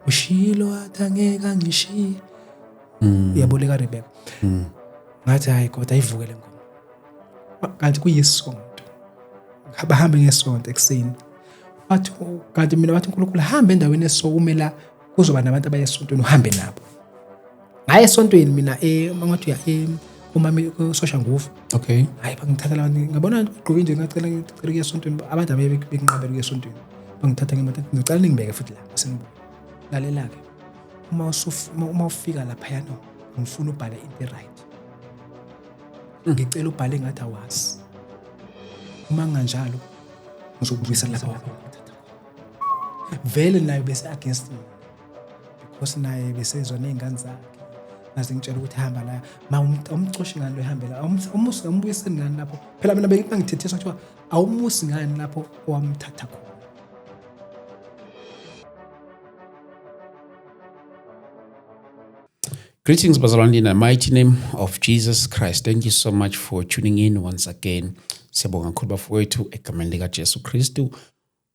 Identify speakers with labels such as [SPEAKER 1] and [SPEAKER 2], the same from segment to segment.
[SPEAKER 1] ushilo athangeka ngishiye yaboleka Rebecca ngathi hayi kodwa ayivukele ngoma kanti kuyisonto abahambe ngesonto ekseni wathi kanti mina wathi uNkulunkulu hamba endaweni esokumela kuzoba nabantu abayesontweni uhambe nabo ngaye esontweni mina mangathi uya umami kusosha nguvu
[SPEAKER 2] Okay.
[SPEAKER 1] hayi bangithatha la ngabona ugqoke nje ngacela ukuya esontweni abantu abebeqinqabela ukuya esontweni bangithatha ngemoto ngicela ningibeke futhi la asengibuka lalela ke uma ufika lapha yana ngifuna ubhale into right ngicela ubhale ngathi awazi uma kanjalo ngizokubuyisa lapha vele naye bese against me because naye besezwa nezingane zakhe nazi ngitshela ukuthi hamba la umcoshi ngani lo ehambela umusi ngambuyiseni ngani lapho phela mina bengithethisa ukuthi awumusi ngani lapho owamthatha khona.
[SPEAKER 2] Greetings, bazalwane, in the mighty name of Jesus Christ. Thank you so much for tuning in once again. Siyabonga kakhulu bafowethu egameni lika Jesu Kristu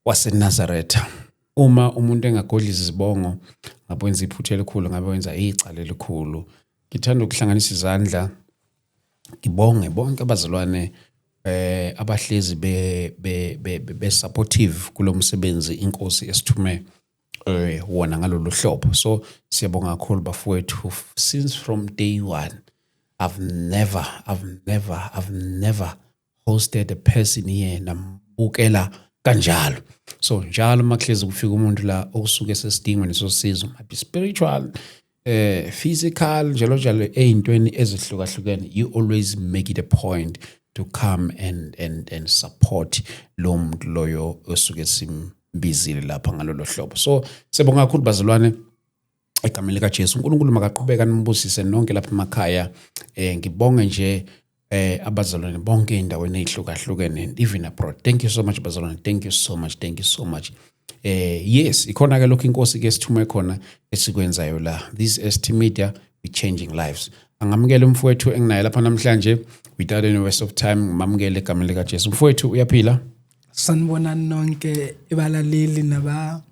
[SPEAKER 2] waseNazaretha. Uma umuntu engagodliza izibongo, ngabe wenza iphutha elikhulu, ngabe wenza icala elikhulu. Ngithanda ukuhlanganisa izandla. Ngibonge bonke abazalwane abahlezi be supportive kulo msebenzi inkosi esithume wona ngalolu hlobo. So siyabonga kakhulu bafowethu. Since from day one, I've never hosted a person here nambukela kanjalo. So njalo makuhlezi kufika umuntu la osuke sesidingweni sosizo, maybe spiritual, physical, njalo eyintweni ezihlukahlukene, you always make it a point to come and support lo muntu loyo osuke simbizile lapha ngalolo hlobo. So sibonga kakhulu bazalwane egameni lika Jesu. uNkulunkulu makaqhubeka nimbusise nonke lapha emakhaya. Ngibonge nje abazalwane bonke endaweni ezihlukahlukene even abroad. Thank you so much bazalwane. Thank you so much. Yes, ikhona ke lokho inkosi ke sithume khona esikwenzayo la. This ST Media, we changing lives. Angamukele umfowethu enginaye lapha namhlanje without any waste of time. Ngimamukele egameni lika Jesu. Umfowethu uyaphila?
[SPEAKER 1] Sanibona nonke ebalaleli nabo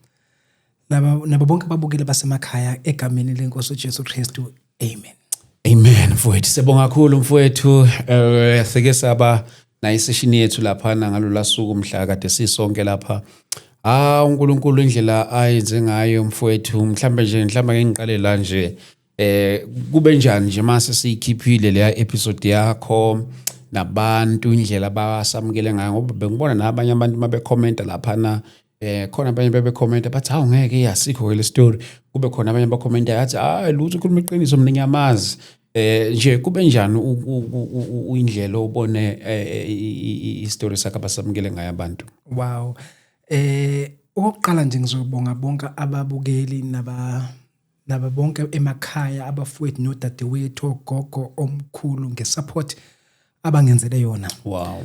[SPEAKER 1] bonke ababukeli basemakhaya egameni lenkosi uJesu Kristu. Amen.
[SPEAKER 2] Amen mfowethu. Sibonga kakhulu mfowethu. Sike saba na isession yethu lapha ngalolu suku mhla kade sisonke lapha. uNkulunkulu indlela ayenze ngayo mfowethu, mhlambe ngiqale la nje kube njani nje mase siyikhiphile le episode yakho nabantu indlela abasamukele ngayo, ngoba bengibona nabanye abantu mabe comment lapha na khona abanye bebe comment bathi hawu ngeke yasikho le story, kube khona abanye ba comment yathi lutho ukhuluma iqiniso mina ngiyamazi. Nje kube njani indlela obone istory sakhe abasamukele ngayo abantu?
[SPEAKER 1] Wow. Okokuqala nje ngizobonga bonke ababukeli naba bonke emakhaya, abafowethu nodadewethu, ogogo, omkhulu ngesupport abangenzele yona.
[SPEAKER 2] Wow.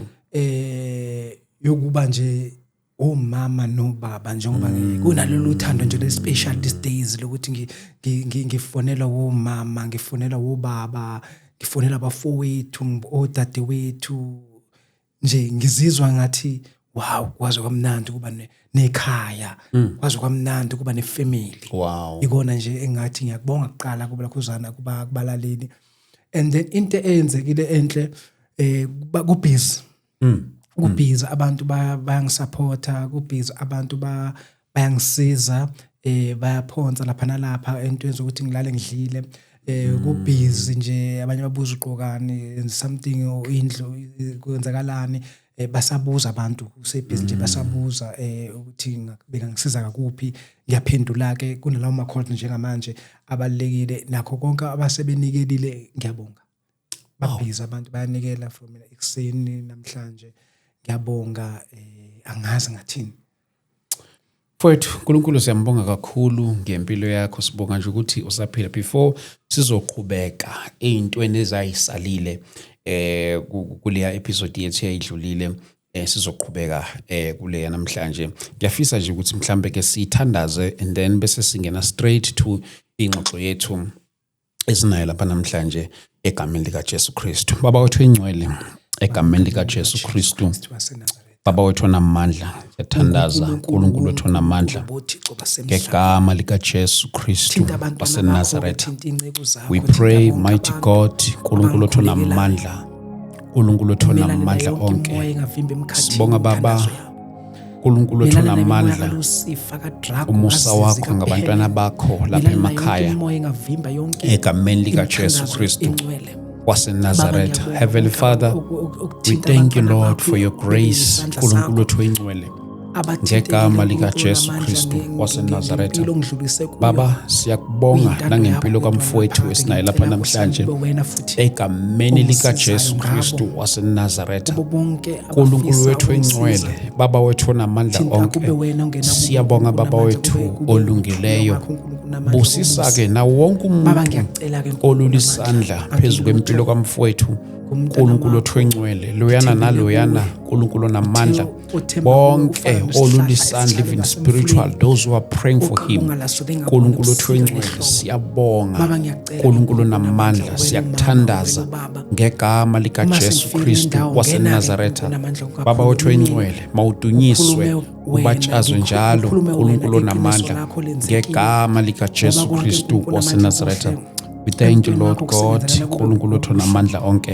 [SPEAKER 1] Yokuba nje omama nobaba njengoba kunalolu uthando nje le special these days lokuthi ngifonela omama, ngifonela obaba, ngifonela abafowethu, odadewethu, nje ngizizwa ngathi wow, kwaze kwamnandi kuba nekhaya, kwaze kwamnandi kuba nefamily.
[SPEAKER 2] Wow.
[SPEAKER 1] Ikona nje engathi ngiyakubonga kuqala kuba lakhuzana kubalaleli. And then into eyenzekile enhle kubhizi. Kubhizi abantu bayangisupport, kubhizi abantu bayangisiza, bayaphonsa lapha nalapha entweni zokuthi ngilale ngidlile. Kubhizi nje abanye babuza uqokani something indlu kwenzakalani. Basabuza abantu kusebhizi nje basabuza ukuthi beka ngisiza kakuphi, ngiyaphendula ke kunalawo ma calls njengamanje abalekile nakho konke abasebenikelile. Ngiyabonga babhizi abantu bayanikela from mina ekseni namhlanje. Ngiyabonga, angazi ngathini.
[SPEAKER 2] Mfowethu uNkulunkulu siyambonga kakhulu ngempilo yakho, sibonga nje ukuthi usaphila. Before sizoqhubeka ezintweni ezayisalile kuleya episode yethu eyidlulile, sizoqhubeka kuleya namhlanje. Ngiyafisa nje ukuthi mhlambe ke sithandaze and then bese singena straight to ingxoxo yethu esinayo lapha namhlanje egameni lika Jesu Kristu. Baba wethu engcwele, egameni lika Jesu Kristu Baba wethu onamandla, siyathandaza uNkulunkulu wethu onamandla ngegama likaJesu Kristu waseNazaretha. We pray, mighty God, uNkulunkulu wethu onamandla, uNkulunkulu wethu onamandla onke. Sibonga Baba, uNkulunkulu wethu onamandla, umusa wakho ngabantwana bakho lapha emakhaya egameni likaJesu Kristu waseNazaretha. Heavenly Father, we thank you, Lord, for your grace, uNkulunkulu wethu oyingcwele, ngegama likaJesu Kristu waseNazaretha. Baba, siyakubonga nangempilo kamfowethu esinayo lapha namhlanje egameni likaJesu Kristu waseNazaretha. uNkulunkulu wethu oyingcwele, Baba wethu onamandla onke, siyabonga Baba wethu olungileyo. Busisa-ke nawo wonke umuntu olulisandla phezu kwempilo kamfowethu, uNkulunkulu wethu oyingcwele, loyana naloyana, uNkulunkulu onamandla, bonke olulisandla, even spiritual, those who are praying for him, uNkulunkulu wethu oyingcwele, siyabonga, uNkulunkulu onamandla, siyakuthandaza ngegama likaJesu Kristu waseNazaretha. Baba wethu oyingcwele, mawudunyiswe, ubatshazwe njalo, uNkulunkulu onamandla, ngegama likaJesu Kristu waseNazaretha. We thank you, Lord God, uNkulunkulu wethu onamandla onke,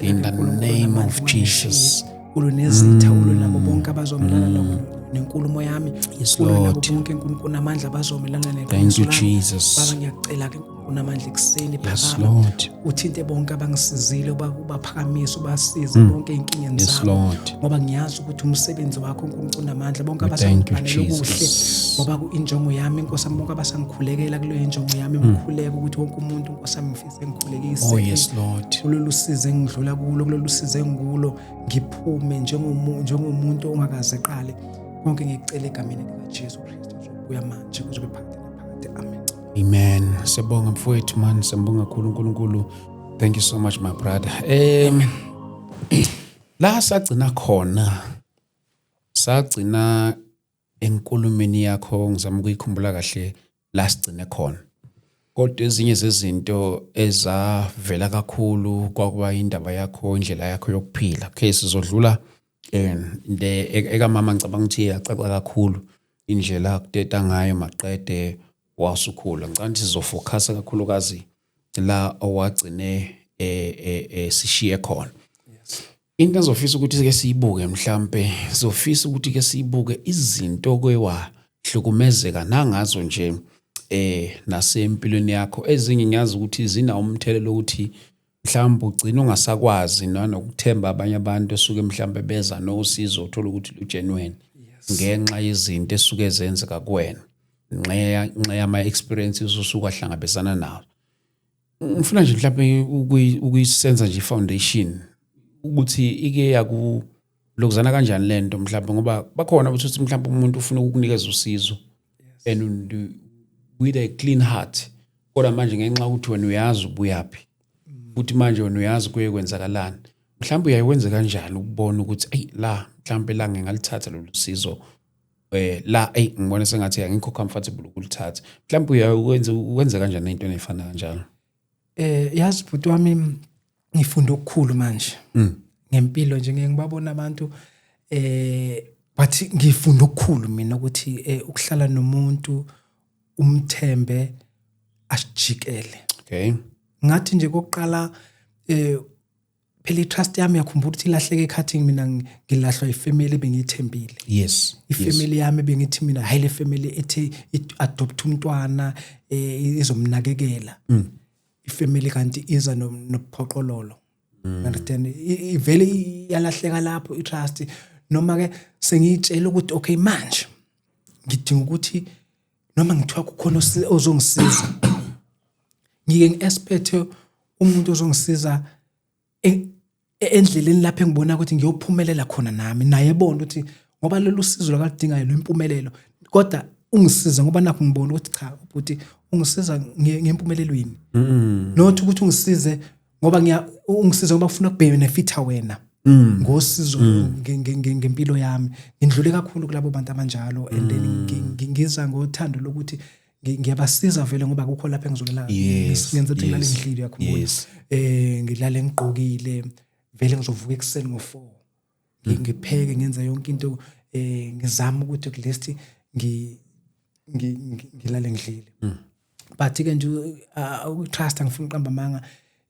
[SPEAKER 2] in the name of Jesus.
[SPEAKER 1] Ulunezitha ulunabo bonke abazomelana nenkulumo yami.
[SPEAKER 2] Yes, Lord.
[SPEAKER 1] Bonke uNkulunkulu namandla abazomelana neqiniso.
[SPEAKER 2] Thank you, Jesus.
[SPEAKER 1] Baba ngiyacela ke uNkulunkulu namandla ekseni
[SPEAKER 2] Yes,
[SPEAKER 1] phakama.
[SPEAKER 2] Lord.
[SPEAKER 1] Uthinte bonke abangisizile ubaphakamisa ubasize bonke inkingeni
[SPEAKER 2] Yes,
[SPEAKER 1] zabo.
[SPEAKER 2] Lord.
[SPEAKER 1] Ngoba ngiyazi ukuthi umsebenzi wakho uNkulunkulu namandla bonke
[SPEAKER 2] Thank you,
[SPEAKER 1] abasangifanele okuhle.
[SPEAKER 2] Jesus.
[SPEAKER 1] Ngoba injongo yami Nkosi bonke abasangikhulekela kuleyo injongo yami mkhuleka ukuthi wonke umuntu Nkosi ngifise ngikhulekise.
[SPEAKER 2] Oh, yes, Lord.
[SPEAKER 1] Kulolu size ngidlula kulo, kulolu size ngikulo, ngiphume njengomuntu ongakaze eqale. Konke ngicela egameni likaJesu Kristu uzobuya manje kuzobe phakathi. Amen.
[SPEAKER 2] Amen. Siyabonga mfowethu man, siyabonga kakhulu uNkulunkulu. Thank you so much my brother. La sagcina khona. Sagcina enkulumeni yakho, ngizama ukuyikhumbula kahle la sigcine khona. Kodwa ezinye zezinto ezavela kakhulu kwakuba indaba yakho, indlela yakho yokuphila. Okay, sizodlula ekamama ngicabanga ukuthi yacaca kakhulu indlela akuteta ngayo maqede wasukhula. Ngicabanga ukuthi sizofocus kakhulukazi la owagcine sishiye khona. Into ezofisa ukuthi ke siyibuke mhlambe, sizofisa ukuthi ke siyibuke izinto kwewahlukumezeka nangazo nje nasempilweni yakho. Ezinye ngiyazi ukuthi zina umthelelo ukuthi mhlawumbe ugcina ungasakwazi nokuthemba abanye abantu esuke mhlawumbe beza nosizo uthola ukuthi lugenuine ngenxa yezinto esuke zenzeka kuwena, ngenxa yama experiences usuka hlangabezana nawo. Ngifuna nje mhlawumbe ukuyisenza nje foundation ukuthi ike yakulokuzana kanjani lento mhlawumbe, ngoba bakhona ukuthi mhlawumbe umuntu ufuna ukukunikeza usizo and with a clean heart, kodwa manje ngenxa ukuthi wena uyazi ubuyaphi futhi manje wena uyazi kuye kwenzakalani, mhlawumbe uyayiwenza kanjani ukubona ukuthi la mhlawumbe la ngingalithatha lolu sizo la ngibona sengathi angikho comfortable ukulithatha. Mhlawumbe uyenza kanjani into efana kanjalo?
[SPEAKER 1] Yazi bhuti wami, ngifunda okukhulu manje ngempilo nje ngiyababona abantu but ngifunda okukhulu mina ukuthi ukuhlala nomuntu umthembe asijikele.
[SPEAKER 2] Okay.
[SPEAKER 1] Ngathi nje kokuqala phela itrust yami yakhumbula ukuthi ilahleke ekhathini mina ngilahlwa ifamily bengiyithembile.
[SPEAKER 2] Yes.
[SPEAKER 1] Ifamily yami bengithi mina hayi le family ethi adopt umntwana izomnakekela. Ifamily kanti iza nophoqololo. Understand? Ivele yalahleka lapho itrust, noma ke sengitshela ukuthi okay manje ngidinga ukuthi noma ngithiwa kukhona ozongisiza ngike ngiexpect umuntu ozongisiza endleleni lapho engibona ukuthi ngiyophumelela khona nami naye ebona ukuthi ngoba lolu sizo lakalidingayo lempumelelo, kodwa ungisiza ngoba nakho ngibona ukuthi cha ukuthi ungisiza ngempumelelweni. Not ukuthi ungisize ngoba ungisiza ngoba ufuna ukubenefita wena ngosizo ngempilo yami. Ngindlule kakhulu kulabo bantu abanjalo and then ngiza ngothando lokuthi ngiyabasiza vele ngoba akukho lapha engizolela ngiyenza ukuthi ngilale ngidlile yakho. Ngilale ngigqokile vele ngizovuka ekseni ngo4 ngipheke ngenza yonke into ngizama ukuthi at least ngilale ngidlile. But ke nje ukutrust angifuni uqamba amanga,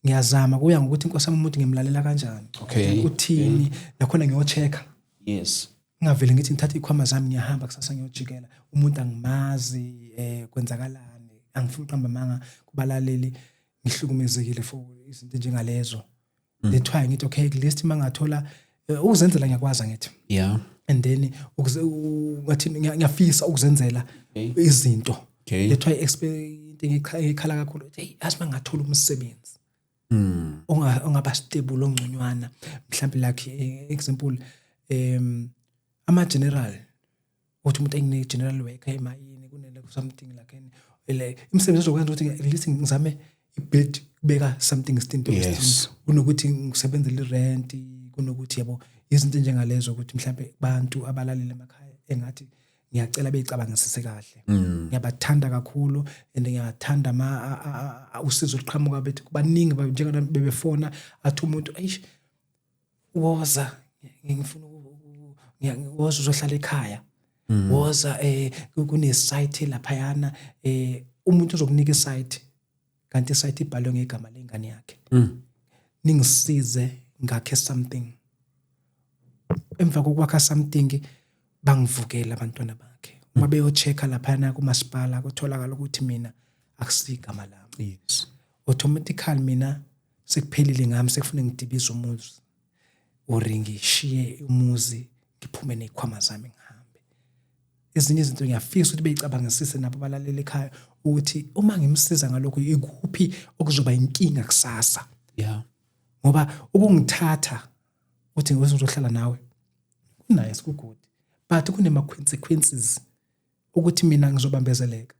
[SPEAKER 1] ngiyazama kuya ngokuthi inkosi yami umuntu ngimlalela kanjani.
[SPEAKER 2] Okay.
[SPEAKER 1] Uthini nakhona ngiyochecka.
[SPEAKER 2] Yes.
[SPEAKER 1] Ngavele ngithi ngithatha ikhwama zami ngiyahamba kusasa ngiyojikela umuntu angimazi kwenzakalani. Angifuni uqamba amanga kubalaleli ngihlukumezekile for izinto njengalezo. That's why ngithi okay, at least mangathola ukuzenzela ngiyakwazi ngithi.
[SPEAKER 2] Yeah.
[SPEAKER 1] And then ngathi ngiyafisa ukuzenzela izinto.
[SPEAKER 2] Okay.
[SPEAKER 1] That's why expect ngikhala kakhulu ukuthi hey mangathola umsebenzi. Ongaba stable ongconywana mhlawumbe like example ama general uthi umuntu engine general worker emayini kunele something like imsebenzi uzokwenza ukuthi at least ngizame ibuild kubeka something stint
[SPEAKER 2] Yes.
[SPEAKER 1] kunokuthi ngisebenzele irent kunokuthi yabo izinto njengalezo ukuthi mhlawumbe abantu abalalele emakhaya engathi ngiyacela beyicabangisise kahle. Ngiyabathanda kakhulu and ngiyathanda usizo liqhamuka bethu kubaningi njengoba bebefona athi umuntu eish woza ngifuna woza uzohlala ekhaya woza kune site lapha yana umuntu uzokunika isite kanti isite ibhalwe ngegama lengane yakhe. Ningisize ngakhe something emva kokwakha something bangivukela abantwana bakhe uma beyochecka lapha yana kumasipala kutholakala ukuthi mina akusigama lami.
[SPEAKER 2] Yes.
[SPEAKER 1] Automatically mina sekuphelile ngami sekufuna ngidibiza umuzi or ngishiye umuzi ngiphume nezikhwama zami ngihambe. Ezinye izinto ngiyafisa ukuthi beyicabangisise nabo abalaleli ekhaya ukuthi uma ngimsiza ngalokho ikuphi okuzoba inkinga kusasa.
[SPEAKER 2] Yeah.
[SPEAKER 1] Ngoba ubungithatha uthi ngizohlala nawe nice good but kunema consequences ukuthi mina ngizobambezeleka.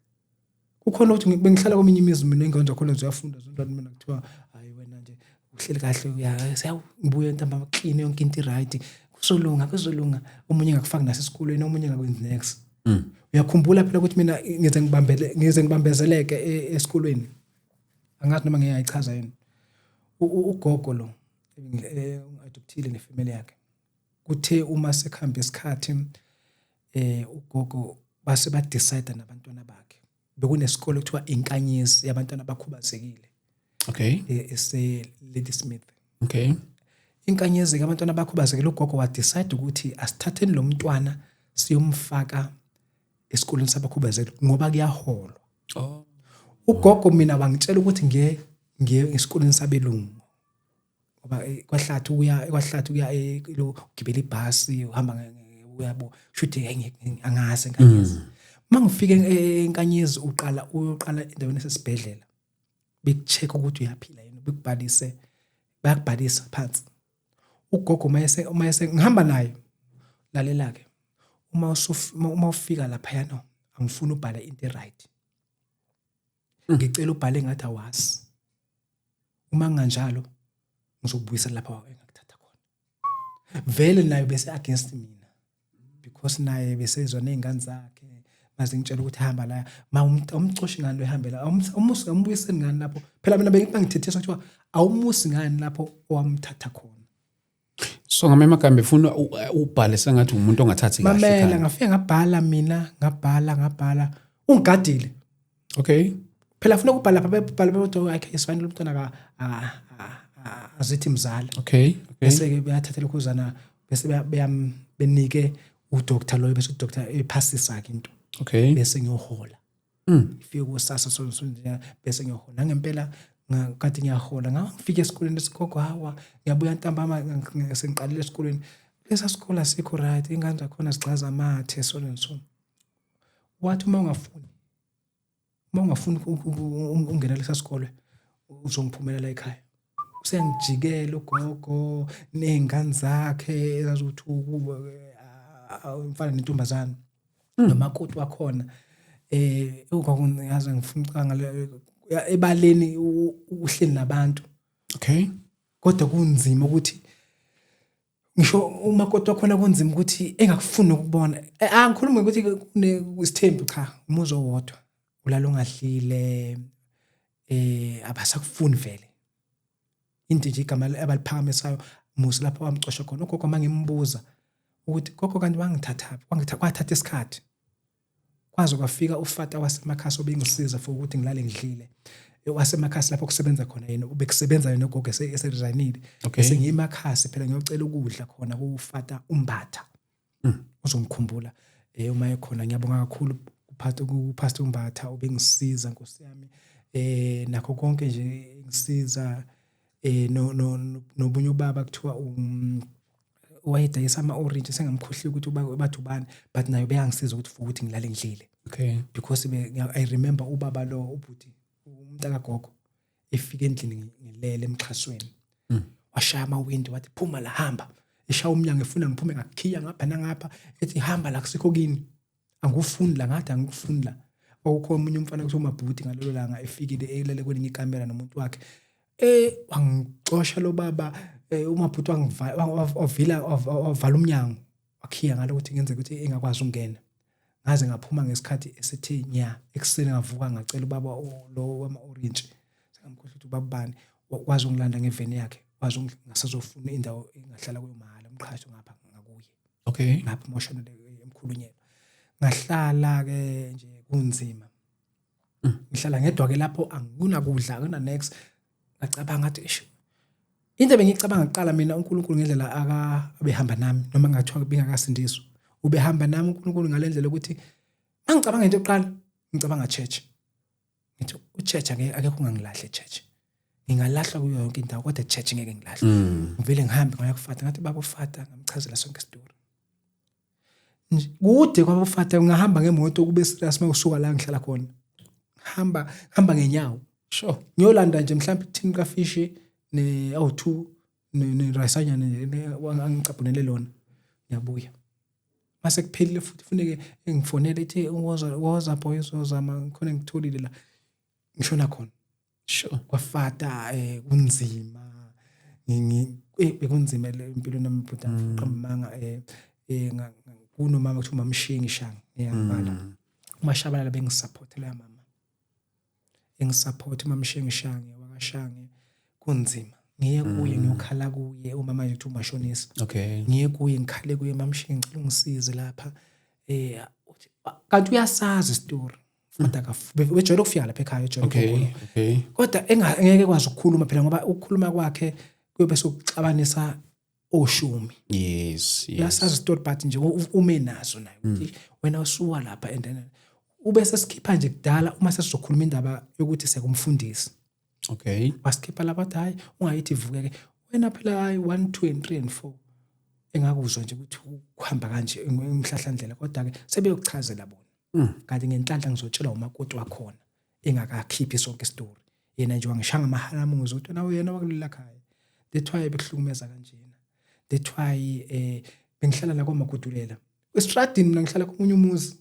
[SPEAKER 1] Kukhona ukuthi bengihlala kweminye imizi mina engenza khona uziyafunda zondwana mina kuthiwa hayi wena nje uhleli kahle ngibuye ntamba clean yonke into right kuzolunga omunye ngakufaka nase esikolweni omunye ngakwenza next. Uyakhumbula phela ukuthi mina ngize ngibambezeleke esikolweni angazi noma ngiyayichaza yini. Ugogo lo adoptile nefamily yakhe kuthe uma sekuhamba isikhathi ugogo base ba decide nabantwana bakhe bekunesikole kuthiwa inkanyezi yabantwana abakhubazekile.
[SPEAKER 2] Okay.
[SPEAKER 1] Ese Ladysmith.
[SPEAKER 2] Okay.
[SPEAKER 1] Inkanyezi abantwana abakhubazekile ugogo wa decide ukuthi asithatheni lo mntwana siyomfaka esikoleni sabakhubazekile ngoba kuyaholwa.
[SPEAKER 2] Oh.
[SPEAKER 1] Ugogo mina bangitshela ukuthi ngiye esikoleni sabelungu ngoba kwahlathi uya ugibela ibhasi uhamba uyabo shuthi angazi enkanyezi. Mangifike enkanyezi uyoqala endaweni esesibhedlela bekucheck ukuthi uyaphila yini bayakubhalisa phansi. Ugogo mayese ngihamba naye lalela ke uma ufika lapha yana angifuni ubhale into right. Ngicela ubhale ngathi awazi. Uma nganjalo ngizokubuyisa lapha engakuthatha khona. Vele naye bese against mina because naye bese izona izingane zakhe maze ngitshela ukuthi hamba la umcoshi ngani lo ehambela umusi ngambuyiseni ngani lapho phela mina bengithethisa ukuthi awumusi ngani lapho owamthatha khona.
[SPEAKER 2] So ngamanye amagama efuna ubhale sengathi umuntu ongathathi kahle ekhaya.
[SPEAKER 1] Mamela ngafike ngabhala mina ngabhala ungigadile.
[SPEAKER 2] Okay.
[SPEAKER 1] Phela afuna ukubhala babhala ukuthi akhe isifanele umntwana azithi mzala.
[SPEAKER 2] Okay.
[SPEAKER 1] Bese ke bayathathela ukuzana bese benike udoctor loyo bese udoctor ephasisa ke into.
[SPEAKER 2] Okay.
[SPEAKER 1] Bese ngiyohola. Ifike kusasa sonke bese ngiyohola ngempela ngathi ngiyahola ngafika esikoleni lesigogo hawa ngiyabuya ntambama sengiqalile esikoleni lesa sikole asikho right ingane zakhona zichaza amathe so wathi uma ungafuni ungena lesa sikole uzongiphumelela ekhaya. Usengijikela ugogo nezingane zakhe ezazuthi umfana nentombazana nomakoti wakhona uyazi ngifuna ucanga ebaleni uhleli nabantu.
[SPEAKER 2] Okay.
[SPEAKER 1] Kodwa kunzima ukuthi ngisho umakoti wakhona kunzima ukuthi engakufuni ukubona. Angikhuluma ukuthi kunesithembu cha umuzo wodwa ulala ungadlile abasakufuni vele. Into nje igama abaliphakamisayo muzi lapho wamcosha khona. Ugogo mangimbuza ukuthi gogo kanti wangithathaphi, kwathatha isikhathi kwaze kwafika ufata wasemakhasi obengisiza for ukuthi ngilale ngidlile. Wasemakhasi lapho kusebenza khona yena, ubekusebenza yena ugogo eseresignile. Bese ngiyemakhasi phela ngiyocela ukudla khona kufata uMbatha. Uzongikhumbula uma ekhona. Ngiyabonga kakhulu kupastor uMbatha obengisiza Nkosi yami. Nakho konke nje ngisiza nobunye ubaba kuthiwa wayedayisa ama-orange, sengamkhohlile ukuthi bathi ubani, but nayo beyangisiza ukuthi ngilale ngidlile. Because I remember ubaba lo ubhuti umntaka gogo efika endlini ngilele emxhasweni. Washaya amawindi wathi phuma la, hamba. Eshaya umnyango efuna ngiphume ngakhiya ngapha nangapha, ethi hamba la kusikho kini. Angufuni la, ngathi angifuni la. Okukhona umunye umfana kuthiwa uMabhuti ngalelo langa efikile elele kwelinye ikamera nomuntu wakhe. Wangixosha lo baba, uMabhuti wavala umnyango, wakhiya ngalo ukuthi ngenze ukuthi engakwazi ukungena. Ngaze ngaphuma ngesikhathi esithi nya ekuseni, ngavuka ngacela ubaba lo wama-orange, sengamkhohlisa ukuthi ubaba bani, wakwazi ungilanda ngeveni yakhe, wazi ngasazofuna indawo engahlala kuyo mahala, umqhashi ngapha ngakuye. Ngapha emotional emkhulunyeni. Ngahlala ke nje kunzima. Ngihlala ngedwa ke lapho, anginakudla, akuna next. Ngacabanga ngathi into ebengicabanga kuqala mina, uNkulunkulu ngendlela abehamba nami, noma ngathiwa bengakasindiswa, ubehamba nami uNkulunkulu ngalendlela ukuthi angicabanga into yokuqala ngicabanga church. Ngithi uchurch akekho ungangilahle church. Ngingalahlwa kuyo yonke indawo kodwa church ngeke ngilahle. Ngivele ngihambe ngaya kufata, ngathi baba ufata, ngamchazela sonke isitori. Kude kwabafata ngahamba ngemoto kube serious mawusuka la ngihlala khona. Hamba ngenyawo. Sure. Ngiyolanda nje mhlawumbe tin kafishi ne-O2 ne-riceanyana angicabunele lona. Ngiyabuya. Mase kuphelile futhi kufuneke ngifonele ethi woza boys, wozama khona ngitholile la ngishona khona. Sure. Kwafata kunzima. Bekunzima impilo nami bhuti qhammanga kunomama kuthiwa uMamshingi Shanga ngiyabala. UMashabalala bengisupportela mama. Engisupport uMamshingi Shanga wakashange kunzima. Ngiye kuye ngiyokhala kuye umama nje kuthiwa umashonisa. Ngiye kuye ngikhale kuye Mamshingi ngicela ungisize lapha. Kanti uyasazi isitori. Kodwa wejwayele ukufika lapha ekhaya ejwayele ukukho. Kodwa engeke kwazi ukukhuluma phela ngoba ukukhuluma kwakhe kuyobe sokuxabanisa oshumi. Yes. Yasazi isitori but nje ume nazo naye ukuthi wena usuwa lapha and then ube sesikipha nje kudala uma sesizokhuluma indaba yokuthi sekumfundisi. Wasikhipha lapha hayi ungayithi ivukeke wena phela hayi 1 2 and 3 and 4 engakuzwa nje ukuthi ukuhamba kanje emhlahlandlela kodwa ke sebeyokuchazela bona. Kanti ngenhlanhla ngizotshela umakoti wakhona engakakhiphi sonke isitori. Yena nje wangishanga amahalamuzi ukuthi nawe yena wakulela khaya. That's why bekuhlukumeza kanjena. That's why bengihlala la kwaMagudulela. Estradini mina ngihlala komunye umuzi.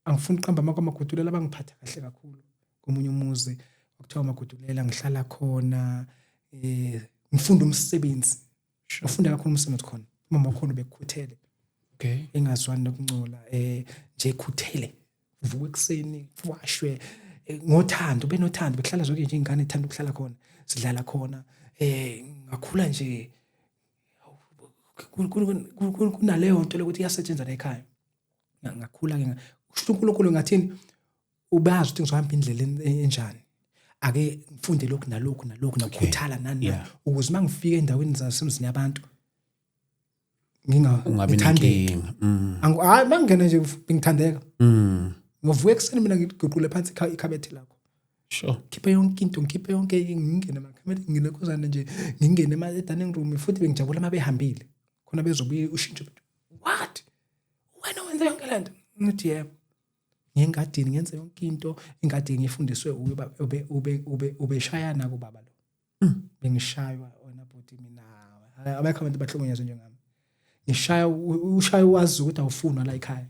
[SPEAKER 1] Angifuni uqamba amaKwaMagudulela abangiphatha kahle kakhulu. Komunye umuzi okuthiwa Magudulela ngihlala khona. Ngifunda umsebenzi. Ngifunda kakhulu umsebenzi khona. Mama wakhona bekukhuthele. Engazwani nokungcola nje ekhuthele. Vuka ekseni washwe ngothando, benothando behlala zonke nje ingane ethanda ukuhlala khona. Sidlala khona. Ngakhula nje kunaleyo nto lokuthi iyasetshenzwa la ekhaya. Ngakhula ke usho uNkulunkulu ngathini ubazi ukuthi ngizohamba indlela enjani. Ake ngifunde lokhu nalokhu nokukhuthala nani ukuze mangifika endaweni zasemzini yabantu ngingabiniki. Hayi mangena nje ngithandeka. Ngovuka ekseni mina ngiguqule phansi ikhabethe lakho. Sure. Khipha yonke into, ngikhiphe yonke ngingene emakhamera ngine kozana nje ngingene ema-dining room futhi bengijabula mabehambile. Khona bezobuye ushintshe what? Wena wenza yonke lento? Ngithi yebo. Ngengadini ngenza yonke into, engadini ngifundiswe ubeshayana kubaba lo. Bengishaywa wena bhuti mina. Abekho abantu bahlongonyezwe njengami. Ngishaya ushaya wazi ukuthi awufunwa la ekhaya.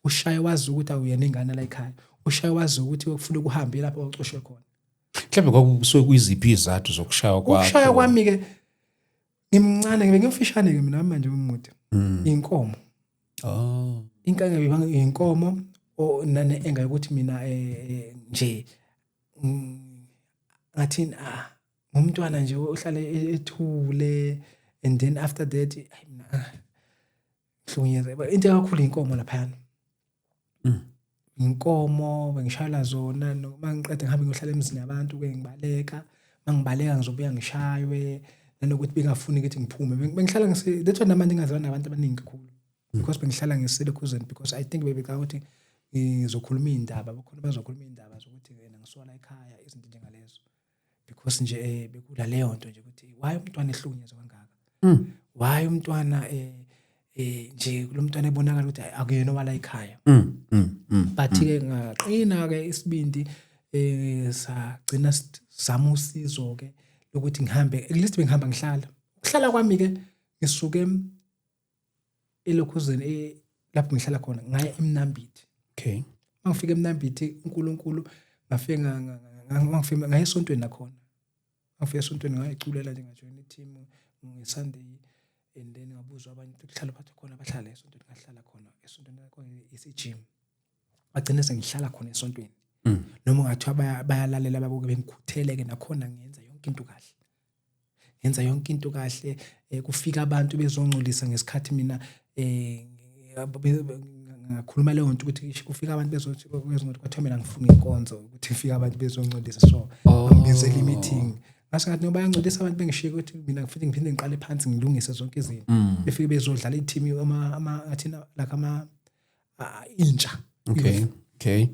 [SPEAKER 1] Ushaya wazi ukuthi awuyena ingane la ekhaya. Ushaya wazi ukuthi ufuna ukuhamba lapho ucoshwe khona.
[SPEAKER 2] Mhlawumbe kwakusuke kuyiziphi izathu zokushaya kwakho?
[SPEAKER 1] Ukushaya kwami ke ngimncane ngimfishane ke mina manje umude. Inkomo. Inkanga bibanga inkomo nane engayokuthi mina nje ngathini umntwana nje ohlala ethule, and then after that hayi mina hlukunyezwe into kakhulu inkomo lapha. Inkomo bengishayela zona noma ngiqede ngihambe ngiyohlala emzini yabantu ke ngibaleka, mangibaleka ngizobuya ngishaywe nanokuthi bengafuni ukuthi ngiphume. Bengihlala that's why namanje ngingazwana nabantu abaningi kakhulu because bengihlala ngiseduze because I think bebecanga ukuthi ngizokhuluma indaba, bakhona bazokhuluma indaba zokuthi wena ngisola ekhaya izinto njengalezo because nje bekula leyo nto nje ukuthi why umntwana ehlukunyezwe kangaka, why umntwana nje lo mntwana ebonakala ukuthi akuyena wala ekhaya. But ke ngaqina ke isibindi sagcina sama usizo ke lokuthi ngihambe at least bengihamba ukuhlala kwami ke ngisuke elokhuzeni lapho ngihlala khona ngaya eMnambithi.
[SPEAKER 2] Okay.
[SPEAKER 1] Mangifika eMnambithi uNkulunkulu ngafika ngaya esontweni nakhona. Ngafika esontweni ngayiculela nje ngajoina i-team ngeSunday, and then ngabuzwa abantu ukuhlala phatha khona abahlala esontweni, ngahlala khona esontweni khona isi-gym. Bagcina sengihlala khona esontweni. Noma ngathiwa bayalalela babuke bengikhutheleke nakhona ngenza yonke into kahle. Ngenza yonke into kahle, kufika abantu bezongcolisa ngesikhathi mina ngakhuluma leyo nto ukuthi kufika abantu bezothi kwathiwa mina ngifuna inkonzo ukuthi kufika abantu bezongcolisa, so ngibizela i-meeting. Ngase ngathi noma bayangcolisa abantu bengishiye ukuthi mina futhi ngiphinde ngiqale phansi ngilungise zonke izinto. Befike bezodlala i-team athina like intsha.
[SPEAKER 2] Okay.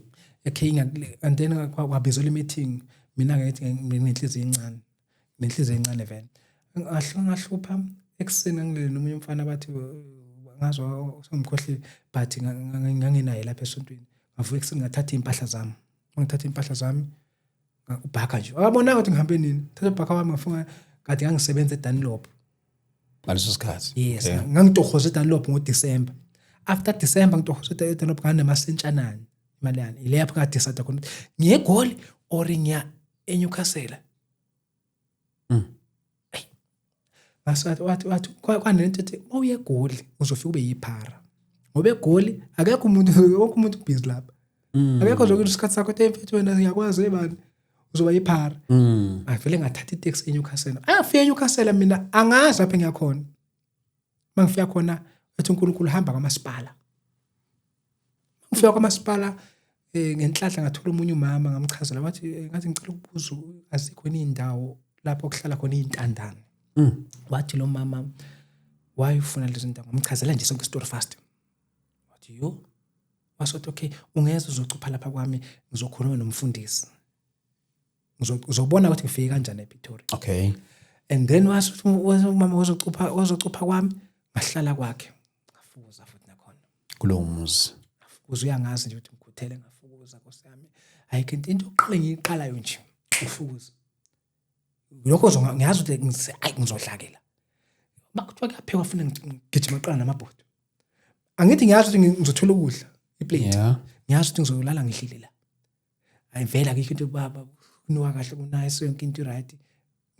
[SPEAKER 1] And then kwabizela i-meeting mina ngathi nginenhliziyo encane. Nenhliziyo encane vele. Ngahlupha ekseni ngilele nomunye umfana bathi ngazwa ngimkhohle but nganginaye lapha esontweni. Ngavuka ekseni ngathatha impahla zami. Ngithatha impahla zami ubhaka nje. Wabona ukuthi ngihambe nini? Thatha ubhaka wami ngafuna kade ngangisebenza eDunlop.
[SPEAKER 2] Ngaleso sikhathi.
[SPEAKER 1] Yes, ngangitohoza eDunlop ngoDecember. After December ngitohoza eDunlop nganemasentshana imali yani. Ile yapha ka decide khona ngiye eGoli or ngiya eNewcastle. Ngasathi wathi kwanento ethi mawuye eGoli uzofika ube yiphara. Ngoba eGoli akekho umuntu wonke umuntu busy lapha. Akekho zokuthi isikhathi sakho temfethu wena ngiyakwazi ebani uzoba yiphara. Avele ngathatha itaxi eNewcastle. Afika eNewcastle mina angazi lapha engiyakhona. Mangifika khona ethi uNkulunkulu hamba kwaMasipala. Ngifika kwaMasipala ngenhlanhla ngathola umunye umama ngamchazela wathi ngathi ngicela ukubuza asikho indawo lapho kuhlala khona izintandane. Wathi lo mama why ufuna lezi zinto, ngamchazela nje sonke story fast. Wathi yo wasothi okay ungeza uzocupha lapha kwami ngizokhuluma nomfundisi. Uzobona ukuthi ngifike kanjani ePretoria.
[SPEAKER 2] Okay.
[SPEAKER 1] And then wasothi umama wazocupha kwami ngahlala kwakhe. Ngafuza futhi nakhona.
[SPEAKER 2] Kulowo muzi.
[SPEAKER 1] Uyangazi nje ukuthi ngikhuthele ngafukuza Nkosi yami. Ayikho into yokuqala ngiyiqalayo nje ufukuza. Lokho ngiyazi ukuthi ngizodlakela. Bakuthiwa kuyaphekwa funa ngigijima qala namabhodo. Angithi ngiyazi ukuthi ngizothola ukudla iplate. Ngiyazi ukuthi ngizolala ngihlile la. Ayivela akho into baba kunuka kahle kunayo yonke into right.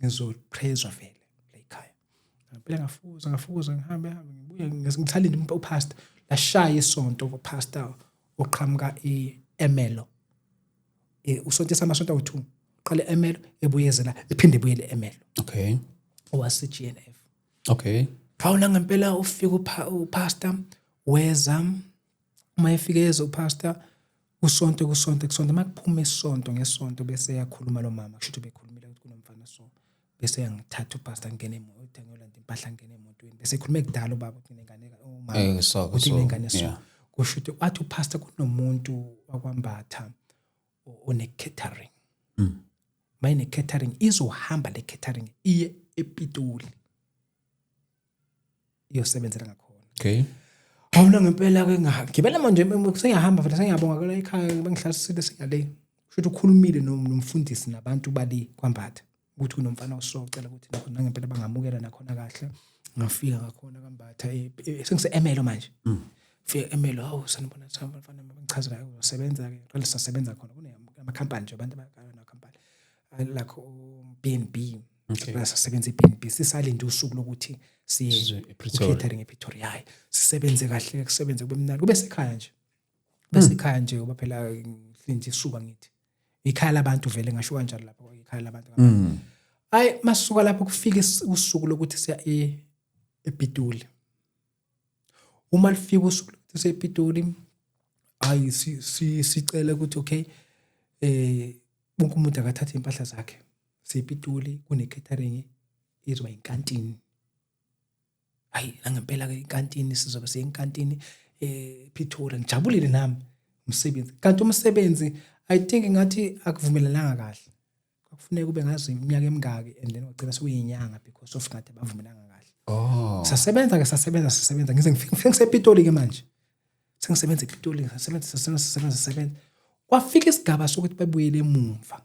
[SPEAKER 1] Ngizopraise vele la ekhaya. Ngempela ngafuza ngihambe ngibuye ngithalinde upastor. Lashaya isonto pastor oqhamuka eMelo. Usonto samasonto awu2. Qale eMelo ebuyezela ephinde ebuyele eMelo.
[SPEAKER 2] Okay.
[SPEAKER 1] Owase GNF.
[SPEAKER 2] Okay.
[SPEAKER 1] Khawula ngempela ufika upastor weza uma efike yeza upastor kusonto makuphuma isonto ngesonto bese yakhuluma lo mama kusho ukuthi bekhulumile ukuthi kunomfana so bese yangithatha upastor ngene emoto ngiyolanda impahla ngene emotweni bese ekhulume kudala ubaba ukuthi ingane umama ukuthi ingane so kusho ukuthi wathi upastor kunomuntu wakwambatha one catering. Mayine catering izohamba le catering iye ePitoli iyosebenzela ngakhona.
[SPEAKER 2] Okay.
[SPEAKER 1] Awuna ngempela ke ngibela manje sengiyahamba futhi sengiyabonga kule ekhaya bengihlalisile sengale futhi ukhulumile nomfundisi nabantu bali kwambatha ukuthi kunomfana osocela ukuthi nakhona ngempela bangamukela nakhona kahle. Ngafika ngakhona kwambatha sengise Emelo manje. Fika Emelo sanibona mfana bangichazela usebenza ke qala sisebenza khona kunama company nje abantu abakana company like BNB. Sisebenza eBNB sisalinde usuku lokuthi siye catering ePretoria. Sisebenze kahle kusebenze kube mnandi kube sekhaya nje. Bese ekhaya nje ngoba phela ngihlinje isuka ngithi. Ikhaya labantu vele ngasho kanjalo lapha ikhaya labantu. hayi masuka lapho kufika usuku lokuthi siya ePitoli. Uma lifika usuku lokuthi siya ePitoli, hayi sicela ukuthi okay bonke umuntu akathathe impahla zakhe. SePitoli kune catering izoba inkantini. Hayi ngempela ke inkantini sizobe seyinkantini ePitoli. Ngijabulile nami umsebenzi. Kanti umsebenzi I think ngathi akuvumelelanga kahle. Kufuneka ube ngazi iminyaka emingaki and then wagcina sekuyinyanga because of ngathi abavumelanga kahle.
[SPEAKER 2] Oh.
[SPEAKER 1] Sasebenza ngize ngifike ngisePitoli ke manje. Sengisebenza ePitoli, sasebenza. Kwafika isigaba sokuthi babuyele emuva.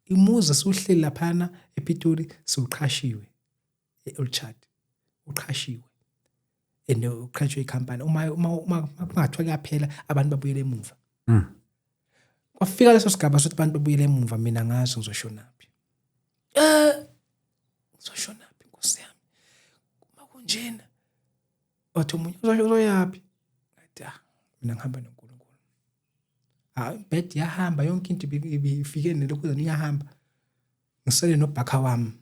[SPEAKER 1] Imuzi siuhleli laphana ePitoli siuqhashiwe eOlchard. Uqhashiwe. And uqhashwe icompany uma kungathiwa kuyaphela abantu babuyele emuva. Kwafika leso sigaba sokuthi abantu babuyele emuva mina ngazi ngizoshonaphi. Ngizoshonaphi Nkosi yami. Uma kunjena wathi umunye uzoyapi? Ngathi mina ngihamba noNkulunkulu. Bed yahamba yonke into ibifike nelokhu iyahamba. Ngisele nobhakha wami.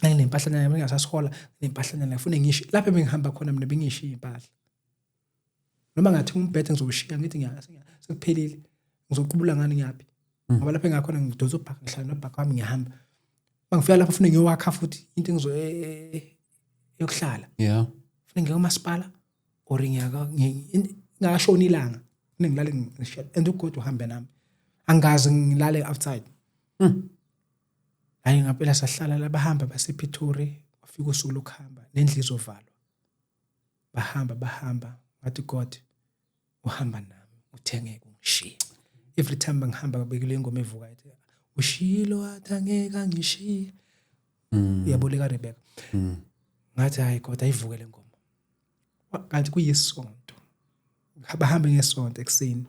[SPEAKER 1] Nginempahla ngingasasihola, nempahla ngifuna ngisho lapho bengihamba khona mina bengishiya impahla. Noma ngathi umbhede ngizowushiya ngithi sekuphelile. Ngizoqhubula ngani ngiyapi? Ngoba lapho engakhona ngidonsa ubhaka ngihlala nobhaka wami ngihamba. Mangifika lapho ufuna ngiyowakha futhi into yokuhlala.
[SPEAKER 2] Yeah.
[SPEAKER 1] Ufuna ngiye kumasipala or ngingashoni ilanga. Ufuna ngilale ngishiya and uGod uhambe nami. Angazi ngilale outside. Hayi ngaphela sahlala la bahamba basePitoli wafika usuku lokuhamba nendlu izovalwa. Bahamba ngathi God uhamba nami uthengeke ungishiye. Every time ngihamba bekile ingoma evuka ethi ushilo wathangeka ngishiye. Uyaboleka Rebecca. Ngathi hayi God ayivuke le ngoma. Kanti kuyisonto. Bahamba ngesonto ekseni.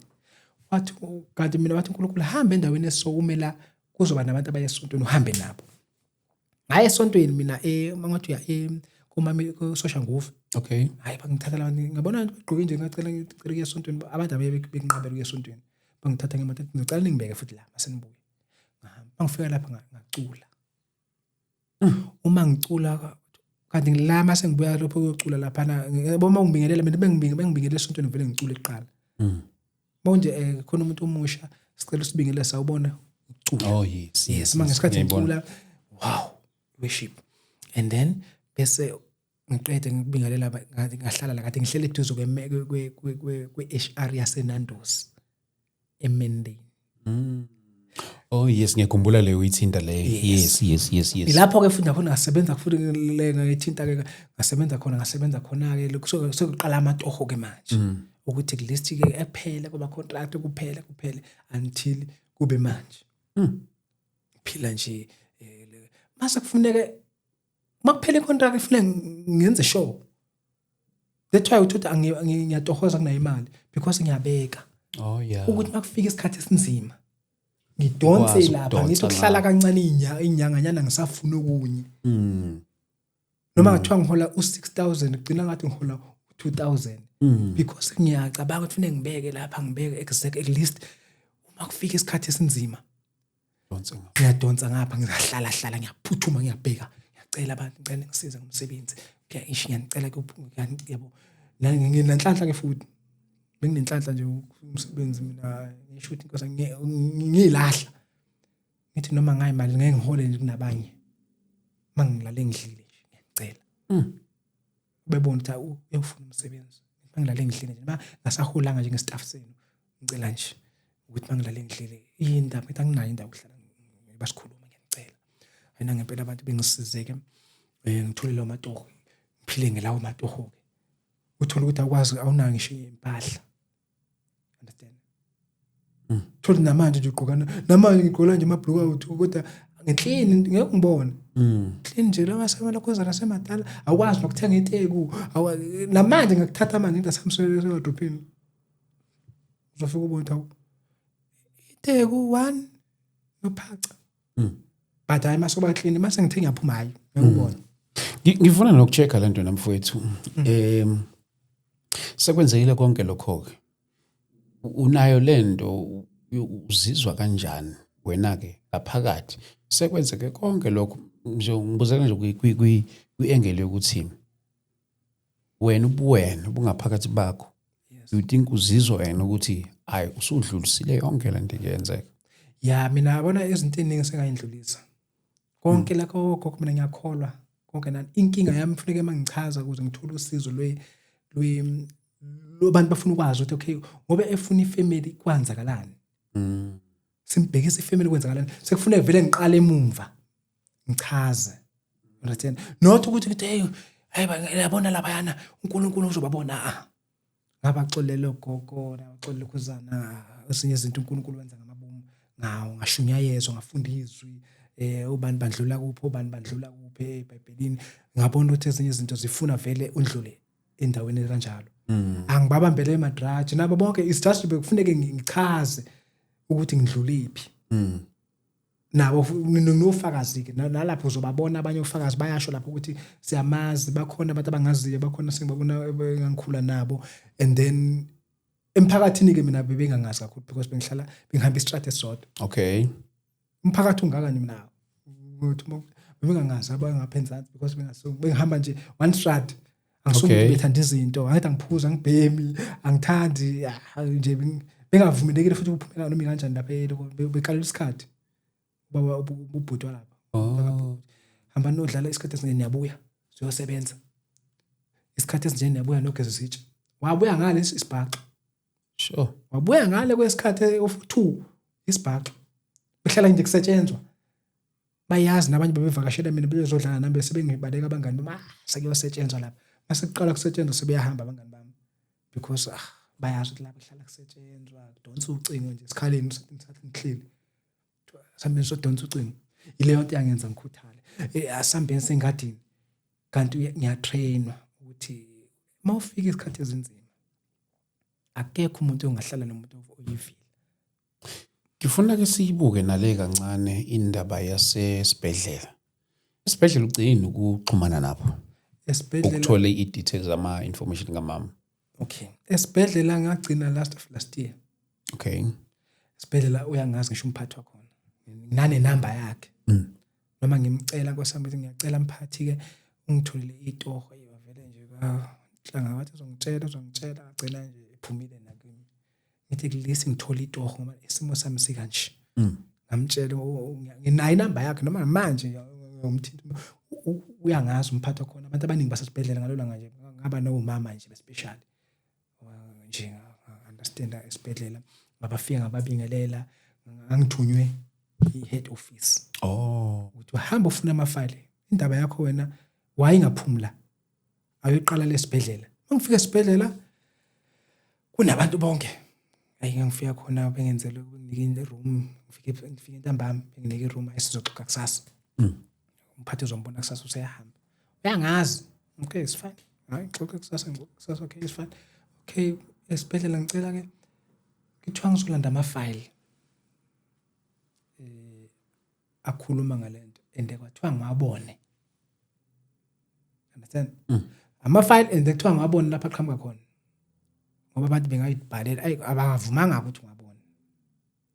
[SPEAKER 1] Wathi kanti mina wathi uNkulunkulu hamba endaweni esokumela kuzoba nabantu abayesontweni uhambe nabo. Ngaye esontweni mina mangathi uya kumami kusosha nguvu.
[SPEAKER 2] Okay.
[SPEAKER 1] Hayi bangithatha la ngibona ugqoke nje ngacela ngicela esontweni abantu abebenqabela esontweni. Bangithatha ngemoto ngicela ningibeke futhi la mase nibuye. Ngahamba. Bangifika lapha ngacula. Uma ngicula kanti ngila mase ngibuya lapho uyocula lapha boma ngibingelela mina bengibingelela esontweni vele ngicula eqala. Manje khona umuntu omusha sicela usibingelela sawubona.
[SPEAKER 2] Oh yes.
[SPEAKER 1] Manje ngesikhathi ngicula wow worship and then bese ngiqede ngibingelela ngathi ngahlala la kade ngihlele eduze kwe-HR yaseNandos eMendeni.
[SPEAKER 2] Oh yes ngiyakhumbula leyo ithinta leyo. Yes.
[SPEAKER 1] Lapho ke futhi nakhona ngasebenza futhi le ngayithinta ke ngasebenza khona ke sokuqala amatoho ke manje ukuthi list ke ephele kuba contract kuphela until kube manje. Phila nje mase kufuneka makuphela icontract kufuneka ngenze show. That's why uthola ngiyatohoza kunayo imali because ngiyabeka.
[SPEAKER 2] Oh yeah.
[SPEAKER 1] Ukuthi makufika isikhathi esinzima ngidonse lapha ngithi ukuhlala kancane inyanganyana ngisafuna okunye. Noma ngathiwa ngihola u6000 ugcina ngathi ngihola u2000 because ngiyacabanga ukuthi kufuneka ngibeke lapha ngibeke exact at least uma kufika isikhathi esinzima ngiyadonsa ngapha ngizahlala ngiyaphuthuma ngiyabheka ngiyacela abantu ngicela ngisize ngomsebenzi ngiyangicela yabo nginenhlanhla ke futhi benginenhlanhla nje umsebenzi mina ngisho ukuthi inkosi ngiyilahla ngithi noma ngayi imali ngeke ngihole nje kunabanye mangilale ngidlile nje ngiyacela bebona ukuthi uyafuna umsebenzi mangilale ngidlile nje ngasaholanga nje ngestaff senu ngicela nje ukuthi mangilale ngidlile indaba ngithi anginayo indawo kuhlala basikhuluma ngiyacela ayina ngempela abantu bengisizeke ngithole lawo matoho ngiphile ngelawo matoho ke uthola ukuthi akwazi awunayo ngisho impahla understand thola namanje nje ugqokana namanje ngigqola nje amabhluku awuthu kodwa ngeclean ngeke ngibone clean nje la ngasemala kozana semadala akwazi nokuthenga inteku namanje ngakuthatha manje into samswele sengadrophini uzofika ubona ukuthi inteku 1 nophaca but hayi masoba clean mase ngithe ngiyaphuma hayi ngiyabona.
[SPEAKER 2] Ngifuna nokuchecka lento namfowethu. Sekwenzekile konke lokho ke. Unayo lento uzizwa kanjani wena ke ngaphakathi sekwenzeke konke lokho nje ngibuzela nje kwi-angle yokuthi wena ubungaphakathi bakho you think uzizwa wena ukuthi hayi usudlulisile yonke lento kuyenzeka.
[SPEAKER 1] Ya mina yabona izinto eziningi sengayindlulisa konke lakho gogo mina ngiyakholwa konke nani inkinga yami kufanele mangichaza ukuze ngithole usizo lobantu bafuna ukwazi ukuthi okay ngoba efuna ifamily kwanzakalani simbhekisa ifamily kwenzakalani sekufuneka vele ngiqale emumva ngichaze understand not ukuthi hey yabona labayana uNkulunkulu uzobabona ngabaxolele gogo nabaxolele kuzana ezinye izinto uNkulunkulu wenza ngamabomu ngawo ngashunyayezwa ngafunda izwi ubani bandlula kuphi eBhayibhelini ngabona ukuthi ezinye izinto zifuna vele undlule endaweni kanjalo angibabambele emadraji nabo bonke it's just bekufuneke ngichaze ukuthi ngidluliphi nabo nofakazi ke nalapho uzobabona abanye ofakazi bayasho lapho ukuthi siyamazi bakhona abantu abangaziyo bakhona sengibabona engangikhula nabo and then emphakathini ke mina bebengangazi kakhulu because bengihlala bengihamba istrate esodwa.
[SPEAKER 2] Okay.
[SPEAKER 1] Umphakathi ungakani mina ukuthi bengangazi abangapha enzansi because bengihamba nje one strate angisukuthi bethanda izinto angithi angiphuza ngibhemi angithandi nje bengavumelekile futhi ukuphumela noma kanjani lapha beqala isikhathi baba ubhutwa lapha hamba nodlala isikhathi esinye niyabuya siyosebenza isikhathi esinje niyabuya nogeza sitsha wabuya ngale isibhaqa
[SPEAKER 2] sure
[SPEAKER 1] wabuya ngale kwesikhathi of 2 isibhaqa behlala nje kusetshenzwa bayazi nabanye bebevakashela mina bezodlala nami bese bengibaleka abangani bami sekuyosetshenzwa lapha mase kuqala kusetshenzwa sebeyahamba abangani bami because bayazi ukuthi lapha kuhlala kusetshenzwa kudonsa ucingo nje isikhaleni usathatha ngihleli sambe sodonsa ucingo ileyo nto yangenza ngikhuthale asambeni sengadini kanti ngiyatrainwa ukuthi mawufika isikhathi ezinzima akekho umuntu ongahlala nomuntu oyivile.
[SPEAKER 2] Ngifuna ke siyibuke nale kancane indaba yasesibhedlela. Esibhedlela ugcina ukuxhumana napho.
[SPEAKER 1] Esibhedlela
[SPEAKER 2] ukuthola i-details ama information ngamama.
[SPEAKER 1] Okay. Esibhedlela ngagcina last year.
[SPEAKER 2] Okay.
[SPEAKER 1] Esibhedlela uyangazi ngisho umphathi wakhona. Nane number yakhe. Noma ngimcela kwasami ukuthi ngiyacela mphathi ke ungitholele itoho yivele nje hlanga wathi uzongitshela agcina nje iphumile nakimi. Ngithi kulisi ngithola itoho ngoba isimo sami sikanje. Ngamtshela nginayo inamba yakhe noma manje ngomthinto uyangazi umphathi wakhona abantu abaningi basesibhedlela ngalolanga nje ngaba nomama nje special nje understand esibhedlela ngabafika ngababingelela ngangithunywe i-head office ukuthi uhamba ufuna amafile indaba yakho wena wayingaphumula ayoqala lesibhedlela mangifika esibhedlela kunabantu bonke ngangifika khona bengenzele ukunginika i-room ngifike ntambama benginike i-room ayisizoxoxa kusasa umphathi uzombona kusasa useyahamba uyangazi okay it's fine hayi xoxa kusasa okay it's fine okay esibhedlela ngicela ke kuthiwa ngizolanda amafile akhuluma ngalento ende kwathiwa ngwabone understand amafile ende kuthiwa ngwabone lapha qhamuka khona ngoba abantu bengayibhalela abavumanga ukuthi ngabone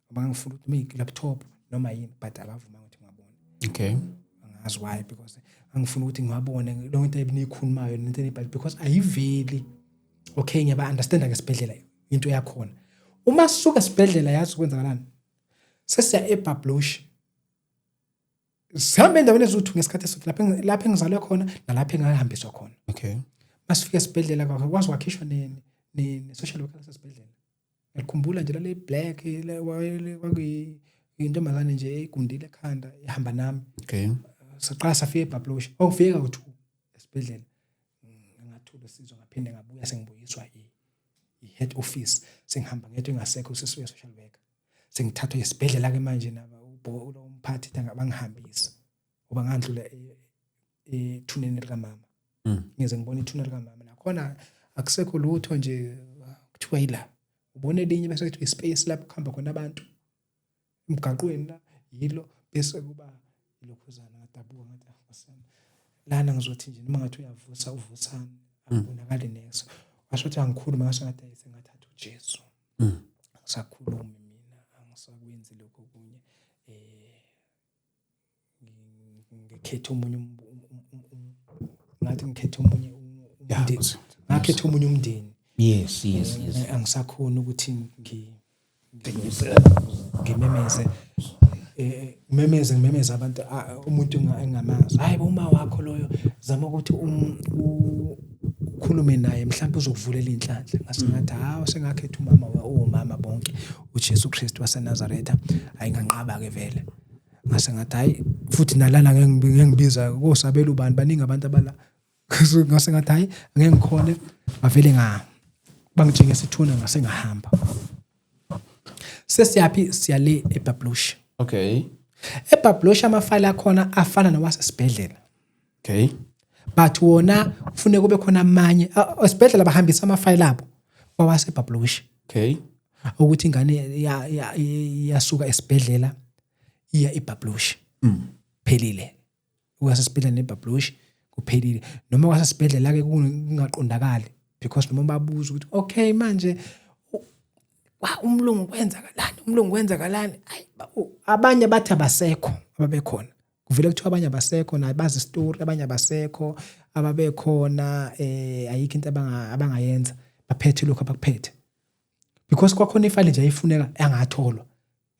[SPEAKER 1] ngoba ngifuna ukuthi laptop noma yini but abavumanga ukuthi ngabone.
[SPEAKER 2] Okay.
[SPEAKER 1] Angazi why because angifuna ukuthi ngiwabone lonke into ebinikhulumayo nento ebhali because ayiveli. Okay ngiyaba understand ngesibhedlela into yakhona uma sisuka esibhedlela yazi ukwenzakalani sesiya eBablosh sihambe endaweni ezithu ngesikhathi esifike lapha engizalwe khona nalapha engahambiswa khona.
[SPEAKER 2] Okay.
[SPEAKER 1] Masifika esibhedlela kwazi wakhishwa ne social worker esibhedlela ngikhumbula nje le black le intombazane nje egundile ekhanda ihamba nami.
[SPEAKER 2] Okay.
[SPEAKER 1] Saqala safika eBablosh okufika u2 esibhedlela ngathola usizo ngaphinde ngabuya sengibuyiswa i-head office sengihamba ngedwa engasekho sesiya social worker sengithathwa esibhedlela ke manje naba umphathi bangihambisa ngoba ngandlula ethuneni likamama. Ngize ngibona ithuna likamama nakhona akusekho lutho nje kuthiwa yila ubone elinye bese kuthi ispace lapho kuhamba khona abantu emgaqweni la yilo bese kuba ilokhuzana ngadabuka ngathi lana ngizothi nje noma ngathi uvusana akubonakali neso washo ukuthi angikhuluma ngasho ngathi sengathatha uJesu ngisakhuluma mina angisakwenzi lokho kunye ngikhethe omunye ngathi ngikhethe omunye umndeni ngakhethe omunye umndeni
[SPEAKER 2] yes
[SPEAKER 1] angisakhona ukuthi ngimemeze abantu umuntu engamazi hayi uma wakho loyo zama ukuthi ukhulume naye mhlawumbe uzokuvulela inhlanhla ngasingathi hawo sengakhetha umama bonke uJesu Kristu waseNazaretha ayinganqaba ke vele ngasingathi hayi futhi nalana ngibiza kosabela ubani baningi abantu abala ngasingathi hayi ngeke ngikhone bavele bangijinge sithuna ngase ngahamba sesiyaphi siyale eBablosh.
[SPEAKER 2] Okay.
[SPEAKER 1] eBablosh amafile akhona afana nawasesibhedlela.
[SPEAKER 2] Okay.
[SPEAKER 1] But wona kufuneka kube khona amanye esibhedlela bahambisa amafile abo kwawaseBablosh.
[SPEAKER 2] Okay.
[SPEAKER 1] Ukuthi ingane yasuka esibhedlela iya eBablosh. Phelile. Ukasesibhedlela neBablosh kuphelile. Noma kwasesibhedlela ke kungaqondakali because noma babuza ukuthi okay manje umlungu kwenza kalani abanye bathi abasekho ababekhona kuvele kuthiwa abanye abasekho naye bazi story abanye abasekho ababekhona ayikho into abangayenza baphethe lokho abakuphethe because kwakhona ifile nje ayifuneka angatholwa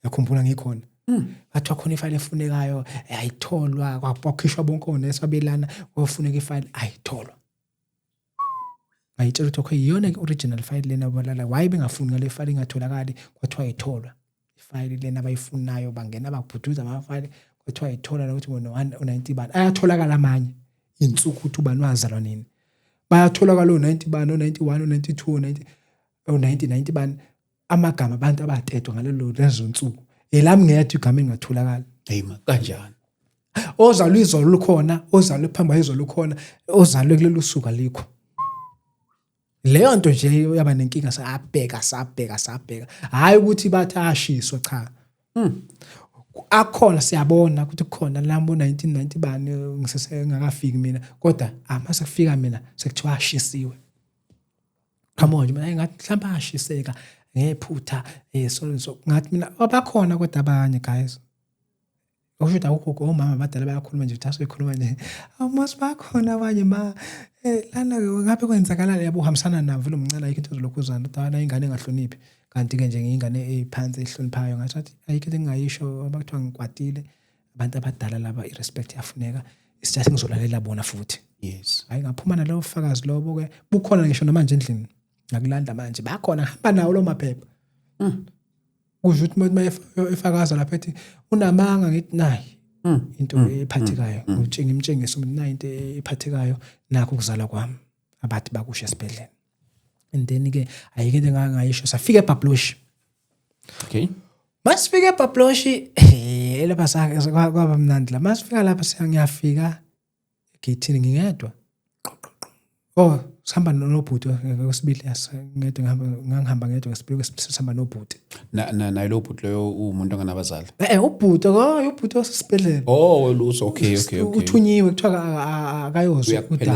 [SPEAKER 1] yakhumbula ngikhona bathiwa khona ifile efunekayo ayitholwa kwakhishwa bonke onesabelana kwafuneka ifile ayitholwa ayitshela ukuthi okay iyona original file lena balala why bengafuni ngale file ingatholakali kwathiwa ayitholwa ifile lena abayifunayo bangena bakubhuduza ama file kwathiwa ayithola ukuthi bona 90 bani ayatholakala amanye insuku ukuthi ubani wazalwa nini bayatholakala 90 bani 91 92 90 bani amagama abantu abatetwa ngalelo lezo nsuku elami ngeyathi igama engatholakala
[SPEAKER 2] eyima kanjani
[SPEAKER 1] ozalwa izolo lukhona ozalwa phamba izolo lukhona ozalwe kulelo suku alikho leyo nto nje yaba nenkinga sabheka hayi ukuthi bathi ashiswa cha akhona siyabona ukuthi kukhona lambo 1990 bani ngisesengakafiki mina kodwa mase kufika mina sekuthiwa ashisiwe come on mina ngathi mhlawumbe ashiseka ngephutha so ngathi mina abakhona kodwa abanye guys ushuthi akukho omama abadala bayakhuluma nje uthaso ekhuluma nje awumazi bakhona abanye lana ngabe kwenzakalala yabo uhambisana navo lo mncane ayikho into zokukhuzana utana ingane engahloniphi kanti ke nje ingane eziphansi ehloniphayo ngathi ayikho into engayisho abakuthiwa ngikwatile abantu abadala laba irespect yafuneka isithathe ngizolalela bona futhi
[SPEAKER 2] yes
[SPEAKER 1] hayi ngaphuma nalo ufakazi lobo ke bukhona ngisho namanje endlini ngakulanda manje bakhona hamba nawo lo maphepha kusho ukuthi uma efakaza lapha ethi unamanga ngithi nayi into ephathekayo ngimtshengisa ukuthi nayi into ephathekayo nakho ukuzala kwami abathi bakusho esibhedlela and then ke ayike into engangayisho safika eBablosh.
[SPEAKER 2] Okay.
[SPEAKER 1] Masifika eBablosh lapha kwaba mnandi la masifika lapha siyangiyafika egithini ngingedwa sihamba nobhuti kwesibili ngedwa ngihamba ngedwa kwesibili sihamba nobhuti
[SPEAKER 2] na lo bhuti loyo umuntu onganabazali
[SPEAKER 1] ubhuti osesibhedlela
[SPEAKER 2] luso okay
[SPEAKER 1] uthunyiwe kuthiwa akayozwa udaba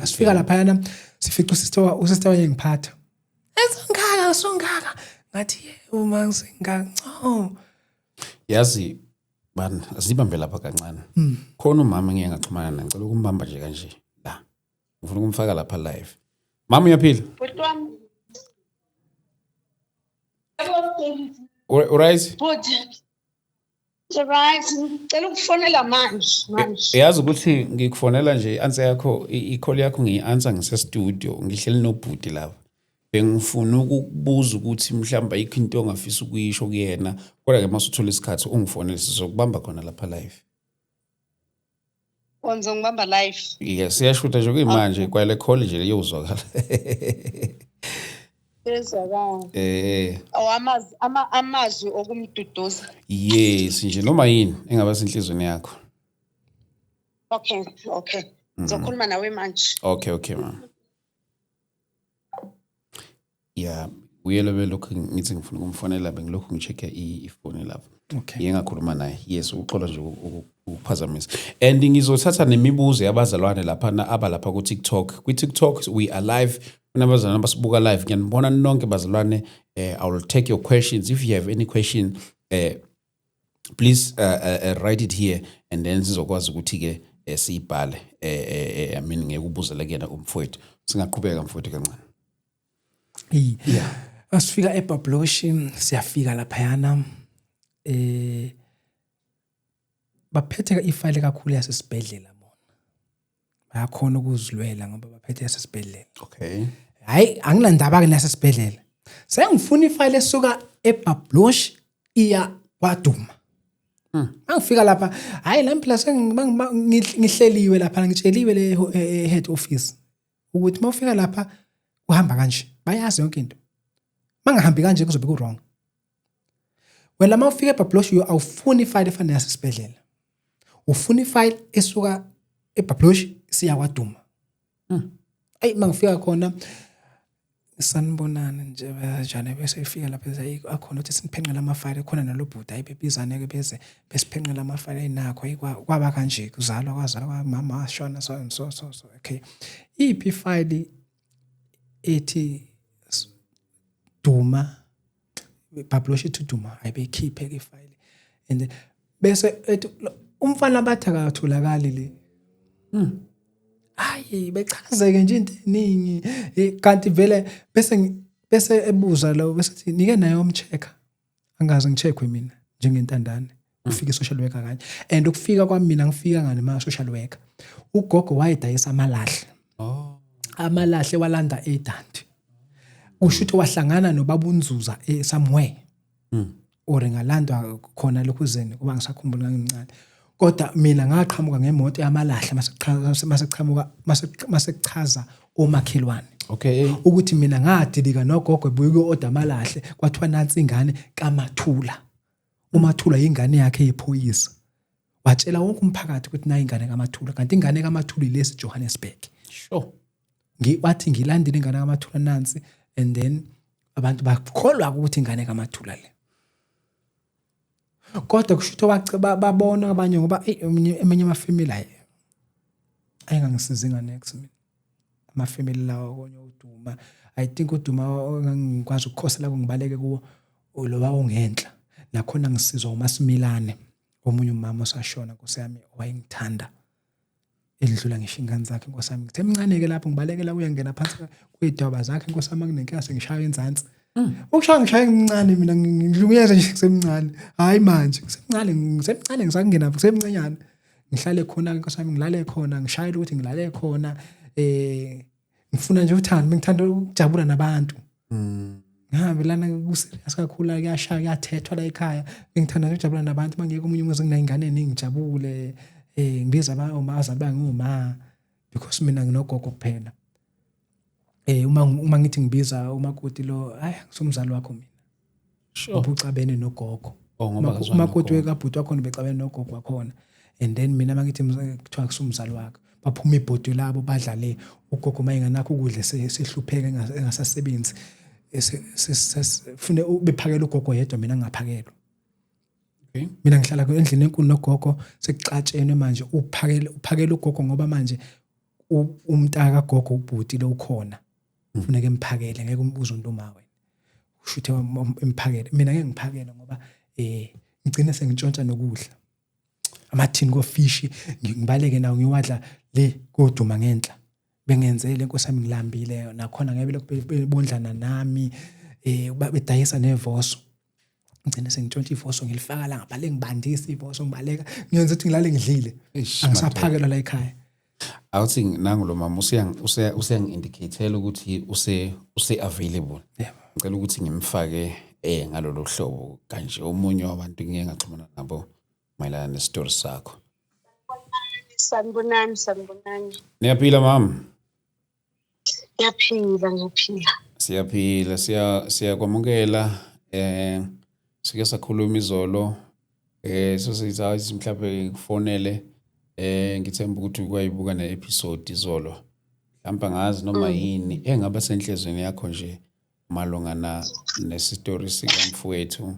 [SPEAKER 1] asifika lapha yana sifica usister wayengiphatha esongaka ngathi uma ngisengaka
[SPEAKER 2] yazi bani asibambe lapha kancane khona umama ngeke ngaxhumana naye ngicela ukumbamba nje kanje la ngifuna ukumfaka lapha live mama uyaphila Alright.
[SPEAKER 3] Alright, ngicela ukufonela manje.
[SPEAKER 2] Yazi ukuthi ngikufonela nje answer yakho i-call yakho ngiyi-answer ngise-studio ngihleli nobhuti lapha. Bengifuna ukubuza ukuthi mhlawumbe ayikho into ongafisa ukuyisho kuyena kodwa ke masuthola isikhathi ungifonele sizokubamba khona lapha live.
[SPEAKER 3] Wenza ngibamba live.
[SPEAKER 2] Yes, siyashuta nje kuyimanje kwale call nje leyozwakala.
[SPEAKER 3] Amazwi okumduduza.
[SPEAKER 2] Yes, nje noma yini engaba senhlizweni yakho.
[SPEAKER 3] Okay. Ngizokhuluma nawe manje.
[SPEAKER 2] Okay mama. Yeah, uyelebe lokho ngithi ngifuna ukumfonela bengilokho ngichecka ifoni lapha.
[SPEAKER 1] Okay.
[SPEAKER 2] Yengakhuluma naye. Yes, uxola nje ukuphazamisa. And ngizothatha nemibuzo yabazalwane lapha abalapha ku TikTok. Ku TikTok we are live. Unabazalwane basibuka live. Ngiyanibona nonke bazalwane. I will take your questions if you have any question. please write it here and then sizokwazi ukuthi ke siyibhale I mean ngeke ubuzele kuyena umfowethu singaqhubeka mfowethu kancane.
[SPEAKER 1] Asifika eBabloshi siyafika laphayana baphethe ifile kakhulu yasesibhedlela bona bayakhona ukuzilwela ngoba baphethe yasesibhedlela.
[SPEAKER 2] Okay.
[SPEAKER 1] Hayi angilandaba ke nasesibhedlela sengifuna ifile esuka eBabloshi iya kwaDuma. Angifika lapha hayi la plus ngihleliwe lapha ngitsheliwe le head office ukuthi mawufika lapha uhamba kanje bayazi yonke into mangahambi kanje kuzobe ku wrong. Wena mawufika eBabloshi awufuni ifile efana yasesibhedlela ufuna ifile esuka eBabloshi siya kwaDuma. Ayi mangifika khona sanibonana nje bajane bese ifika lapha akhona ukuthi siniphenqela amafile khona nalobhuda ayibebizane ke bese besiphenqela amafile ayinakho kwaba kanje kuzalwa kwazalwa mama washona so okay iphi file ethi Duma Babloshi to Duma ayibekhiphe ke file and bese umfana bathi akatholakali le hayi bechazeke nje into eningi kanti vele bese ebuza lo bese nike nayo umchecker angazi ngicheckwe mina njengentandane ufika isocial worker kanye and ukufika kwami mina ngifika ngani ma social worker ugogo wayedayisa amalahle amalahle walanda eDanti ushuthi wahlangana nobabunzuza somewhere or ngalandwa khona lokhuzeni kuba ngisakhumbula ngincane kodwa mina ngaqhamuka ngemoto yamalahle masekuchaza omakhelwane.
[SPEAKER 2] Okay.
[SPEAKER 1] Ukuthi mina ngadilika nogogo ebuye order amalahle kwathiwa nansi ingane kaMathula. uMathula ingane yakhe yephoyisa. Watshela wonke umphakathi ukuthi nayi ingane kaMathula kanti ingane kaMathula ilesi Johannesburg.
[SPEAKER 2] Sure.
[SPEAKER 1] Wathi ngilandile ingane kaMathula nansi and then abantu bakholwa ukuthi ingane kaMathula le. Kodwa kushuthi babona abanye ngoba eminye amafamily ayengangisiza ingane mina amafamily lawo konye uDuma I think uDuma ngikwazi ukukhosela kungibaleke kuwo loba ongenhla nakhona ngisizwa uMasimilane omunye umama osashona nkosiyami wayengithanda edlula ngisho ingane zakhe nkosiyami ngithe emncane ke lapho ngibalekela uyangena phansi kwedwaba zakhe nkosiyami kunenkinga sengishaya enzansi. Ukushaya ngishaya emncane mina ngidlungiyeza nje kusemncane hayi manje kusemncane ngisakungena kusemncanyana ngihlale khona nkosami ngilale khona ngishayela ukuthi ngilale khona ngifuna nje uthando bengithanda ukujabula nabantu ngabe lana kuserious kakhulu kuyashaya kuyathethwa la ekhaya bengithanda nje ukujabula nabantu mangeke umunye umuzi nginayingane ningijabule ngibiza abazali banguma because mina nginogogo kuphela. Uma ngithi ngibiza umakoti lo hayi kusumzali wakho mina.
[SPEAKER 2] Sure.
[SPEAKER 1] Ubucabene nogogo. Umakoti wekabhuti wakho becabene nogogo wakhona. And then mina mangithi kuthiwa kusumzali wakho. Baphuma ibhodi labo badlale ugogo mayinganakho ukudla sehlupheka engasasebenzi. Sifune bephakela ugogo yedwa mina ngingaphakelwa.
[SPEAKER 2] Okay.
[SPEAKER 1] Mina ngihlala endlini enkulu nogogo sekuxatshene manje uphakela ugogo ngoba manje umntaka gogo ubhuti lo ukhona. Kufuneka emphakele ngeke umbuzo uNtuma wena ushuthe emphakele mina ngeke ngiphakele ngoba ngicine sengitshontsha nokudla amathini kofishi ngibaleke nawo ngiwadla le koduma ngenhla bengenzele inkosami ngilambile nakhona ngebe bebondlana nami bedayisa nevoso ngicine sengitshontsha ivoso ngilifaka la ngabale ngibandisa ivoso ngibaleka ngiyenza ukuthi ngilale ngidlile angisaphakelwa la ekhaya.
[SPEAKER 2] Awuthi nangu lo mama useyangi-indicate ukuthi use available. Ngicela ukuthi ngimfake ngalolu hlobo kanje omunye wabantu ngeke ngaxhumana nabo mayelana nestory sakho.
[SPEAKER 3] Sanibonani.
[SPEAKER 2] Niyaphila mama?
[SPEAKER 3] Ngiyaphila.
[SPEAKER 2] Siyaphila siyakwamukela sike sakhuluma izolo sosizazi mhlawumbe kufonele ngithemba ukuthi ukwayibuka ne-episode izolo mhlawumbe ngazi noma yini engaba senhlezweni yakho nje malungana nesistory sikamfowethu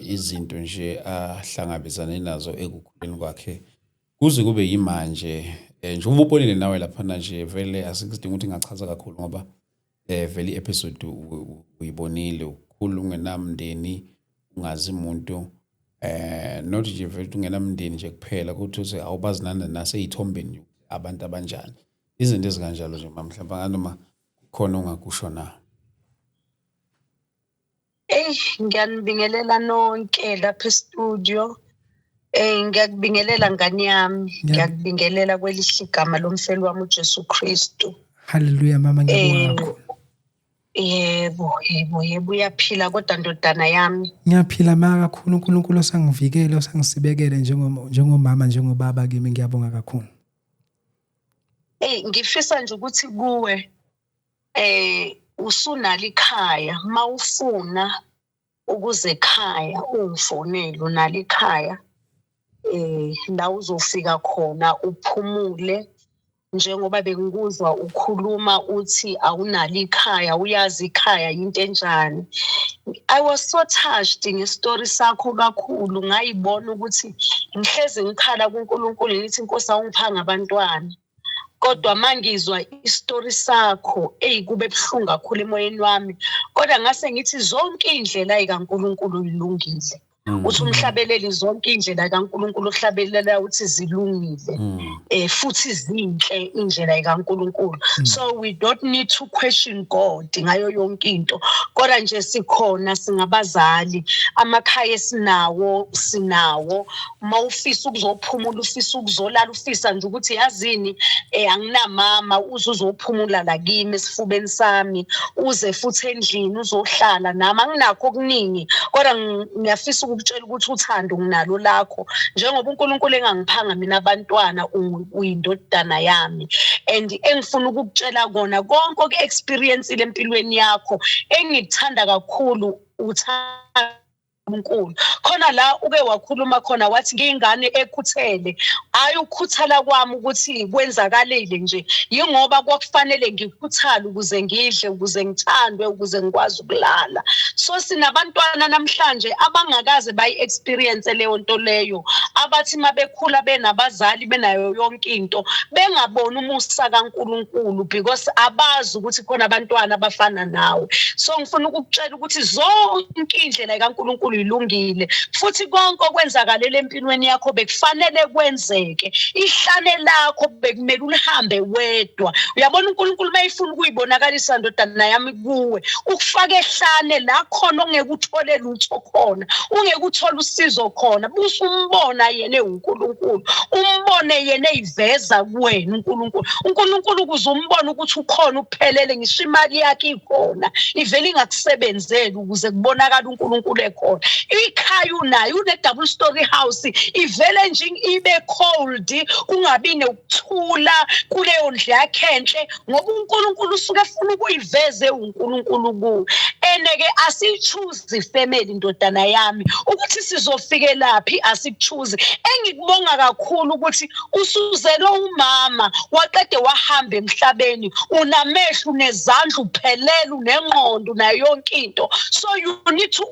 [SPEAKER 2] izinto nje ahlangabezane nazo ekukhuleni kwakhe kuze kube yimanje njengoba ubonile nawe lapha nje vele asikudinga ukuthi ngachaza kakhulu ngoba vele episode uyibonile ukhulu ungenamndeni ungazi umuntu not nje vele ungenamndeni nje kuphela ukuthi uze awubazinana naseyithombeni abantu abanjani izinto ezikanjalo nje mhlawumbe nganoma khona ongakusho na.
[SPEAKER 3] Ngiyanibingelela nonke lapha e-studio. Ngiyakubingelela ngani yami, ngiyakubingelela kwelihle igama lomfeli wami uJesu Kristu.
[SPEAKER 1] Hallelujah mama ngiyabonga.
[SPEAKER 3] Yebo uyaphila kodwa ndodana yami.
[SPEAKER 1] Ngiyaphila maka kakhulu uNkulunkulu osangivikela osangisibekele njengomama njengobaba kimi ngiyabonga kakhulu.
[SPEAKER 3] Ngifisa nje ukuthi kuwe usunala ikhaya mawufuna ukuze ekhaya ungifonele unala ikhaya la uzofika khona uphumule njengoba bengikuzwa ukhuluma uthi awunala ikhaya uyazi ikhaya into enjani. I was so touched ngestory sakho kakhulu ngayibona ukuthi ngihleze ngikhala kuNkulunkulu ngithi Nkosi awungiphanga abantwana. Kodwa mangizwa istory sakho kube ebhlungu kakhulu emoyeni wami kodwa ngase ngithi zonke indlela zikaNkulunkulu zilungile. Uthi umhlabeleli zonke indlela zikaNkulunkulu ohlabelela uthi zilungile futhi zinhle indlela zikaNkulunkulu. So we don't need to question God ngayo yonke into kodwa nje sikhona singabazali amakhaya sinawo mawufisa ukuzophumula ufisa ukuzolala ufisa nje ukuthi yazini anginamama uzophumula la kimi esifubeni sami uze futhi endlini uzohlala nami anginakho okuningi kodwa ngiyafisa ukutshela ukuthi uthando nginalo lakho njengoba uNkulunkulu engangiphanga mina abantwana uyindodana yami and engifuna ukukutshela kona konke oku-experience empilweni yakho engikuthanda kakhulu uthando uNkulunkulu khona la uke wakhuluma khona wathi ngingane ekhuthele hayi ukukhuthala kwami ukuthi kwenzakalele nje yingoba kwakufanele ngikhuthale ukuze ngidle ukuze ngithandwe ukuze ngikwazi ukulala. So sinabantwana namhlanje abangakaze bayi-experience leyo nto leyo abathi mabekhula benabazali benayo yonke into bengabona umusa kaNkulunkulu because abazi ukuthi khona abantwana abafana nawe. So ngifuna ukukutshela ukuthi zonke indlela kaNkulunkulu ilungile futhi konke okwenzakalele empilweni yakho bekufanele kwenzeke. Ihlane lakho bekumele ulihambe wedwa. Uyabona uNkulunkulu mayifuna ukuyibonakalisa ndodana yami kuwe ukufaka ehlane la khona ongeke uthole lutho khona ungeke uthole usizo khona buso umbona yena uNkulunkulu umbone yena eyiveza kuwena uNkulunkulu ukuze umbone ukuthi ukhona uphelele ngisho imali yakhe ikhona ivele ingakusebenzeli ukuze kubonakala uNkulunkulu ekhona. Ikhaya unayo une-double story house ivele nje ibe cold kungabi nokuthula kuleyo ndlu yakhe enhle ngoba uNkulunkulu usuke efuna ukuyiveze uNkulunkulu kuwe. Eneke asichoose ifamily ndodana yami ukuthi sizofike laphi asikuchoose. Engikubonga kakhulu ukuthi usuzelo umama waqede wahamba emhlabeni unamehlo unezandla uphelele unengqondo nayo yonke into. So you need to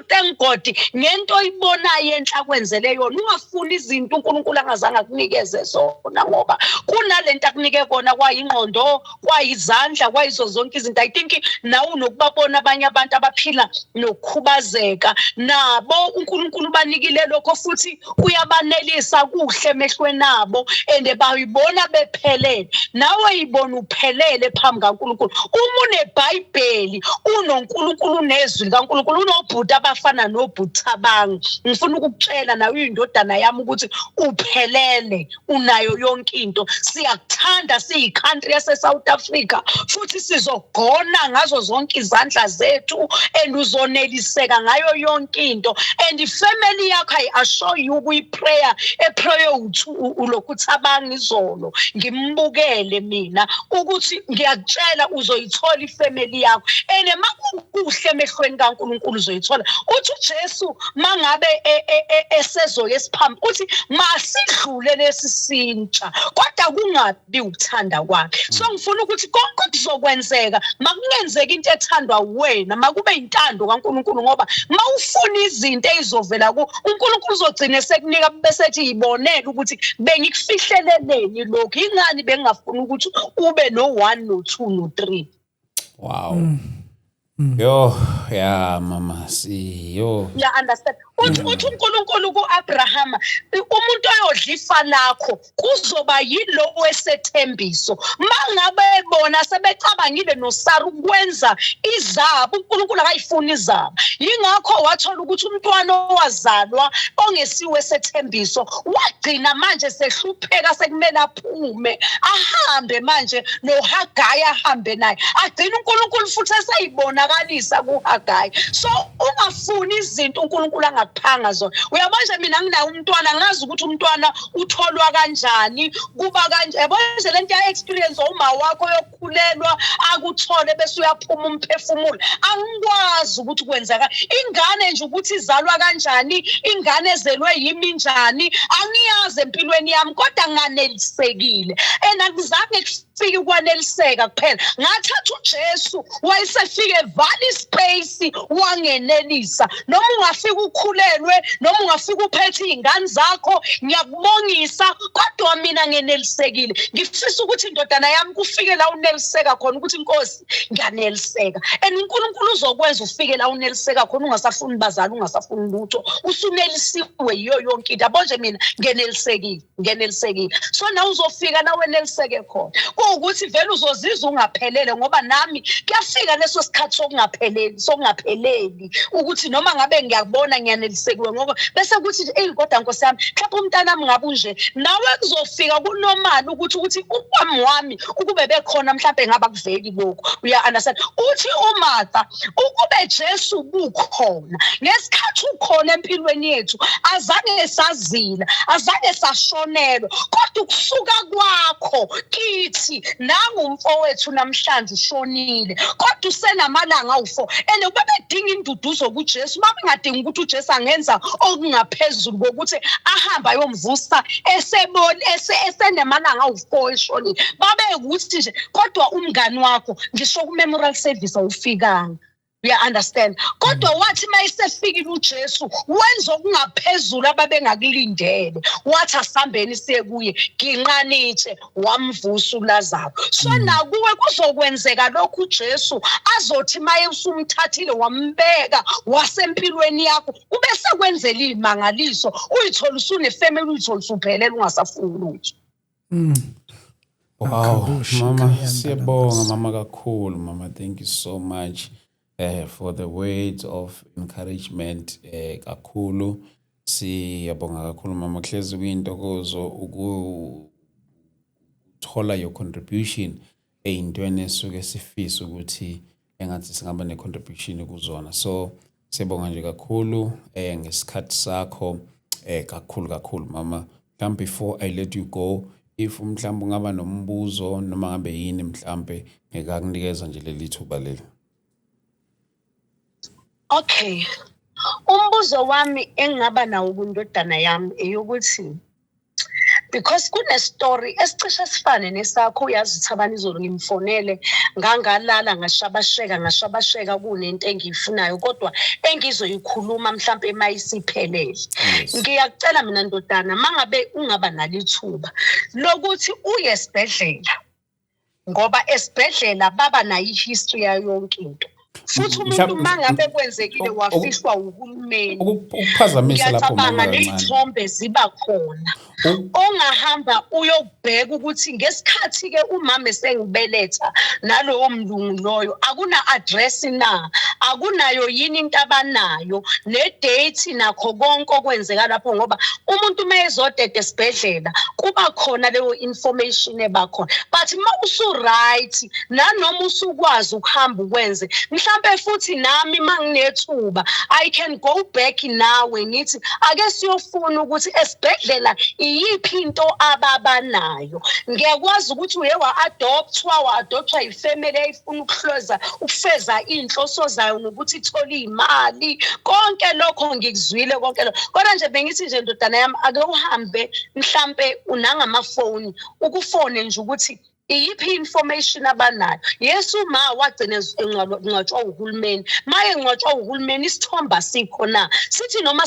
[SPEAKER 3] thank God ngento oyibonayo enhla kwenzele yona ungafuni izinto uNkulunkulu angazange akunikeze zona ngoba kunalento akunike kona kwayingqondo kwayizandla kwayizo zonke izinto. I think nawe unokubabona abanye abantu abaphila nokukhubazeka nabo uNkulunkulu banikile lokho futhi uyabanelisa kuhle emehlweni nabo and bayibona bephelele nawe yibona uphelele phambi kaNkulunkulu. Uma uneBhayibheli unoNkulunkulu unezwi likaNkulunkulu unobhuti abafana nobhuthabanga ngifuna ukukutshela nawe uyindodana yami ukuthi uphelele unayo yonke into. Siyakuthanda siyi-country yase-South Africa futhi sizogona ngazo zonke izandla zethu and uzoneliseka ngayo yonke into and ifamily yakho I-assure you kuyi-prayer eprayer ulokuthabanga izolo ngimbukele mina ukuthi ngiyakutshela uzoyithola ifamily yakho and makukuhle emehlweni kaNkulunkulu uzoyithola. Uthi uJesu mangabe esezoya esiphambi uthi masidlule lesi sintsha kodwa kungabi ukuthanda kwakhe. So ngifuna ukuthi konke kuzokwenzeka makungenzeka into ethandwa wena makube intando kaNkulunkulu ngoba mawufuna izinto ezizovela uNkulunkulu uzogcina sekunika bese ethi yibonela ukuthi bengikufihleleleni lokho ingani bengingafuni ukuthi ube no1 no2 no3.
[SPEAKER 2] Wow. Yo, yeah, mama, see, yo.
[SPEAKER 3] Ya understand uthi uNkulunkulu kuAbrahama umuntu oyodla ifa lakho kuzoba yilo wesethembiso mangabe bona sebecabangile noSara ukwenza izabo uNkulunkulu akayifuni izabo yingakho wathola ukuthi umntwana owazalwa ongesiwe sethembiso wagcina manje sehlupheka sekumele aphume ahambe manje noHagayi ahambe naye agcina uNkulunkulu futhi eseyibonakalisa kuHagayi so ungafuni izinto uNkulunkulu angakuphanga zona uyabona mina nginayo umntwana ngazi ukuthi umntwana utholwa kanjani kuba kanje yabona lento ya experience uma wakho yokukhulelwa akuthole bese uyaphuma umphefumulo angikwazi ukuthi kwenzeka ingane nje ukuthi izalwa kanjani ingane ezelwe yimi njani angiyazi empilweni yami kodwa nganelisekile akuzange kufike ukwaneliseka kuphela ngathatha uJesu wayesefike vali space wangenelisa noma ungafika ukhulelwe noma ungafika uphethe izingane zakho ngiyakubongisa kodwa mina ngenelisekile ngifisa ukuthi indodana yami kufike la uneliseka khona ukuthi inkosi ngiyaneliseka uNkulunkulu uzokwenza ufike la uneliseka khona ungasafuni bazali ungasafuni lutho usunelisiwe yiyo yonke into abonje mina ngenelisekile so na uzofika la weneliseke khona ukuthi vele uzozizwa ungaphelele ngoba nami kuyafika leso sikhathi sokungapheleli ukuthi noma ngabe ngiyakubona ngiyanelisekiwe ngoba bese kuthi kodwa Nkosi yami mhlawumbe umntana nami ngabe nje nawe kuzofika kunormal ukuthi ukwami wami ukube bekhona mhlawumbe ngaba kuveli lokho uya understand uthi uMartha ukube Jesu bukhona ngesikhathi ukhona empilweni yethu azange sazila azange sashonelwa kodwa ukusuka kwakho kithi nangumfowethu namhlanje ushonile kodwa usenamalanga awu4 ubebedinga induduzo kuJesu babengadingi ukuthi uJesu angenza okungaphezulu kokuthi ahamba ayomvusa esenamalanga awu4 eshonile babekuthi nje kodwa umngani wakho ngisho ku memorial service awufikanga uya understand kodwa wathi mayisefikile uJesu wenza okungaphezulu ababengakulindele wathi asambeni siye kuye ginqanitshe wamvusa uLazaro so nakuwe kuzokwenzeka lokhu uJesu azothi maye usumthathile wambeka wasempilweni yakho kube sekwenzela imangaliso uyithola usune-family uyithola usuphelele ungasafuni lutho.
[SPEAKER 2] Wow, mama, siyabonga mama kakhulu mama, thank you so much. For the words of encouragement kakhulu siyabonga kakhulu mama Hlezi kuyintokozo ukuthola your contribution eyintweni esuke sifisa ukuthi engathi singaba ne-contribution kuzona so siyabonga nje kakhulu ngesikhathi sakho kakhulu mama mhlawumbe before I let you go if mhlawumbe ungaba nombuzo noma ngabe yini mhlawumbe ngekakunikeza nje leli thuba leli.
[SPEAKER 3] Okay. Umbuzo wami engaba nawo kundodana yami eyokuthi because kune story esicishe sifane nesakho uyazi Thabani izolo ngimfonele ngangalala ngashabasheka kunento engiyifinayo kodwa engizoyikhuluma mhlawumbe mayisiphelele. Ngiyakucela mina ndodana mangabe ungaba nalithuba lokuthi uye esibhedlela ngoba esibhedlela baba nayo history yayo yonke into. Futhi umuntu mangabe kwenzekile wafihlwa uhulumeni
[SPEAKER 2] ukuphazamisa lapho mama
[SPEAKER 3] nezithombe ziba khona ongahamba uyobheka ukuthi ngesikhathi ke umama esengibeletha nalowo mlungu loyo akuna address na akunayo yini into abanayo ne date nakho konke okwenzeka lapho ngoba umuntu mayezodede esibhedlela kuba khona leyo information ebakhona but mawusu right nanoma usukwazi ukuhamba ukwenze mhlambe futhi nami manginethuba I can go back nawe ngithi ake siyofuna ukuthi esibhedlela iyiphi into ababanayo ngiyakwazi ukuthi uye wa-adoptwa ifamily eyifuna ukufeza inhloso zayo ngokuthi ithola imali konke lokho ngikuzwile konke lokho kodwa nje bengithi nje ndodana yami ake uhambe mhlambe unangamafoni ukufone nje ukuthi iyiphi information abanayo Yesu ma wagcina engcwatshwa uhulumeni maye engcwatshwa uhulumeni isithomba sikho na sithi noma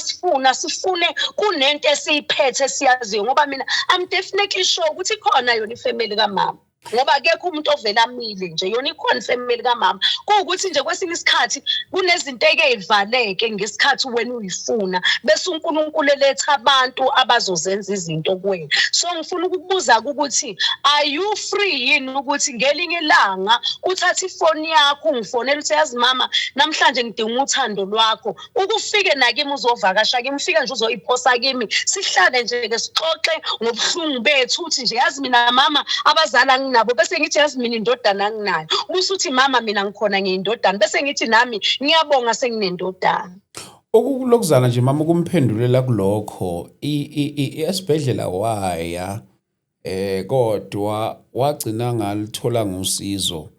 [SPEAKER 3] sifune kunento esiyiphethe siyaziyo ngoba mina I'm definitely sure ukuthi khona yona ifamily kaMama ngoba akekho umuntu ovela amile nje yona ikhona ifamily kamama kuwukuthi nje kwesinye isikhathi kunezinto ezivaleke ngesikhathi wena uyifuna bese uNkulunkulu eletha abantu abazozenza izinto kuwena. So ngifuna ukukubuza ukuthi are you free yini ukuthi ngelinye ilanga uthathe ifoni yakho ungifonela uthi yazi mama namhlanje ngidinga uthando lwakho ukufike nakimi uzovakasha kimi ufike nje uzoyiphosa kimi sihlale nje ke sixoxe ngobuhlungu bethu uthi nje yazi mina mama abazala nginabo bese ngithi yazi mina indodana nginayo usuthi mama mina ngikhona ngiyindodana bese ngithi nami ngiyabonga senginendodana.
[SPEAKER 2] Okulokuzana nje mama ukumphendulela kulokho esibhedlela waya kodwa wagcina ngalithola ngosizo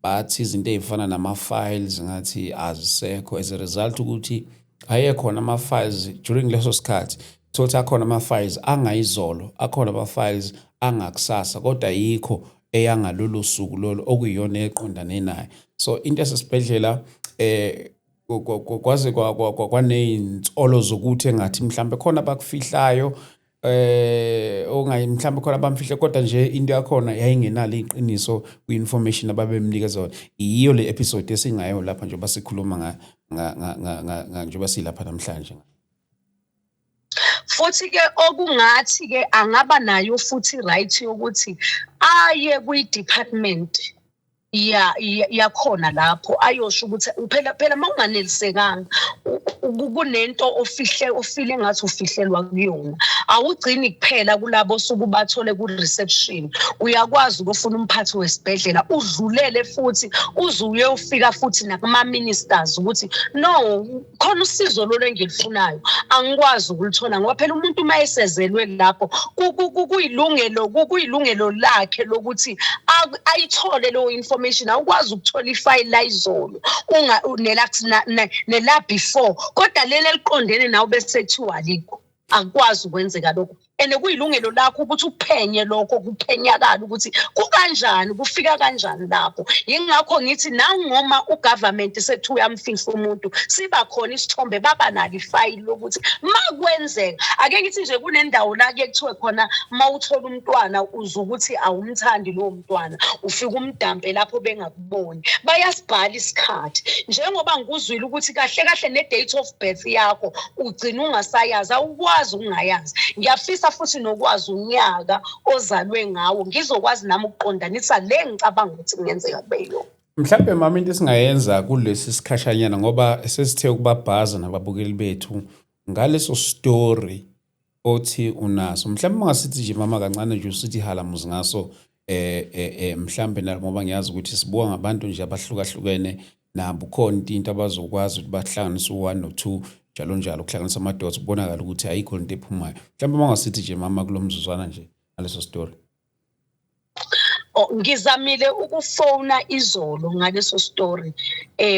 [SPEAKER 2] bathi izinto ezifana nama-files ngathi azisekho as a result ukuthi ayekhona ama-files during leso sikhathi thothi akhona ama-files angayizolo akhona ama-files angakusasa kodwa yikho eyangalolu suku lolo okuyiyona eqondane naye. So into esesibhedlela kwaze kwanezinsolo zokuthi engathi mhlambe khona bakufihlayo ongayi mhlambe khona bamfihle kodwa nje into yakhona yayingenalo iqiniso ku-information ababemnikeza yona. Iyo le episode esingayo lapha nje basikhuluma njengoba silapha namhlanje.
[SPEAKER 3] Futhi ke okungathi ke angaba nayo futhi right yokuthi aye kwi-department yakhona lapho ayosho ukuthi phela mawunganelisekanga kunento ofile ngathi ufihlelwa kuyona awugcini kuphela kulabo suku bathole ku reception uyakwazi ukufuna umphathi wesibhedlela udlulele futhi uzuye ufika futhi nakuma ministers ukuthi no khona usizo lolo engilifunayo angikwazi ukulithola ngoba phela umuntu mayesezelwe lapho kuyilungelo lakhe lokuthi ayithole lo information awukwazi ukuthola ifile la izolo nela before kodwa leli eliqondene nawe bese kuthiwa alikho akwazi ukwenzeka lokho ene kuyilungelo lakho ukuthi uphenye lokho kuphenyakala ukuthi kukanjani kufika kanjani lapho. Yingakho ngithi nangoma ugovernment sethi uyamfihla umuntu siba khona isithombe baba nalo ifile lokuthi makwenzeka ake ngithi nje kunendawo la ke kuthiwe khona mawuthola umntwana uzukuthi awumthandi lo mntwana ufika umdampe lapho bengakuboni bayasibhala isikhathi njengoba ngikuzwile ukuthi kahle kahle ne date of birth yakho ugcina ungasayazi awukwazi ukungayazi. Ngiyafisa futhi nokwazi unyaka ozalwe ngawo ngizokwazi nami ukuqondanisa le ngicabanga ukuthi kungenzeka kube yona.
[SPEAKER 2] Mhlawumbe mama into esingayenza kulesi sikhashanyana ngoba sesithe ukubabhaza nababukeli bethu ngaleso story othi unaso mhlawumbe ungasithi nje mama kancane nje usithi halamuzi ngaso mhlawumbe ngoba ngiyazi ukuthi sibuka ngabantu nje abahlukahlukene nabo khona into abazokwazi ukuthi bahlanganise u1 no2 njalo ukuhlanganisa ama-dots kubonakala ukuthi ayikho into ephumayo mhlawumbe mangasithi nje mama kulomzuzwana nje ngaleso story.
[SPEAKER 3] Ngizamile ukufona izolo ngaleso story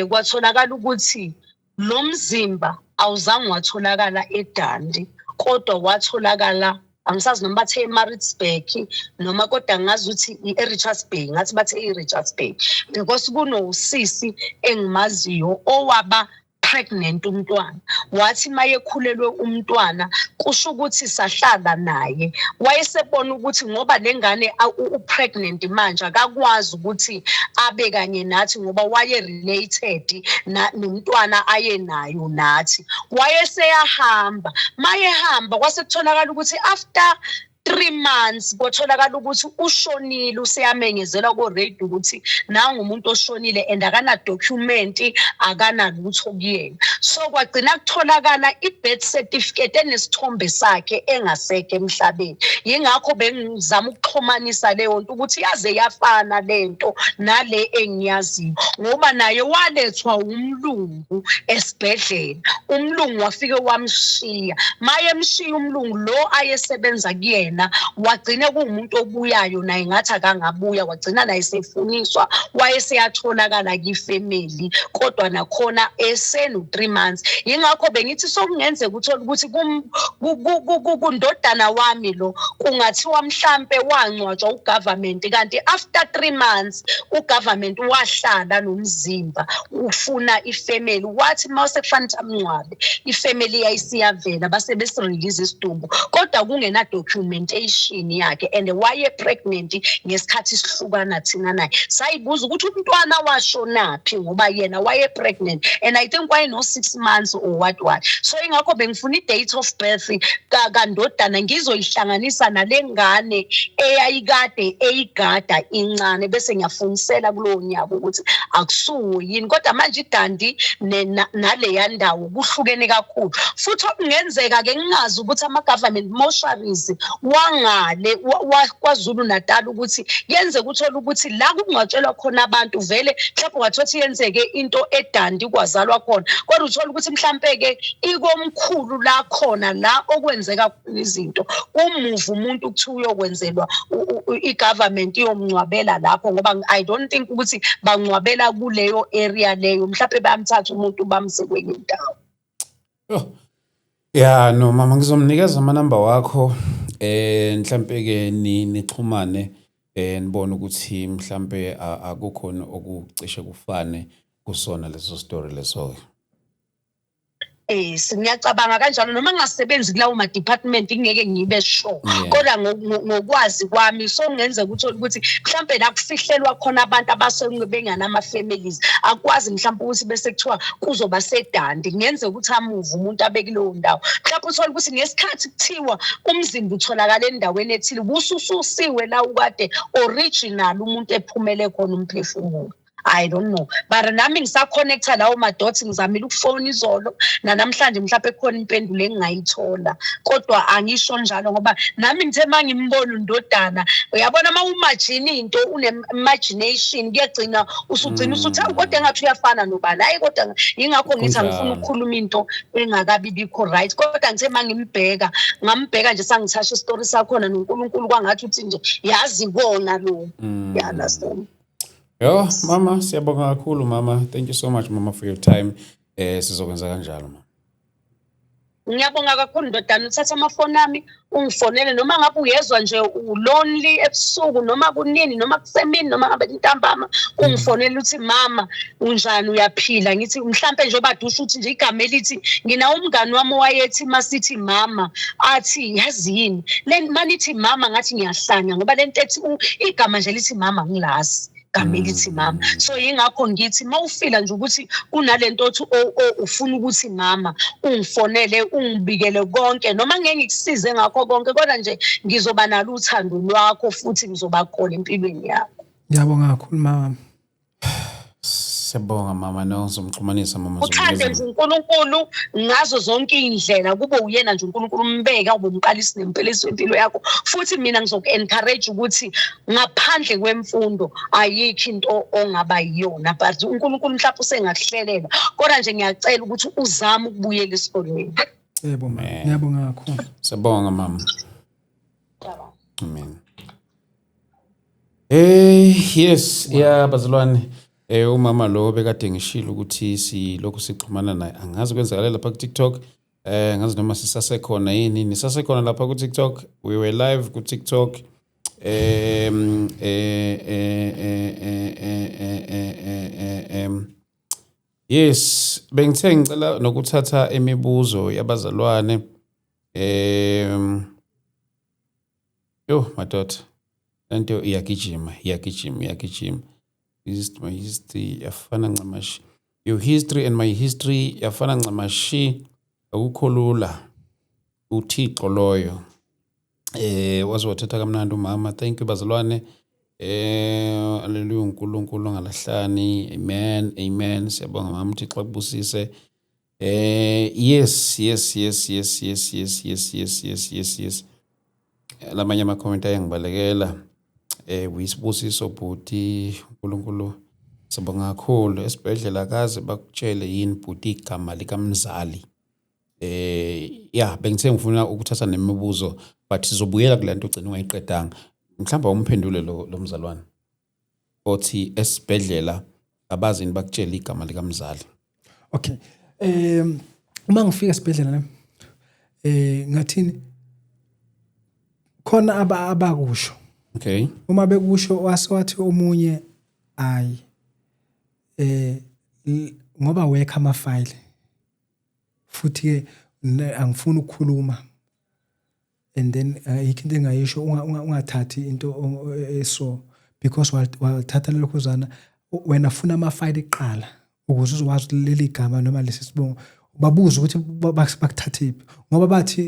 [SPEAKER 3] kwatholakala ukuthi lo mzimba awuzange watholakala eDandi kodwa watholakala angisazi noma bathe eMaritzburg noma kodwa ngazi ukuthi eRichards Bay ngathi bathe eRichards Bay because kunosisi engimaziyo owaba pregnant umntwana wathi mayekhulelwe umntwana kusho ukuthi sahlala naye wayesebona ukuthi ngoba lengane upregnant manje akakwazi ukuthi abe kanye nathi ngoba waye related nomntwana ayenayo nathi wayeseyahamba mayehamba kwasekutholakala ukuthi after 3 months kwatholakala ukuthi ushonile useyamenyezelwa ko radio ukuthi nanga umuntu oshonile and akana document akana lutho kuyena. So kwagcina kutholakala ibirth certificate enesithombe sakhe engaseke emhlabeni. Yingakho bengizama ukuxhumanisa leyo nto ukuthi yaze yafana lento nale engiyaziyo ngoba naye walethwa umlungu esibhedlela umlungu wafike wamshiya maye emshiya umlungu lo ayesebenza kuyena wagcina kuumuntu obuyayo naye ngathi akangabuya wagcina naye sefuniswa wayeseyatholakala kifamily kodwa nakhona esenu 3 months. Yingakho bengithi sokungenzeka uthola ukuthi kundodana wami lo kungathiwa mhlambe wancwatshwa ugovernment kanti after 3 months ugovernment wahlala nomzimba ufuna ifamily wathi mase kufanele amncwabe ifamily yayisiyavela base besirelease isidumbu kodwa kodwa kungena documentation yakhe and waye pregnant ngesikhathi sihlukana thina naye. Sayibuza ukuthi umntwana washonaphi ngoba yena waye pregnant and I think waye no 6 months or what. So ingakho bengifuna i-date of birth kandodana ngizoyihlanganisa nalengane eyayikade eyigada incane bese ngiyafunisela kulowo nyaka ukuthi akusuwo yini, kodwa manje iDandi nale yandawo kuhlukene kakhulu. Futhi okungenzeka ke ngingazi ukuthi ama-government mortuaries wangale kwaZulu Natal ukuthi yenze kuthola ukuthi la kungcwatshelwa khona abantu vele mhlawumbe wathothi yenzeke into eDandi kwazalwa khona, kodwa uthola ukuthi mhlambe ke ikomkhulu la khona la okwenzeka izinto umuva umuntu kuthiwa uyokwenzelwa i-government iyomncwabela lapho ngoba I don't think ukuthi bangcwabela kuleyo area leyo, mhlawumbe bayamthatha umuntu bamse kwenye indawo.
[SPEAKER 2] Yeah, no mama ngizomnikeza amanamba wakho mhlambe ke nixhumane nibone ukuthi mhlambe akukhona okucishe kufane kusona leso story leso.
[SPEAKER 3] Ngiyacabanga kanjalo noma ngingasebenzi kulawo ma department ngeke ngibe sure, kodwa ngokwazi kwami so ngenze ukuthi mhlambe la kufihlelwa khona abantu abasebengana ama families akwazi mhlambe ukuthi bese kuthiwa kuzoba seDandi ngenze ukuthi amuve umuntu abekileyo ndawo. Mhlawumbe uthola ukuthi ngesikhathi kuthiwa umzimba utholakala endaweni ethile busususiwe la ukade original umuntu ephumele khona umphefumulo. I don't know, but nami ngisaconnecta lawo madots ngizamile ukufona izolo namhlanje mhlawumbe khona impendulo engingayithola, kodwa angisho njalo ngoba nami ngithe mangimbona undodana uyabona mawumagine into une-imagination kuyagcina usugcina usuthi kodwa engathi uyafana nobani. Hayi kodwa yingakho ngithi angifuna ukukhuluma into engakabi bikho right, kodwa ngithe mangimbheka ngambheka nje sangithasha istory sakhona noNkulunkulu kwangathi uthi nje yazi kona lo. Yeah, understand.
[SPEAKER 2] Yo mama siyabonga kakhulu mama, thank you so much mama for your time. Sizokwenza kanjalo mama.
[SPEAKER 3] Ngiyabonga kakhulu ndodana, uthatha amafoni ami ungifonele noma ngabe uyezwa nje ulonely ebusuku noma kunini noma kusemini noma ngabe intambama ungifonele uthi mama unjani uyaphila. Ngithi mhlambe nje obadusha uthi nje igama elithi ngina umngani wami wayethi masithi mama athi yazini le manithi mama ngathi ngiyahlanya ngoba lento ethi igama nje lithi mama ngilasi kamelithi mama. So yingakho ngithi mawufila nje ukuthi kunalento othi ufuna ukuthi mama ungifonele ungibikele konke noma ngeke ngikusize ngakho konke, kodwa nje ngizoba nalo uthando lwakho futhi ngizoba khona empilweni yakho.
[SPEAKER 1] Ngiyabonga kakhulu mama.
[SPEAKER 2] Siyabonga mama, no ngizomxhumanisa mama.
[SPEAKER 3] Uthande nje uNkulunkulu ngazo zonke indlela kube uyena nje uNkulunkulu umbeka ube umqalisi nempeliso impilo yakho. Futhi mina ngizoku-encourage ukuthi ngaphandle kwemfundo ayikho into ongaba yiyona, but uNkulunkulu mhlawumbe usengakuhlelela, kodwa nje ngiyacela ukuthi uzame ukubuyela esikolweni.
[SPEAKER 1] Yebo mama, ngiyabonga kakhulu.
[SPEAKER 2] Siyabonga mama. Amen. Yes, yeah bazalwane. Umama lo bekade ngishilo ukuthi silokhu sixhumana naye angazi kwenzakala lapha ku TikTok, ngazi noma sisasekhona yini nisasekhona lapha ku TikTok. We were live ku TikTok yes bengithe ngicela nokuthatha imibuzo yabazalwane. Yo madoda lento iyagijima. My history yafana ncamashi. Your history and my history yafana ncamashi. Akukho lula. Uthixo loyo. Wazi wathatha kamnandi umama. Thank you bazalwane. Hallelujah uNkulunkulu ngalahlani. Amen. Siyabonga mama uThixo akubusise. Yes. Lamanye ama comment ayangibalekela. Uyisibusiso bhuti uNkulunkulu sibonga kakhulu. Esibhedlela akaze bakutshele yini bhuti igama likamzali. Yeah bengithe ngifuna ukuthatha nemibuzo but sizobuyela kulento ugcina ungayiqedanga. Mhlawumbe umphendule lo mzalwane othi esibhedlela abazini bakutshela igama likamzali.
[SPEAKER 1] Okay. Uma ngifika esibhedlela ngathini khona abakusho.
[SPEAKER 2] Okay.
[SPEAKER 1] Uma bekusho wathi omunye ayi ngoba wekha ama file futhi ke angifuni ukukhuluma and then yikho into engayisho ungathathi into eso because wathatha lokhuzana wena ufuna ama-file eqala ukuze uzokwazi ukuthi leli gama noma lesi sibongo babuze ukuthi bakuthathephi ngoba bathi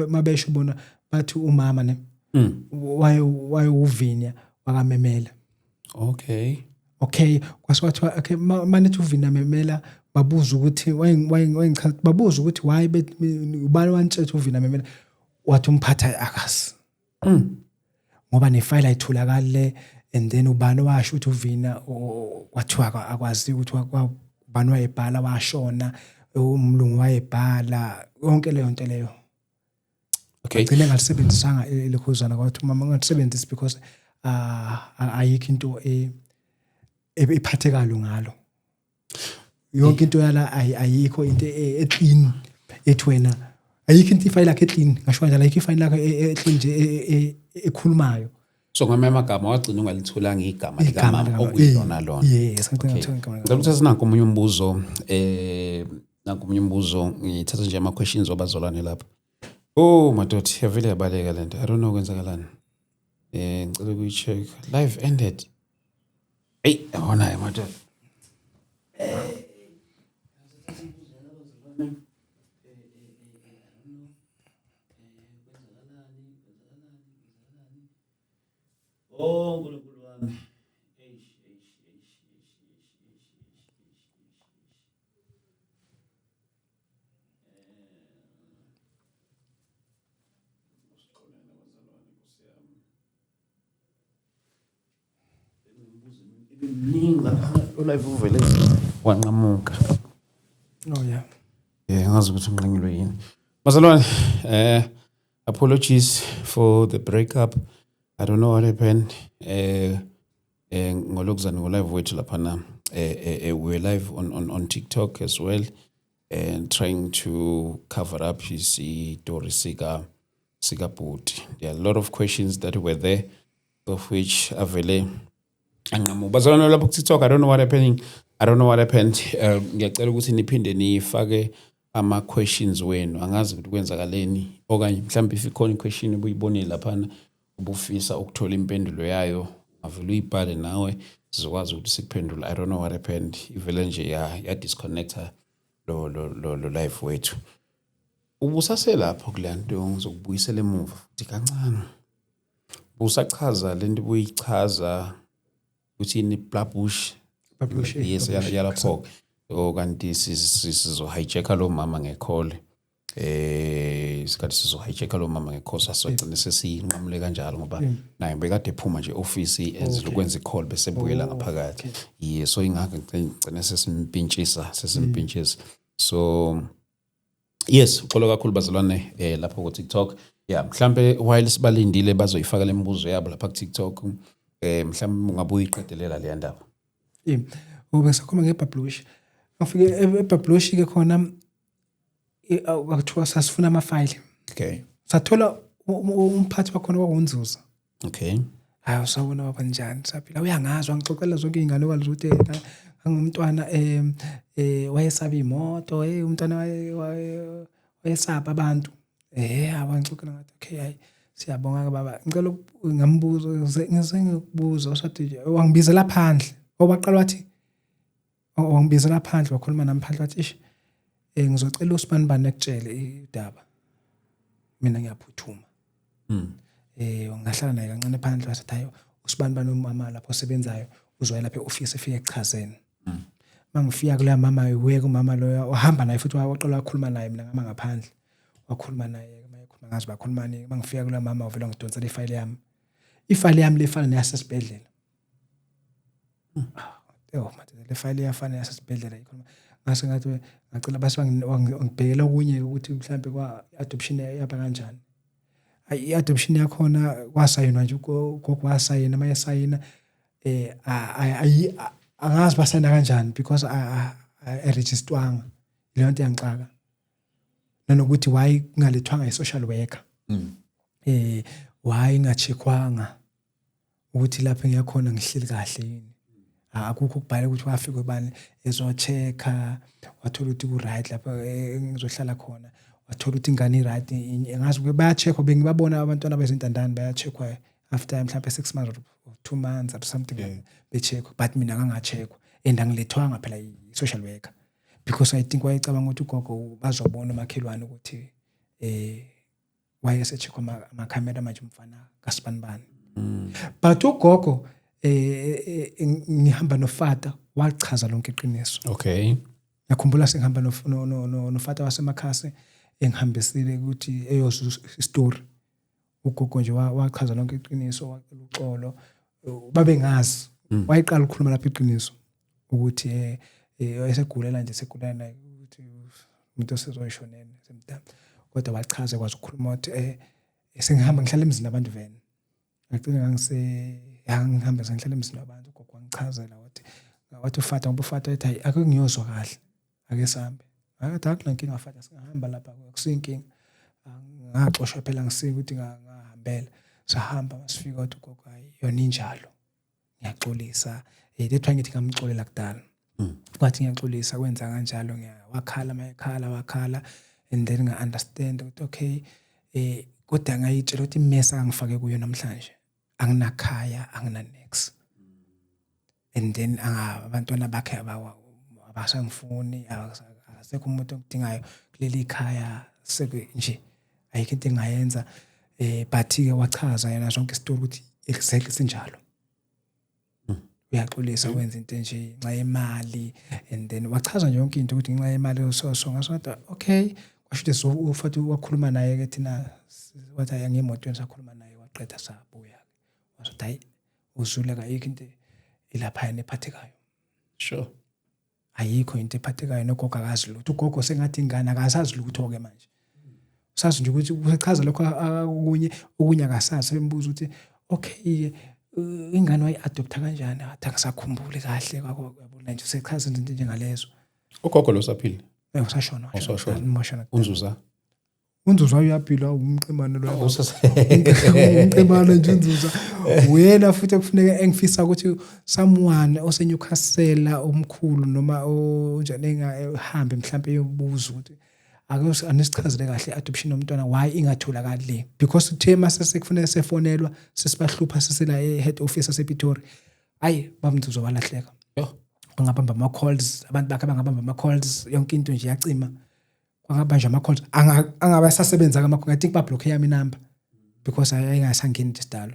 [SPEAKER 1] mabesho bona bathi umama ne waye uvinya wakamemela. Okay kwaswathiwa okay manithi uvinya memela babuza ukuthi wayengichaza babuza ukuthi why ubani wantshela uvinya memela wathi umphatha akasi ngoba nefile ayitholakale and then ubani washo ukuthi uvina wathiwa akwazi ukuthi ubani wayebhala washona umlungu wayebhala yonke leyo nto leyo. Ngicela ngalisebenzisanga lekhuzana kwathi mama ngasebenzisa because ayikho into ephathekalo ngalo yonke into yala ayikho into eclean ethi wena ayikho into ifile lakhe eclean ngasho njalo ayikho ifile lakhe eclean nje ekhulumayo.
[SPEAKER 2] So ngamanye amagama wagcina ungalitholanga igama likamama okuyilona lona.
[SPEAKER 1] Yes ngicela
[SPEAKER 2] ukuthi sinako umunye umbuzo nanku umunye umbuzo ngithatha nje ama questions obazolwane lapha. Oh madoda yavele yabaleka lento I don't know kwenzakalani. Ngicela ukuyi-check live ended. Hey yabona madoda. Oh nkulunkulu wami. Live uvele wanqamuka.
[SPEAKER 1] Oh yeah.
[SPEAKER 2] Ngazi ukuthi unqanyilwe yini. Bazalwane, apologies for the breakup. I don't know what happened. Ngolokuzana ngo-live wethu laphana. We're live on TikTok as well and trying to cover up his story sika bhuti. There are a lot of questions that were there, of which avele anqamu. Bazalwane lapho ku-TikTok, I don't know what happened. Ngiyacela ukuthi niphinde nifake ama-questions wenu. Angazi ukuthi kwenzakaleni okanye mhlawumbe if ikhona i-question ubuyibonile laphana ubufisa ukuthola impendulo yayo avele uyibhale nawe sizokwazi ukuthi sikuphendule. I don't know what happened. Ivele nje ya disconnecta lo live wethu. Ubusaselapho kulanto ngizokubuyisela emuva futhi kancane. Usachaza lento buyichaza ukuthi ni blabush yes yalapho okanti sizo hijacka lo mama ngecall isikhathi sizo hijacka lo mama ngekhosa sogcina sesinqamule kanjalo ngoba naye bekade ephuma nje office ezilokwenza icall bese buyela ngaphakathi yes so ingakho ngicela sesimpintshisa so yes uxolo kakhulu bazalwane lapho ku TikTok mhlambe while sibalindile bazoyifaka lembuzo yabo lapha ku TikTok mhlambe ungabuye iqedelela le ndaba
[SPEAKER 1] ubesakhuluma ngebablush afike ebablush ke khona akuthiwa sasifuna ama-file sathola umphathi wakhona kwakunzuza hayi usabona baba njani saphila uyangazi wangixoxela zonke iy'ngane okwazi ukuthi ngumntwana wayesaba imoto umntwana wayesaba abantu wangixoxela ngathi okay hayi siyabonga baba ngicela ngambuzo ngizengikubuza usathi wangibizela phandle obaqala wathi wangibizela phandle wakhuluma nami phandle wathi ish ngizocela uSibanibani ekutshele idaba mina ngiyaphuthuma ngahlala naye kancane phandle wathi hayi uSibanibani umama lapho osebenzayo uzwaye lapha e-office efike ekuchazeni mangifika kuleya mama uyeke umama loyo ohamba naye futhi waqala ukukhuluma naye mina ngama ngaphandle wakhuluma naye mayekhuluma ngazi bakhulumani mangifika kuleya mama uvela ngidonsela ifile yami lefana neyasesibhedlela manje le file iyafana yasesibhedlela ikhuluma ngase ngathi ngacela base wangibhekela okunye ukuthi mhlambe kwa adoption yaba kanjani i-adoption yakhona kwasayinwa nje kwasayina mayesayina angazi basayina kanjani because registerwanga leyo nto yangixaka nanokuthi why kungalethwanga i-social worker why ngachekwanga ukuthi lapho ngiyakhona ngihleli kahle yini akukho ukubhala ukuthi wafika ubani ezochecka wathola ukuthi ku right lapha ngizohlala khona wathola ukuthi ingane right ngazi bayacheckwa bengibabona abantwana bezintandane bayacheckwa after mhlawumbe 6 months or 2 months or something becheckwa but mina ngangacheckwa and angilethwanga phela i-social worker because I think wayecabanga ukuthi ugogo bazobona umakhelwane ukuthi wayesecheckwa amakhamera manje umfana kaSibanibani but ugogo ngihamba nofata wachaza lonke iqiniso.
[SPEAKER 2] Okay.
[SPEAKER 1] Ngiyakhumbula sengihamba nofata wasemakhasi engihambisile ukuthi eyozwa story. Ugogo nje wachaza lonke iqiniso wacela uxolo. Babengazi. Wayiqala ukukhuluma lapha iqiniso ukuthi wayesegulela nje segulela ukuthi umuntu osezoyishonela semdala. Kodwa wachaza kwazi ukukhuluma ukuthi sengihamba ngihlala emzini abantu vene. Ngicela ngihamba ngihlala emzini abantu ugogo wangichazela wathi ufata ngoba ufata ethi hayi ake ngiyozwa kahle ake sihambe akathi akunankinga afata singahamba lapha kusinkinga ngaxoshwa phela ngisike ukuthi ngahambela sahamba masifika wathi ugogo hayi yona injalo ngiyaxolisa lethwa ngithi ngamxolela kudala kwathi ngiyaxolisa kwenza kanjalo wakhala and then nga understand ukuthi okay kodwa ngayitshela ukuthi imesa angifake kuyo namhlanje anginakhaya anginanex and then abantwana bakhe abasangifuni asekho umuntu okudingayo kuleli ikhaya seke nje ayikho into engayenza but ke wachaza yena zonke isitori ukuthi exactly sinjalo uyaxolisa wenza into nje nxa imali and then wachaza nje yonke into ukuthi nxa imali so ngasothi okay kwasho ukuthi ufathi wakhuluma naye ke thina wathi ayangimotweni sakhuluma naye waqeda sabuya wasothi hayi uzule kayikho into ilapha nephathekayo.
[SPEAKER 2] Sure.
[SPEAKER 1] Ayikho into ephathekayo nogogo akazi lutho. Ugogo sengathi ingane akasazi lutho ke manje. Usazi nje ukuthi uchaza lokho okunye akasazi sembuza ukuthi okay ingane wayi-adopta kanjani athi akasakhumbuli kahle yabona nje usechaza izinto njengalezo.
[SPEAKER 2] Ugogo lo saphila?
[SPEAKER 1] Usashona.
[SPEAKER 2] Unzuza
[SPEAKER 1] uyaphila umqemane lo. Umqemane nje unzuza. Wena futhi kufuneka engifisa ukuthi someone oseNewcastle omkhulu noma onjani engahambe mhlawumbe eyobuza ukuthi ake anisichazele kahle adoption yomntwana why ingatholakali le because thema sesekufanele sefonelwa sesibahlupha sesela head office yasePitori ayi bamntuzo walahleka. Angabamba ama calls abantu bakhe bangabamba ama calls yonke into nje yacima. Kwangabanje ama calls angabasasebenza kamakho ngathi ba block yami number because ayingasangeni isidalo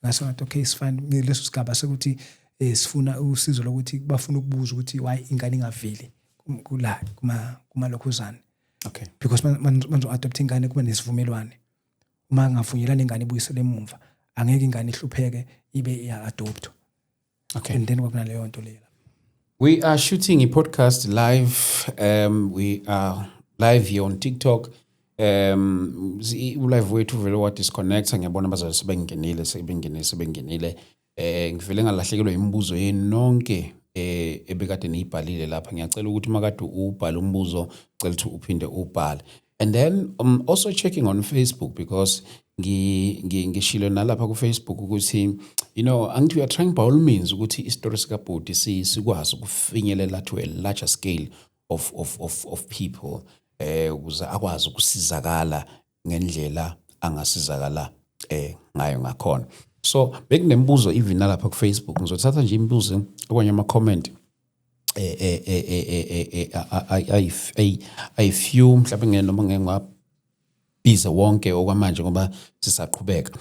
[SPEAKER 1] ngaso ngathi okay sifine leso sigaba sekuthi sifuna usizo lokuthi bafuna ukubuza ukuthi why ingane ingaveli kula kuma lokhuzana.
[SPEAKER 2] Okay,
[SPEAKER 1] because manzo adopt ingane kuba nesivumelwane uma ngavunyelana ingane ibuyisele emuva angeke ingane ihlupheke ibe ya adopt.
[SPEAKER 2] Okay,
[SPEAKER 1] and then kwakunaleyo nto leyo.
[SPEAKER 2] We are shooting a podcast live. We are live here on TikTok. Live wethu vele wa disconnect ngiyabona bazali sebengenile. Ngivele ngalahlekelwa imibuzo yenu nonke ebekade niyibhalile lapha. Ngiyacela ukuthi makade ubhala umbuzo, cela ukuthi uphinde ubhale. And then also checking on Facebook because ngishilo nalapha ku Facebook ukuthi angithi we are trying by all means ukuthi istory sika Bhuti sikwazi ukufinyelela to a larger scale of people ukuze akwazi ukusizakala ngendlela angasizakala ngayo ngakhona. So bekunembuzo even nalapha ku Facebook ngizothatha nje imibuzo okwenye ama comment I few mhlawumbe ngene noma ngeke biza wonke okwamanje ngoba sisaqhubeka.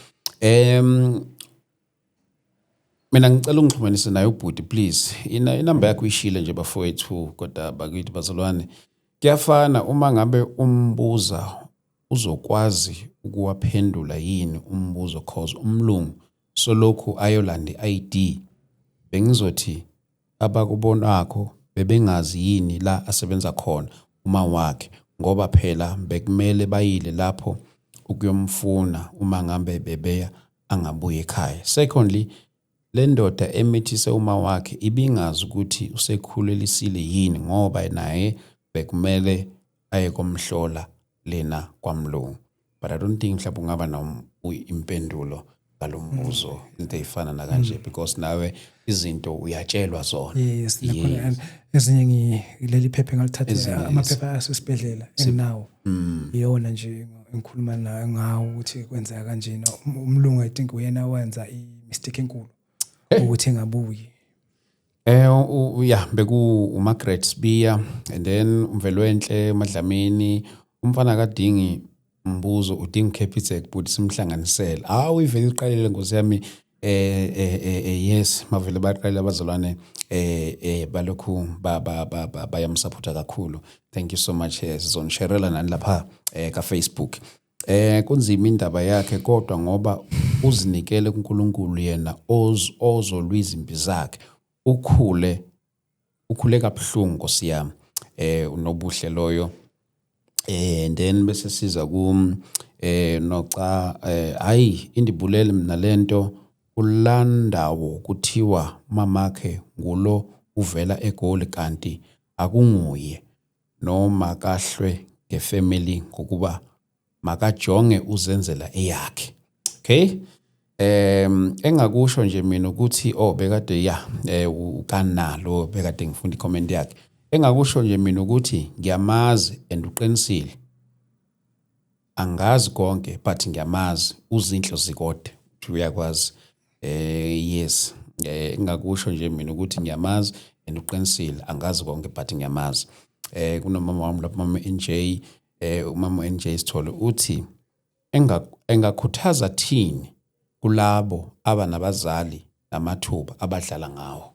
[SPEAKER 2] Mina ngicela ungixhumanise naye uBhuti please. Inamba yakho ishile nje bafowethu kodwa bakithi bazalwane. Kuyafana uma ngabe umbuza uzokwazi ukuwaphendula yini umbuzo cause umlungu solokhu ayolanda ID bengizothi abakubonakho bebengazi yini la asebenza khona uma wakhe ngoba phela bekumele bayile lapho ukuyomfuna uma ngambe bebeya angabuye ekhaya. Secondly, le ndoda emithise uma wakhe ibingazi ukuthi usekhulelisile yini ngoba naye bekumele aye komhlola lena kwamlungu. But I don't think mhlawumbe ungaba impendulo ngalombuzo into ezifana na kanje because nawe izinto uyatshelwa zona.
[SPEAKER 1] Yes, nakhona ezinye ngileli phepha ngalithatha amaphepha asesibhedlela enginawo. Iyona nje ngikhuluma nayo ngawo ukuthi kwenzeka kanjena. Umlungu I think uyena wenza i-mistake enkulu ukuthi engabuyi.
[SPEAKER 2] Beku uMargaret Sibiya and then umvelwenhle Madlamini umfana kaDingi Mbuzo udinga Capitec but simhlanganisela ivele iqalile Nkosi yami yes mavele baqala abazalwane balokhu bayamsupporta kakhulu. Thank you so much. Sizonsharela nani lapha ka Facebook. Kunzima indaba yakhe kodwa ngoba uzinikele kuNkulunkulu yena ozolwiza impilo zakhe ukhule kabuhlungu Nkosi yami unobuhle loyo. And then bese siza noca hayi indibulele mina lento ulandawo kuthiwa mamakhe ngulo uvela eGoli kanti akunguye noma kahlwe ngefamily ngokuba makajonge uzenzela eyakhe. Okay, engakusho nje mina ukuthi bekade ukanalo bekade ngifunda icomment yakhe. Engakusho nje mina ukuthi ngiyamazi and uqinisile. Angazi konke but ngiyamazi uzinhlo zikode uyakwazi. Yes, engakusho nje mina ukuthi ngiyamazi and uqinisile angazi konke but ngiyamazi. Kunomama wami lapha mama NJ umama NJ Sithole uthi engakhuthaza thini kulabo abanabazali namathuba abadlala ngawo.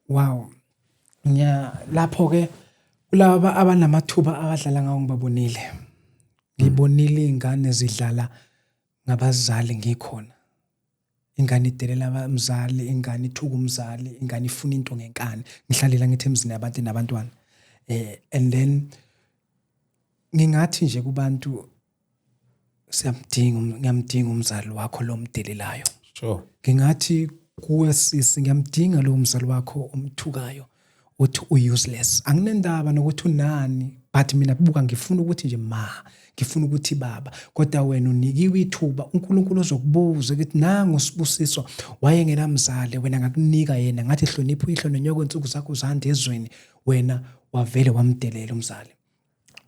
[SPEAKER 1] Wow. Lapho ke kulaba abanamathuba abadlala ngawo ngibabonile. Ngibonile ingane zidlala ngabazali ngikhona. Ingane idelela abamzali, ingane ithuka umzali, ingane ifuna into ngenkani. Ngihlalela ngithi emzini yabantu nabantwana. And then ngingathi nje kubantu ngiyamdinga umzali wakho lo mdelelayo.
[SPEAKER 2] Sure.
[SPEAKER 1] Ngingathi kuwe sisi ngiyamdinga lo mzali wakho umthukayo uthi useless. Anginendaba nokuthi unani but mina buka ngifuna ukuthi nje ngifuna ukuthi baba kodwa wena unikiwe ithuba uNkulunkulu uzokubuza ukuthi nangu uSibusiso wayengenamzali wena ngakunika yena ngathi hlonipha uyihlo nonyoko insuku zakho zande ezweni wena wavele wamdelela umzali.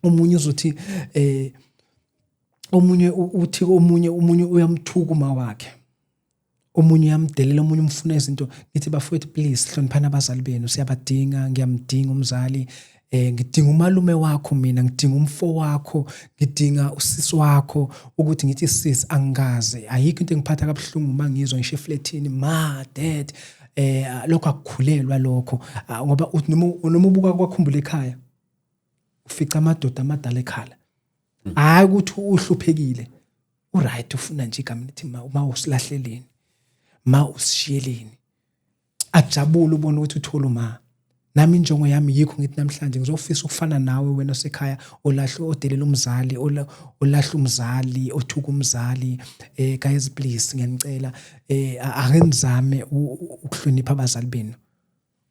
[SPEAKER 1] Omunye uzothi omunye uthi omunye uyamthuka uma wakhe. Omunye uyamdelela omunye umfuna izinto ngithi bafowethu please hloniphana abazali benu siyabadinga ngiyamdinga umzali ngidinga umalume wakho mina ngidinga umfo wakho ngidinga usisi wakho ukuthi ngithi sisi angaze ayikho into engiphatha kabuhlungu uma ngizwa ngisho efletini dad lokho akukhulelwa lokho ngoba noma ubuka kwakhumbula ekhaya ufica amadoda amadala ekhala hayi ukuthi uhluphekile uright ufuna nje igama lithi uma usilahleleni ma usishiyeleni ajabule ubone ukuthi uthola uma nami injongo yami yikho ngithi namhlanje ngizofisa ukufana nawe wena osekhaya olahla odelela umzali olahla umzali othuka umzali guys please ngiyanicela akenzame ukuhlonipha abazali benu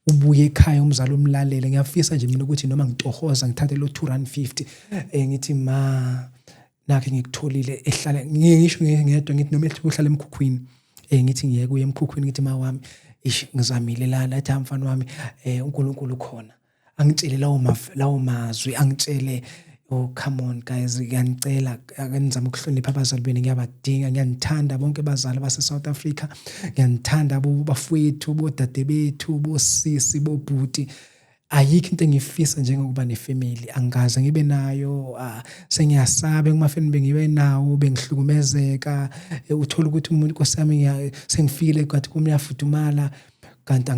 [SPEAKER 1] ubuye ekhaya umzali umlalele ngiyafisa nje mina ukuthi noma ngitohoza ngithathe lo 250 ngithi nakhe ngikutholile ehlala ngisho ngedwa ngithi noma ethi uhlala emkhukhwini ngithi ngiyeke kuye emkhukhwini ngithi wami ngizamile lana ethi mfana wami uNkulunkulu khona angitshele lawo mazwi angitshele come on guys ngiyanicela akenizama ukuhlonipha abazali benu ngiyabadinga ngiyanithanda bonke abazali base South Africa ngiyanithanda bafowethu bodade bethu bosisi bobhuti ayikho into engifisa njengokuba nefamily angaze ngibe nayo sengiyasaba kumafamily bengibe nawo bengihlukumezeka uthola ukuthi umuntu nkosami sengifikile kwathi kumyafudumala kanti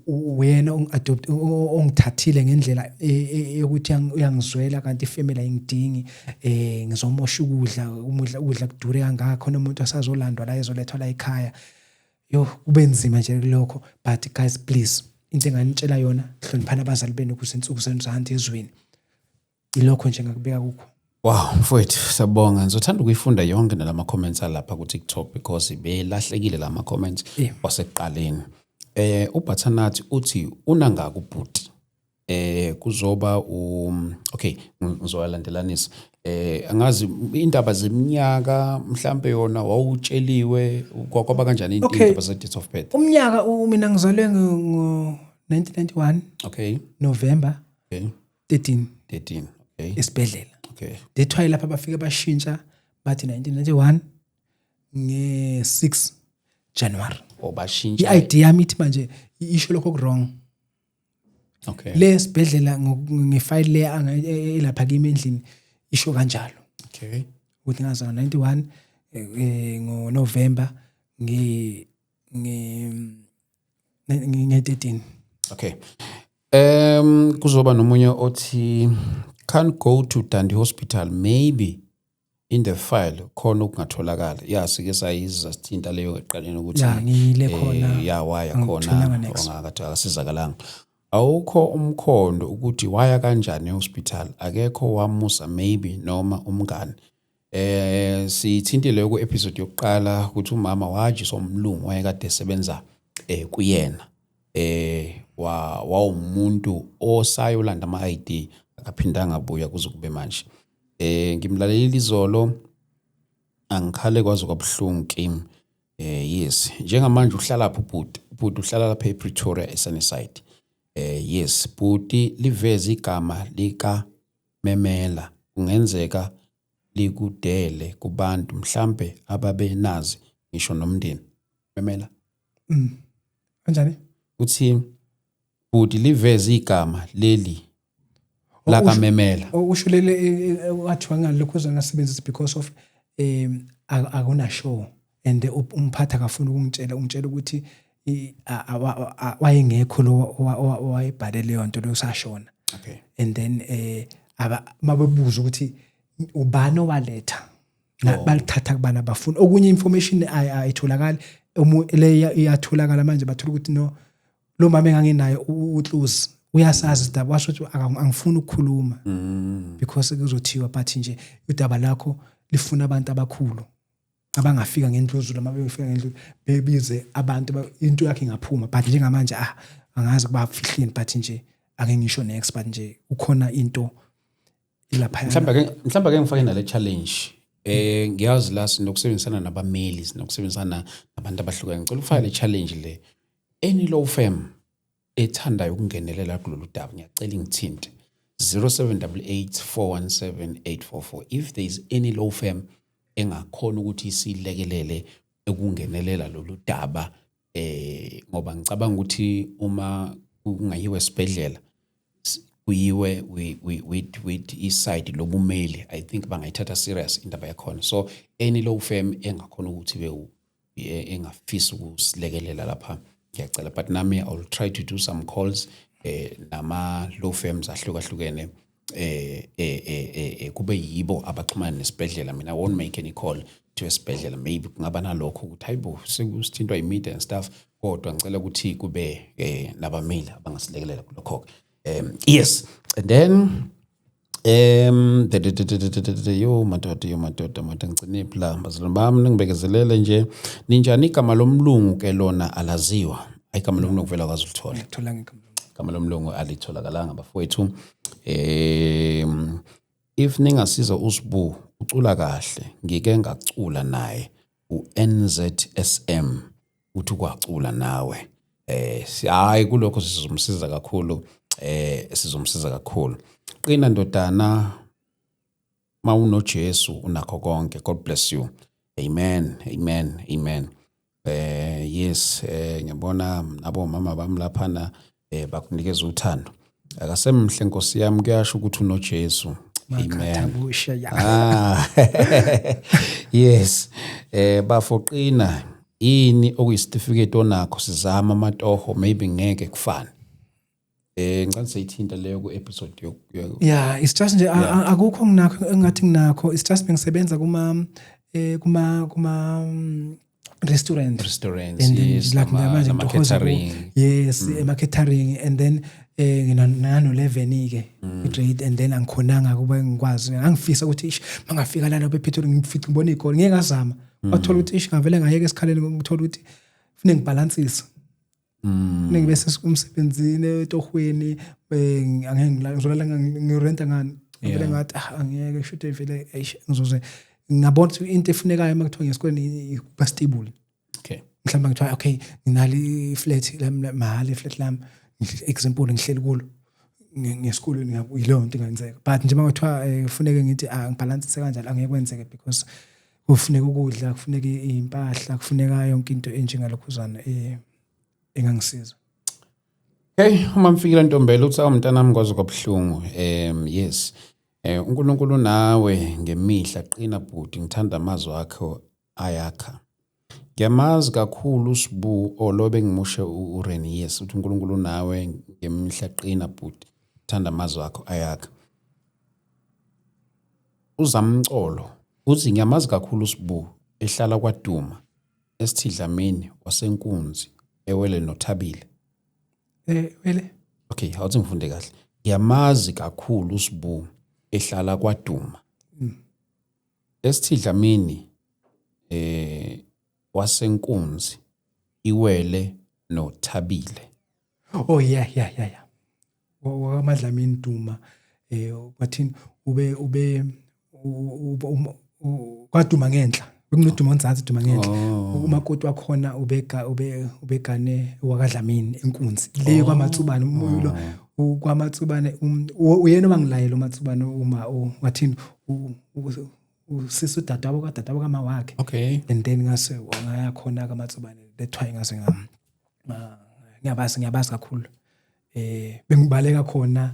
[SPEAKER 1] wena ongithathile ngendlela yokuthi uyangizwela kanti ifamily ayingidingi ngizomosha ukudla kudure kangakho nomuntu asazolandwa la ezolethwa la ekhaya kube nzima nje lokho but guys please into enganitshela yona hloniphana abazali benu ukuze insuku zenu zihande ezweni ilokho nje ngakubeka kukho.
[SPEAKER 2] Wow mfowethu sabonga ngizothanda ukuyifunda yonke nalama comments alapha ku TikTok because belahlekile lama comments wasekuqaleni. uBathanathi uthi unangaka ubhuti kuzoba okay ngizoyalandelanisa angazi indaba zeminyaka mhlambe yona wawutsheliwe kwaba kanjani indaba ze date of birth.
[SPEAKER 1] Umnyaka mina ngizalwe ngo 1991
[SPEAKER 2] okay
[SPEAKER 1] November
[SPEAKER 2] okay
[SPEAKER 1] 13
[SPEAKER 2] okay
[SPEAKER 1] esibhedlela.
[SPEAKER 2] okay
[SPEAKER 1] That's why lapha bafika bashintsha bathi 1991 nge-6 January.
[SPEAKER 2] Bashintsha
[SPEAKER 1] I-ID yami ithi manje isho lokho wrong.
[SPEAKER 2] okay
[SPEAKER 1] Le sibhedlela ngefile le elapha kimi endlini isho kanjalo.
[SPEAKER 2] okay
[SPEAKER 1] Ukuthi ngazalwa 91 ngo November nge 13.
[SPEAKER 2] okay kuzoba nomunye othi can't go to Dundee Hospital maybe in the file khona okungatholakala yasike sayiza sithinta leyo eqaleni ukuthi
[SPEAKER 1] ya ngile khona
[SPEAKER 2] ya waya khona ongakade akasizakalanga awukho umkhondo ukuthi waya kanjani ehospital akekho wamusa maybe noma umngane sithintile ku episode yokuqala ukuthi umama wajiswa umlungu wayekade esebenza kuyena wawumuntu osayolanda ama ID akaphindanga abuya kuze kube manje ngimlaleli izolo angikhale kwazi kwabuhlungu kimi yes njengamanje uhlala lapho ubhuti uhlala lapha ePretoria eSunnyside yes bhuti liveza igama lika Memela kungenzeka likudele kubantu mhlambe ababenazi ngisho nomndeni Memela
[SPEAKER 1] kanjani
[SPEAKER 2] uthi bhuti liveza igama leli laka Memela
[SPEAKER 1] usho lele wathiwa ngalokho uzangasebenzisa because of akuna show and umphatha kafuna umtshela ukuthi wayengekho lo wayebhale leyo nto losashona.
[SPEAKER 2] Okay.
[SPEAKER 1] And then mabebuza ukuthi ubani owaletha balithatha kubana bafuna okunye information ayitholakala le iyatholakala manje bathola ukuthi no lo mama enganginayo uTlusi uyasazi sidaba washo ukuthi angifuni ukukhuluma because kuzothiwa bathi nje udaba lakho lifuna abantu abakhulu abangafika ngendluzula mabefika ngendlu bebize abantu into yakhe ingaphuma but njengamanje angazi kuba fihleni but nje ake ngisho next but nje ukhona into ilapha
[SPEAKER 2] mhlamba ke ngifake nale challenge ngiyazi la sinokusebenzisana nabameli sinokusebenzisana nabantu abahlukene ngicela ufake le challenge le any law firm ethandayo ukungenelela kulolu daba ngiyacela ingithinte 0788417844 if there is any law firm engakhona ukuthi isilekelele ekungenelela lolu daba ngoba ngicabanga ukuthi uma kungayiwe esibhedlela kuyiwe with iside lobumeli I think bangayithatha serious indaba yakhona so any law firm engakhona ukuthi engafisa ukusilekelela lapha ngiyacela but nami I will try to do some calls nama law firms ahlukahlukene kube yibo abaxhumana nesibhedlela mina I won't make any call to esibhedlela maybe kungaba nalokho ukuthi hayibo sekusithintwa imedia and stuff kodwa ngicela ukuthi kube nabameli abangasilekelela kulokho yes and then yo madoda ngicine phela bazalwane bami ningibekezelele nje ninjani igama lomlungu ke lona alaziwa igama lomlungu kuvela kwazi ulithola
[SPEAKER 1] ngithola
[SPEAKER 2] igama lomlungu alitholakala bafowethu if ningasiza uSibu ucula kahle ngike ngacula naye uNZSM uthi kwacula nawe hayi kulokho sizomsiza kakhulu qina ndodana mawuno Jesu unakho konke God bless you amen yes ngiyabona nabo mama bami laphana bakunikeza uthando akasemhle Nkosi yami kuyasho ukuthi uno Jesu amen yes bafoqina ini okuyisitifiketi onakho sizama amatoho maybe ngeke kufane ngicela seyithinta leyo ku episode
[SPEAKER 1] yeah it's just nje akukho nginakho engathi nginakho it's just bengisebenza kuma restaurants and then
[SPEAKER 2] yes,
[SPEAKER 1] like manje
[SPEAKER 2] catering
[SPEAKER 1] yes catering and then nginano 11 ke grade and then angikhonanga kuba ngikwazi angifisa ukuthi mangafika lana bePretoria ngifika ngibone igoli ngeke ngazama wathola ukuthi ngavele ngayeke esikhaleni ngithola ukuthi kufanele ngibalansise kuningi bese umsebenzini etohweni angeke ngizolala ngirenta ngani vele ngathi angeke should vele ngizoze ngabona ukuthi into efunekayo makuthiwa ngesikoleni kuba stable.
[SPEAKER 2] Okay.
[SPEAKER 1] Mhlawumbe ngithiwa okay nginali iflat mahali iflat lami example ngihleli kulo ngesikoleni ngiyilo nto ingenzeka but nje makuthiwa kufuneka ngithi ngibalance kanjalo angeke kwenzeke because kufuneka ukudla kufuneka impahla kufuneka yonke into enjengalokhuzana engangisiza.
[SPEAKER 2] Okay, uma mfikile Ntombela uthi umntanami kwaze kwabuhlungu. Yes. uNkulunkulu nawe ngemihla qina bhuti ngithanda amazwi akho ayakha. Ngiyamazi kakhulu uSibu olobe ngimushe uReni. Yes, uthi uNkulunkulu nawe ngemihla qina bhuti ngithanda amazwi akho ayakha. Uzamcolo uthi ngiyamazi kakhulu uSibu ehlala kwaDuma esithidlamini wasenkunzi ewele noThabile.
[SPEAKER 1] Wele.
[SPEAKER 2] Okay, awuthi ngifunde kahle. Ngiyamazi kakhulu uSibu ehlala kwaDuma esithidlamini wasenkunzi iwele noThabile.
[SPEAKER 1] Oh yeah. Wamadlamini Duma wathini ube kwaDuma ngenhla. Bekunoduma onzansi Duma ngenhla. Umakoti wakhona ubegane wakadlamini enkunzi. Le kwaMatsubane umuyilo kwaMatsubane uyena mangilaye lo Matsubane uma wathini usisi udada wabo kadada wakama wakhe.
[SPEAKER 2] Okay.
[SPEAKER 1] And then ngase ngaya khona kaMatsubane lethwaye ngase ngiyabazi kakhulu. Bengibaleka khona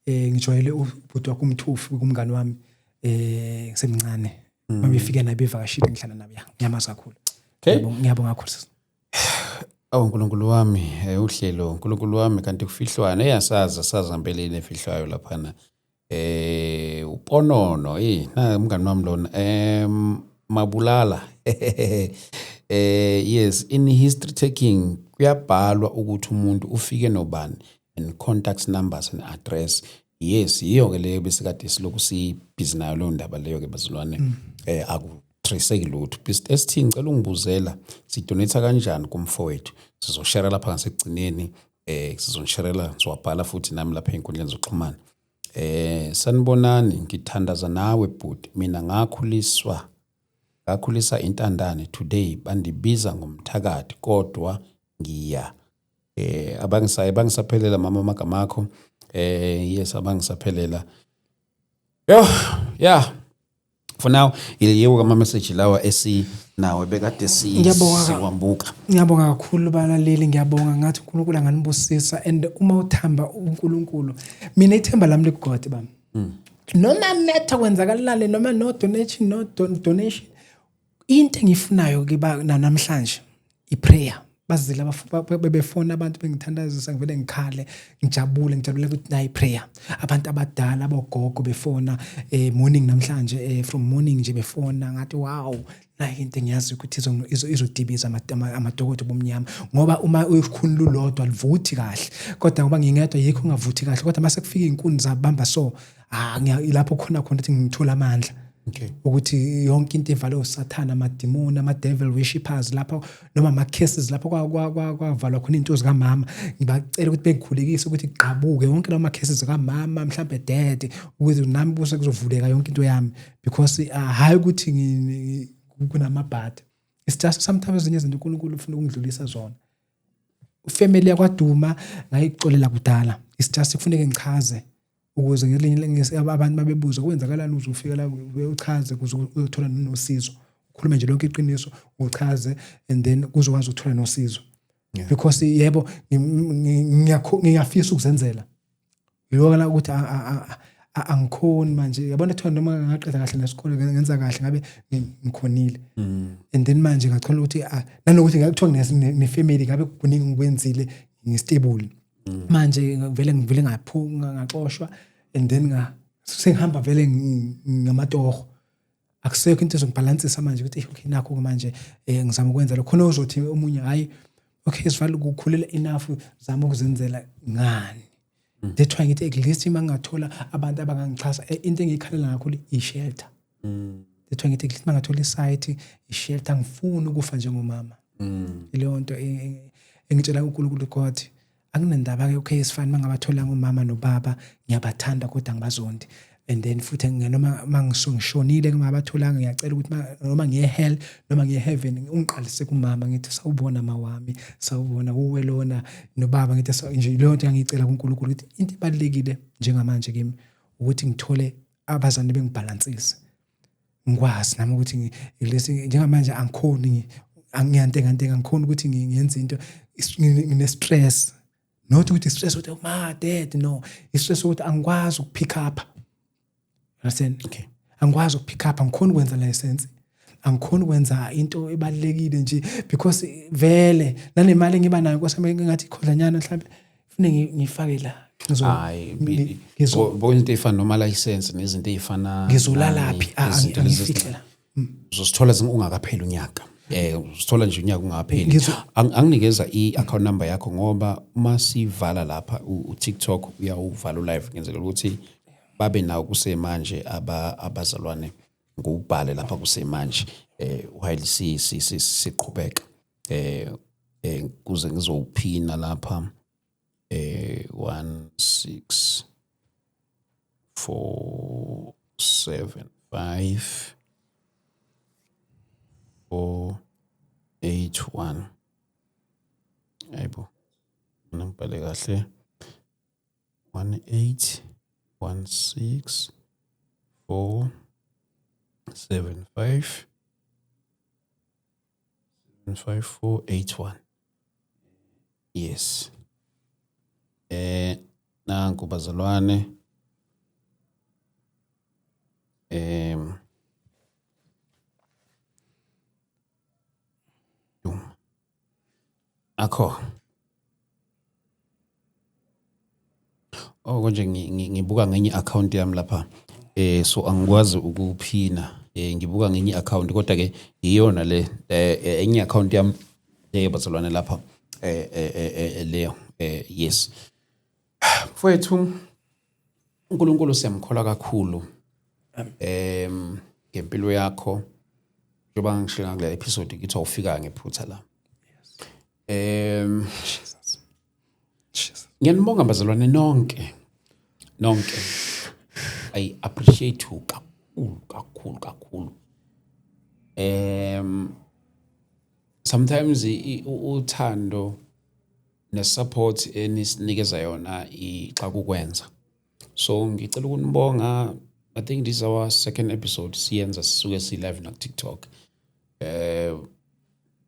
[SPEAKER 1] ngijwayele ubhuti wakhe uMthufi kumngani wami ngisemncane. Mabefika nabe bevakashile ngihlala nabo ngiyamazi kakhulu.
[SPEAKER 2] Okay.
[SPEAKER 1] Ngiyabonga kakhulu.
[SPEAKER 2] uNkulunkulu wami uhlelo uNkulunkulu wami kanti kufihlwana eyasaza ngempeleni efihlwayo laphana. Uponono na umngani wami lona Mabulala. Yes, in history taking kuyabhalwa ukuthi umuntu ufike nobani and contact numbers and address. Yes, yiyo ke leyo besikade siloku sibhizi nayo lo ndaba leyo ke bazilwane. Akutrace lutho. Esithi ngicela ungibuzela sidonate kanjani kumfowethu. Sizoshare lapha ngasekugcineni sizonsharela siwabhala futhi nami lapha enkundleni zokuxhumana. Sanibonani ngithandaza nawe bhuti mina ngakhulisa intandane today bandibiza ngomthakathi kodwa ngiya abangisaphelela mama magamakho yes abangisaphelela yeah for now yiwo kama message lawa nawe bekade siwambuka.
[SPEAKER 1] Ngiyabonga kakhulu balaleli ngiyabonga ngathi uNkulunkulu anganibusisa and uma uthamba uNkulunkulu mina ithemba lami ligodi bami. Noma netha kwenzakalale noma no donation into engifunayo kiba namhlanje iprayer. Bazila bebefona abantu bengithandazisa ngivele ngikhale ngijabule ukuthi nayi prayer. Abantu abadala abogogo befona morning namhlanje from morning nje befona ngathi wow nayi into engiyazi ukuthi izodibiza amadokodo bomnyama ngoba uma uyikhulu lodwa livuthi kahle kodwa ngoba ngingedwa yikho ngavuthi kahle kodwa mase kufika inkuni zabamba so lapho khona ukuthi ngithola amandla.
[SPEAKER 2] Okay.
[SPEAKER 1] Ukuthi yonke into evalwe uSathana amademoni ama-devil worshippers lapho noma ama-cases lapho kwavalwa khona into zikamama ngibacela ukuthi bengikhulekise ukuthi iqhabuke yonke lawo ma-cases kamama mhlambe dad ukuthi nami buse kuzovuleka yonke into yami because hayi ukuthi kunamabhadi. It's just sometimes ezinye izinto uNkulunkulu ufuna ukungidlulisa zona. Family yakwaDuma ngayicolela kudala. It's just kufuneka ngichaze ukuze ngelinye abantu babebuza kwenzakalani uzofika la uchaze ukuze uyothola nosizo. Ukhulume nje lonke iqiniso uchaze and then kuzokwazi ukuthola nosizo. Because yebo ngiyafisa ukuzenzela. Yilona ukuthi angikhoni manje yabona thona noma ngaqeda kahle nesikole ngenza kahle ngabe ngikhonile. And then manje ngacela ukuthi nanokuthi ngakuthiwa nefamily ngabe kuningi ngikwenzile ngistable. Manje vele ngaphunga ngaxoshwa and then sengihamba vele ngamatoho akusekho into ezongibalansisa manje ukuthi okay nakho manje ngizama ukwenza lokho khona uzothi omunye hayi okay sivale ukukhulela enough zama ukuzenzela ngani. That's why ngithi at least mangathola abantu abangangixhasa into engikhalela kakhulu i-shelter. That's why ngithi at least mangathola isite i-shelter ngifuna ukufa njengomama. Leyo nto engitshela uNkulunkulu God akunendaba ke okay sifana mangabatholanga umama nobaba ngiyabathanda kodwa ngibazondi and then futhi noma mangishonile kungabatholanga ngiyacela ukuthi noma ngiye hell noma ngiye heaven ungiqalise kumama ngithi sawubona mawami sawubona uwe lona nobaba ngithi nje leyo nto ngiyicela kuNkulunkulu ukuthi into ebalekile njengamanje kimi ukuthi ngithole abazane bengibalansise ngikwazi nami ukuthi ngilesi njengamanje angikhoni angiyantenga ngikhona ukuthi ngiyenze into ngine stress not ukuthi stress ukuthi ma dad no stress ukuthi angikwazi ukupick up understand
[SPEAKER 2] Okay.
[SPEAKER 1] angikwazi ukupick up angikhona ukwenza license angikhona ukwenza into ebalekile nje because vele nanemali engiba nayo kwasame ngathi khodlanyana mhlawumbe kufanele ngifake la
[SPEAKER 2] Hayi bo into efana noma license nezinto ezifana
[SPEAKER 1] ngizolala laphi angifihlela
[SPEAKER 2] uzosithola ungakapheli unyaka usithola nje unyaka ungakapheli anginikeza i-account number yakho ngoba uma sivala lapha u-TikTok uyawuvala live ngenzela ukuthi babe nawo kusemanje abazalwane ngubhale lapha kusemanje while siqhubeka kuze ngizowuphina lapha 16 475 481 ayibo ngibhale kahle 1816 475 75481 yes nanku bazalwane akho konje ngibuka ngenye account yami lapha so angikwazi ukuphina ngibuka ngenye account kodwa ke iyona le enye account yami bazalwane lapha leyo yes mfowethu uNkulunkulu siyamkhola kakhulu ngempilo yakho njengoba ngishila kule episode ngithi awufika ngephutha la Jesus ngiyanibonga bazalwane nonke I appreciate you kakhulu sometimes uthando nesupport enisinikeza yona xa kukwenza so ngicela ukunibonga I think this is our second episode siyenza sisuke si live na TikTok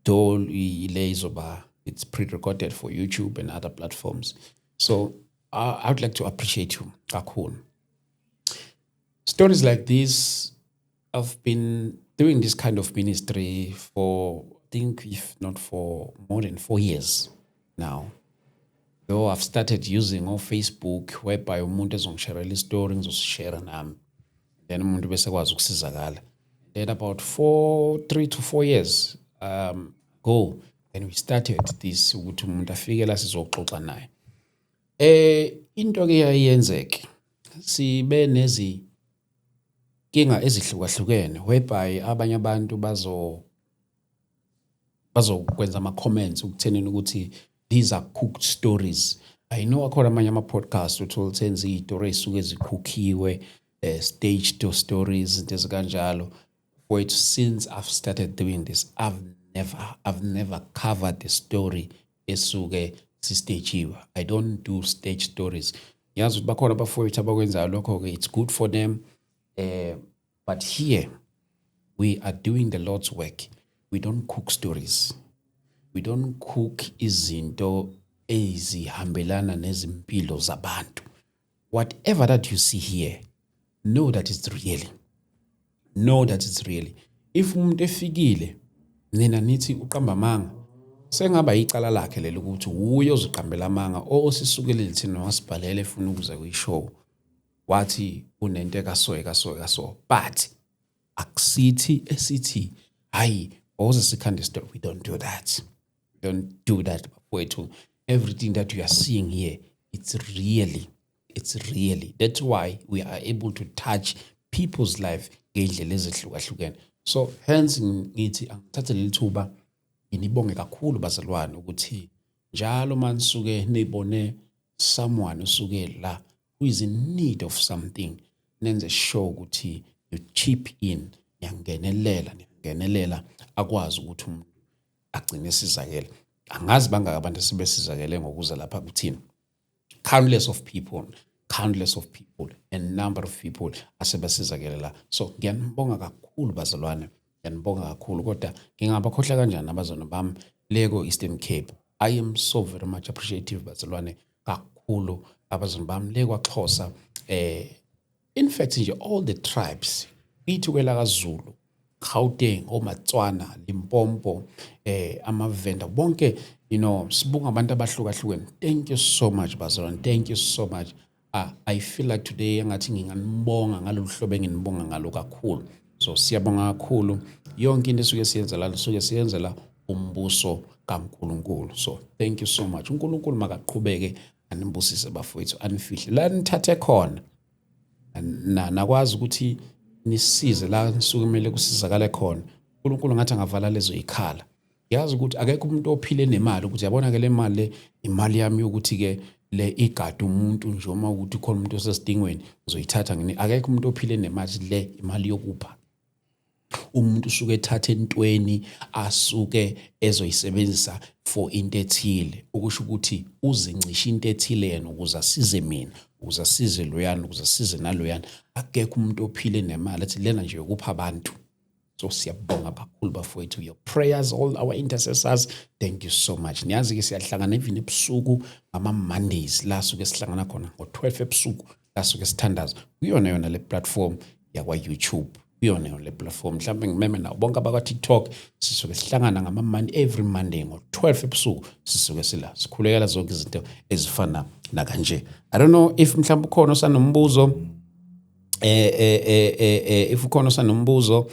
[SPEAKER 2] though ile izoba it's pre-recorded for YouTube and other platforms so I would like to appreciate you kakhulu stories like this I've been doing this kind of ministry for I think if not for more than 4 years now though I've started using on Facebook whereby umuntu ezongishare story ngizosishare nami then umuntu bese kwazi ukusizakala then about 3 to 4 years ago then we started this ukuthi umuntu afike la sizoxoxa naye into ke yayenzeke sibe nezinkinga ezihlukahlukene whereby abanye abantu bazokwenza ama comments ukuthenini ukuthi these are cooked stories I know akhona amanye ama podcast uthole senze izitori ezisuke ezikhookhiwe staged stories into ezikanjalo but since I've started doing this I've never covered the story esuke sistagewe I don't do stage stories yazi ukuthi bakhona abafowethu abakwenzayo lokho ke it's good for them but here we are doing the Lord's work we don't cook stories we don't cook izinto ezihambelana nezimpilo zabantu whatever that you see here know that it's really if umuntu efikile nina nithi uqamba manga sengaba icala lakhe lelo ukuthi uye oziqambela amanga osisukele lithini wasibhalele efuna ukuze kuyishow wathi unento ekaso but akusithi esithi hayi oze sikhande story we don't do that wethu everything that you are seeing here it's really that's why we are able to touch people's life ngendlela ezihlukahlukene so hence ngithi angithathe leli thuba nginibonge kakhulu bazalwane ukuthi njalo manisuke nibone someone usuke la who is in need of something, nenze sure ukuthi you chip in, niyangenelela akwazi ukuthi umuntu agcine esizakele. Angazi bangaka abantu sebesizakele ngokuza lapha kuthina. Countless of people, a number of people asebesizakele la. So ngiyanibonga kakhulu bazalwane, ngiyanibonga kakhulu, kodwa ngingabakhohlwa kanjani abazona bami leko Eastern Cape. I am so very much appreciative bazalwane kakhulu abazona bami leko Xhosa, in fact nje all the tribes ithi kwela kaZulu, Gauteng, oMatswana, Limpopo, amavenda bonke, sibunga abantu abahlukahlukene. Thank you so much bazalwane, thank you so much. I feel like today angathi nginganibonga ngalolu hlobo enginibonga ngalo kakhulu. So siyabonga kakhulu yonke into esuke siyenzela umbuso kaNkulunkulu. So thank you so much. uNkulunkulu makaqhubeke animbusise bafowethu, anifihle la nithathe khona, nakwazi ukuthi nisize la nisuke kumele kusizakale khona. uNkulunkulu ngathi angavala lezo ikhala. Yazi ukuthi akekho umuntu ophile nemali ukuthi yabona ke le mali imali yami ukuthi ke le igada umuntu nje uma ukuthi khona umuntu osesidingweni uzoyithatha ngini. Akekho umuntu ophile nemali le imali yokupha. Umuntu usuke ethatha entweni asuke ezoyisebenzisa for into ethile, ukusho ukuthi uzincisha into ethile yena ukuze asize mina, ukuze asize loyana, ukuze asize naloyana. Akekho umuntu ophile nemali ethi lena nje yokupha abantu. So siyabonga kakhulu bafowethu, your prayers, all our intercessors, thank you so much. Niyazi ke siyahlangana even ebusuku ama-Mondays la suke sihlangana khona ngo-12 ebusuku la suke sithandaza kuyona le platform yakwa-YouTube, kuyona le platform. Mhlawumbe ngimeme nawo bonke abakwa-TikTok sisuke sihlangana ngama-Monday, every Monday ngo-12 ebusuku sisuke sikhulekela zonke izinto ezifana nakanje. I don't know if mhlawumbe ukhona osanombuzo, if ukhona osanombuzo,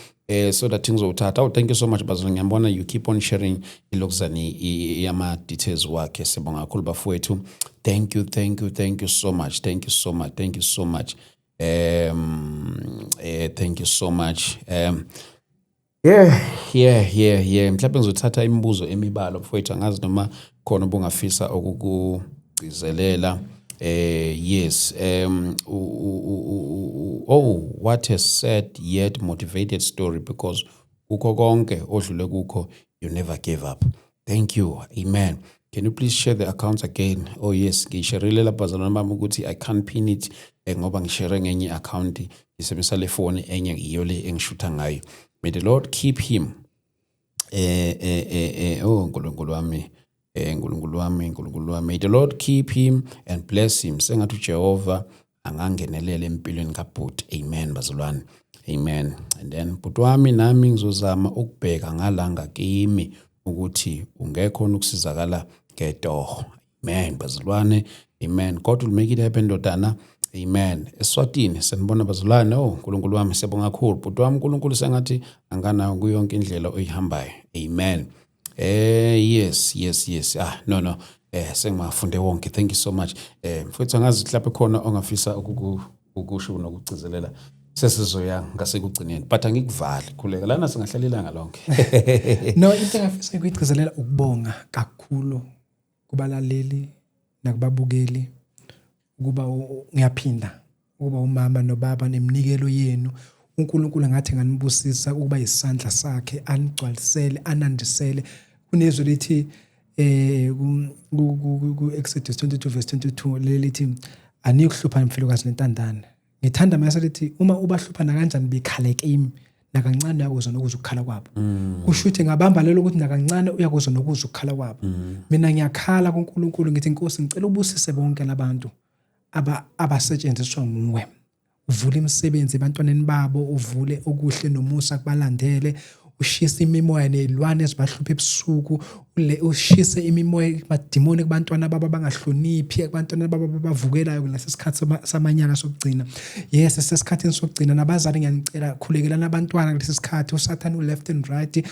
[SPEAKER 2] so that things will start. Oh, thank you so much, Bazalwane. Ngiyabona you keep on sharing ilokuzani yama details wakhe. Sibonga kakhulu bafowethu. Thank you so much. Thank you so much. Thank you so much. Yeah. Mhlawumbe ngizothatha imibuzo emibalo mfowethu, angazi noma khona obungafisa ukugcizelela. Yes. What a sad yet motivated story, because kukho konke odlule kukho, you never gave up. Thank you. Amen. Can you please share the accounts again? Oh yes, ngisharile lapha bazalwane bami ukuthi I can't pin it ngoba ngishare ngenye account ngisebenzisa le phone enye iyo le engishutha ngayo. May the Lord keep him. Nkulunkulu wami. May the Lord keep him and bless him. Sengathi uJehova angangenelele empilweni kaBhuti. Amen bazalwane. Amen. And then bhuti wami nami ngizozama ukubheka ngalanga kimi ukuthi ungekhona ukusizakala ngetoho. Amen bazalwane. Amen. God will make it happen ndodana. Amen. Eswatini sanibona bazalwane. Nkulunkulu wami siyabonga kakhulu. Bhuti wami uNkulunkulu sengathi anganayo kuyonke indlela oyihambayo. Amen. Yes. No. Sengimafunde wonke. Thank you so much. Mfowethu angazi mhlawumbe khona ongafisa ukusho nokugcizelela. Sesizoya ngasekugcineni. But angikuvali. Khuleka lana singahlalela lonke.
[SPEAKER 1] No, into engafisa ukuyigcizelela ukubonga kakhulu kubalaleli nakubabukeli ukuba ngiyaphinda ukuba umama nobaba neminikelo yenu. uNkulunkulu ngathi nganibusisa ukuba isandla sakhe anigcwalisele anandisele. Kunezwi lithi ku Exodus 22 verse 22 lelithi anikuhlupha mfilokazi nentandane. Ngithanda mase lithi uma ubahluphana kanjani bekhale kimi nakancane uyakuzwa nokuzwa ukukhala kwabo. Kusho ukuthi ngabamba lelo ukuthi nakancane uyakuzwa nokuzwa ukukhala kwabo. Mina ngiyakhala kuNkulunkulu ngithi Nkosi ngicela ubusise bonke labantu abasetshenziswa nguwe. Uvule imisebenzi ebantwaneni babo, uvule okuhle nomusa kubalandele, ushise imimoya nezilwane ezibahlupha ebusuku, ushise imimoya madimoni kubantwana baba bangahloniphi, abantwana baba bavukelayo kulesikhathi samanyala sokugcina. Yes, sesikhathini sokugcina nabazali ngiyanicela khulekela nabantwana kulesi sikhathi. uSathane left and right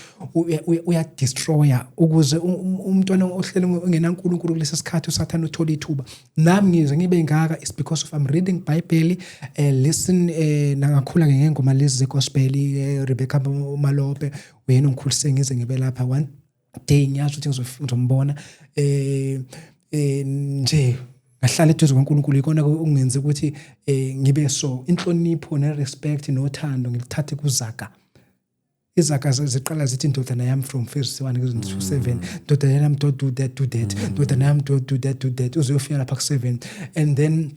[SPEAKER 1] uya destroyer ukuze umntwana ohlele ongenaNkulunkulu kulesi sikhathi uSathane uthola ithuba. Nami ngize ngibe ngaka is because of I'm reading Bible, listen nangakhula ngengoma lezi zegospel, Rebecca Malope wena ongikhulisile ngize ngibe lapha day ngiyazi ukuthi ngizombona nje ngahlala eduze kwaNkulunkulu ikona okungenza ukuthi ngibe so inhlonipho nerespect nothando ngilithathe kuZaga. Izaga ziqala zithi indodana yami from first 1-7 indodana yami don't do that indodana yami don't do that uzofika lapha ku7 and then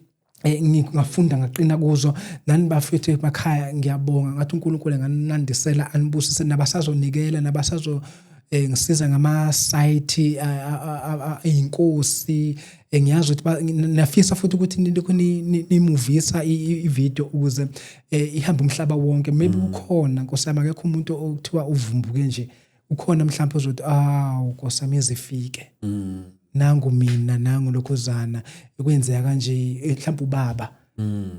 [SPEAKER 1] ngingafunda ngaqina kuzo nani bafethu emakhaya ngiyabonga ngathi uNkulunkulu nganandisela anibusise nabasazonikela nabasazo ngisiza ngama site inkosi ngiyazi ukuthi nafisa futhi ukuthi nimuvisa ivideo ukuze ihambe umhlaba wonke maybe ukhona nkosami akekho umuntu okuthiwa uvumbuke nje ukhona mhlawumbe uzothi nkosami izifike nangu mina nangu lokhuzana ekwenzeka kanje mhlawumbe ubaba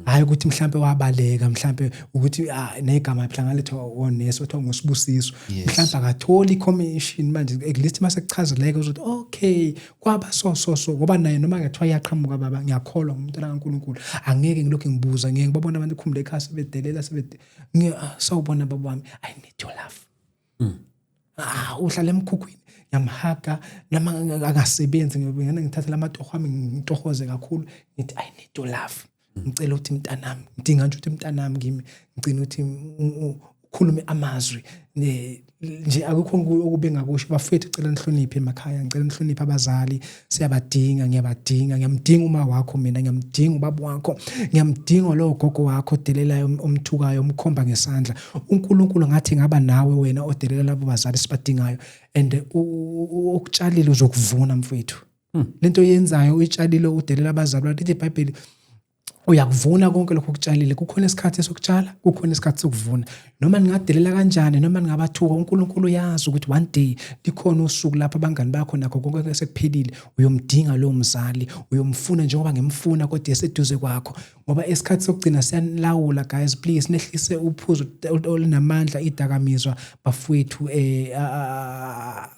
[SPEAKER 1] hayi ukuthi mhlawumbe wabaleka mhlawumbe ukuthi negama mhlangalethwa onesi othiwa nguSibusiso mhlawumbe akatholi commission manje at least mase kuchazeleke ukuthi okay kwaba so ngoba naye noma ngathiwa yaqhamuka baba ngiyakholwa ngumuntu kaNkulunkulu angeke ngilokho ngibuza ngeke babona abantu khumule ekhaya sebedelela sawubona baba wami I need your love uhlala emkhukhwini ngiyamhaga noma akasebenzi ngiyena ngithatha lamatoho ami ngitohoze kakhulu ngithi I need your love ngicela ukuthi mntanami ngidinga nje ukuthi mntanami kimi ngicina ukuthi ukhulume amazwi nje akukho okube ngakusho bafethu cela nihloniphe emakhaya ngicela nihloniphe abazali siyabadinga ngiyamdinga uma wakho mina ngiyamdinga ubaba wakho ngiyamdinga lo gogo wakho odelelayo omthukayo umkhomba ngesandla uNkulunkulu ngathi ngaba nawe wena odelela labo bazali sibadingayo and ukutshalile uzokuvuna mfethu lento yenzayo uyitshalile udelela abazali lithi iBhayibheli uyakuvuna konke lokho okutshalile kukhona isikhathi sokutshala kukhona isikhathi sokuvuna noma ningadelela kanjani noma ningabathuka uNkulunkulu uyazi ukuthi one day likhona usuku lapha abangani bakho nakho konke sekuphelile uyomdinga lo mzali uyomfuna njengoba ngimfuna kodwa eseduze kwakho ngoba isikhathi sokugcina siyanilawula guys please nehlise uphuzo olinamandla idakamizwa bafowethu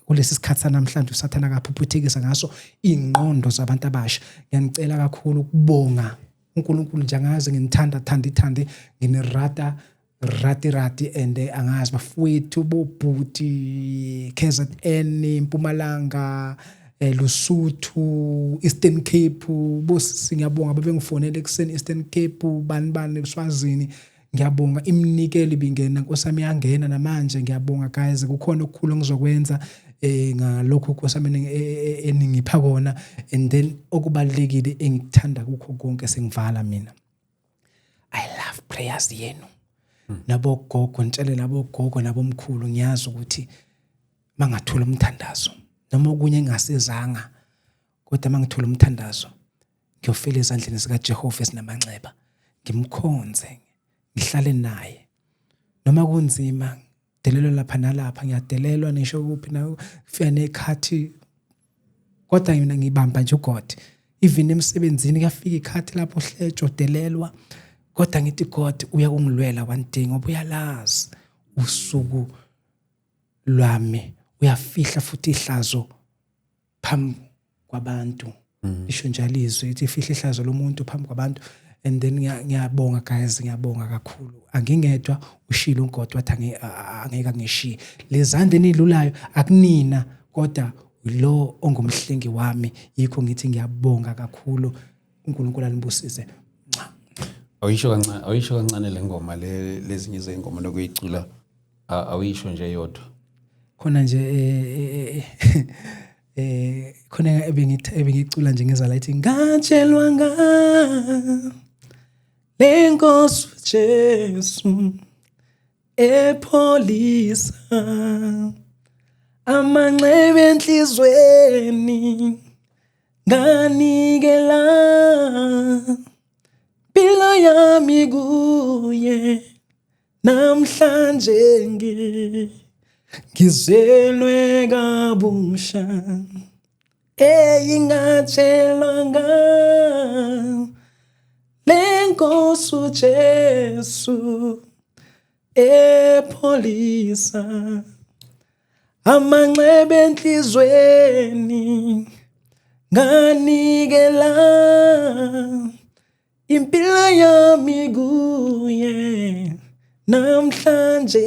[SPEAKER 1] kulesi sikhathi namhlanje usathana kaphuphethekisa ngaso ingqondo zabantu abasha ngiyanicela kakhulu ukubonga uNkulunkulu njengazi nginithanda nginirata rati and angazi bafowethu bobhuti KZN Mpumalanga Lusuthu Eastern Cape bosi ngiyabonga babengifonela ekseni Eastern Cape bani eSwazini ngiyabonga iminikelo ibingena nkosami yangena namanje ngiyabonga guys kukhona okukhulu ngizokwenza ngalokho nkosami eningipha kona and then okubalekile engikuthanda kukho konke sengivala mina I love prayers yenu nabo gogo ngitshele nabo gogo nabomkhulu ngiyazi ukuthi mangathola umthandazo noma okunye engasezanga kodwa mangithola umthandazo ngiyofela ezandleni zika Jehova esinamanxeba ngimkhonze ngihlale naye noma kunzima delelo lapha nalapha ngiyadelelwa nisho kuphi na kufika nekhathi kodwa mina ngibamba nje uGod even emsebenzini kuyafika ikhathi lapho hlejo delelwa kodwa ngithi God uyakungilwela one thing ngoba uyalazi usuku lwami uyafihla futhi ihlazo phambi kwabantu isho njalo izwe ithi ifihla ihlazo lomuntu phambi kwabantu and then ngiyabonga guys ngiyabonga kakhulu angingedwa ushilo uNkodi wathi angeke ngishiye lezandla enilulayo akunina kodwa lo ongumhlengi wami yikho ngithi ngiyabonga kakhulu uNkulunkulu anibusise
[SPEAKER 2] awuyisho kancane le ngoma lezinye izingoma lokuyicula awuyisho nje yodwa
[SPEAKER 1] khona nje khona ebengicula nje ngezala ithi ngatshelwa lenkosi Jesu epholisa amanxeba enhlizweni nganikela impilo yami kuye namhlanje ngizelwe kabusha ngatshelwa lenkosi Jesu epholisa amanxeba enhlizweni nganikela impilo yami kuye namhlanje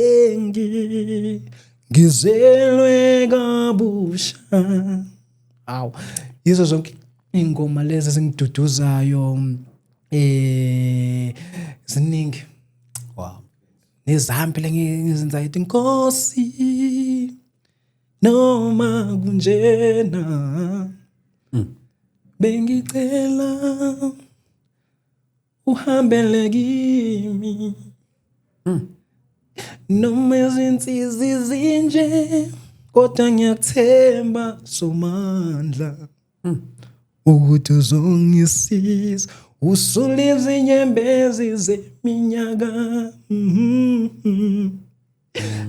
[SPEAKER 1] ngizelwe kabusha. Aw, yizo zonke ingoma lezi zingiduduzayo ziningi.
[SPEAKER 2] Wow.
[SPEAKER 1] Nezampi lengizenza ithi Nkosi noma kunjena bengicela uhambele kimi noma izinsizi zinje kodwa ngiyakuthemba Somandla ukuthi uzongisiza usulize inyembezi zeminyaka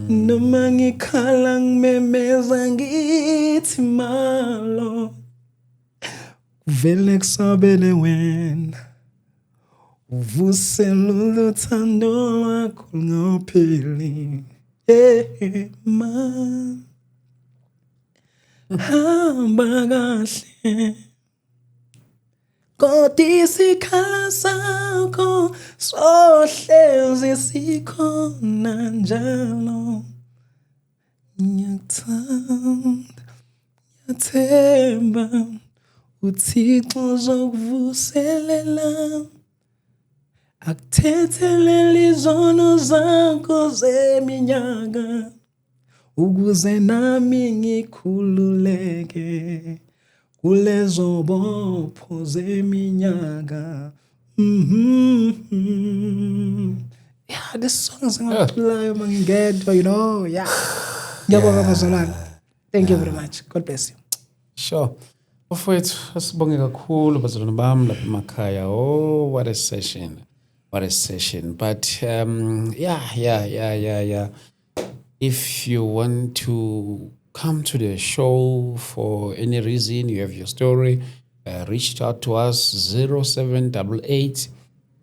[SPEAKER 1] noma ngikhala ngimemeza ngithi malo vele kusabele wena uvusela uthando lwakho lungapheli ma hamba kahle kodwa isikhala sakho sohlezi sikhona njalo ngiyakuthanda ngiyathemba uThixo uzokuvuselela akuthethelela izono zakho zeminyaka ukuze nami ngikhululeke kulezo bopho zeminyaka. Yeah, this song is ngiculayo mangingedwa, you know. Yeah. Ngiyabonga bazalwane. Thank you very much. God bless you.
[SPEAKER 2] Sure. Bafowethu asibonge kakhulu bazalwane bami lapha emakhaya. Oh, what a session. What a session. But yeah. If you want to come to the show for any reason, you have your story, reach out to us 0788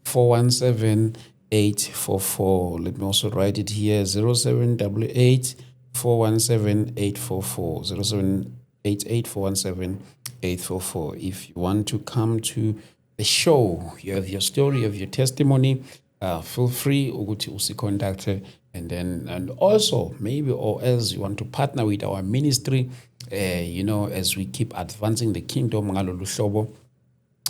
[SPEAKER 2] 417 844. Let me also write it here 0788 417 844 0788 417 844. If you want to come to the show, you have your story, you have your testimony, feel free ukuthi usicontact, and also maybe or else you want to partner with our ministry, as we keep advancing the kingdom ngalolu hlobo.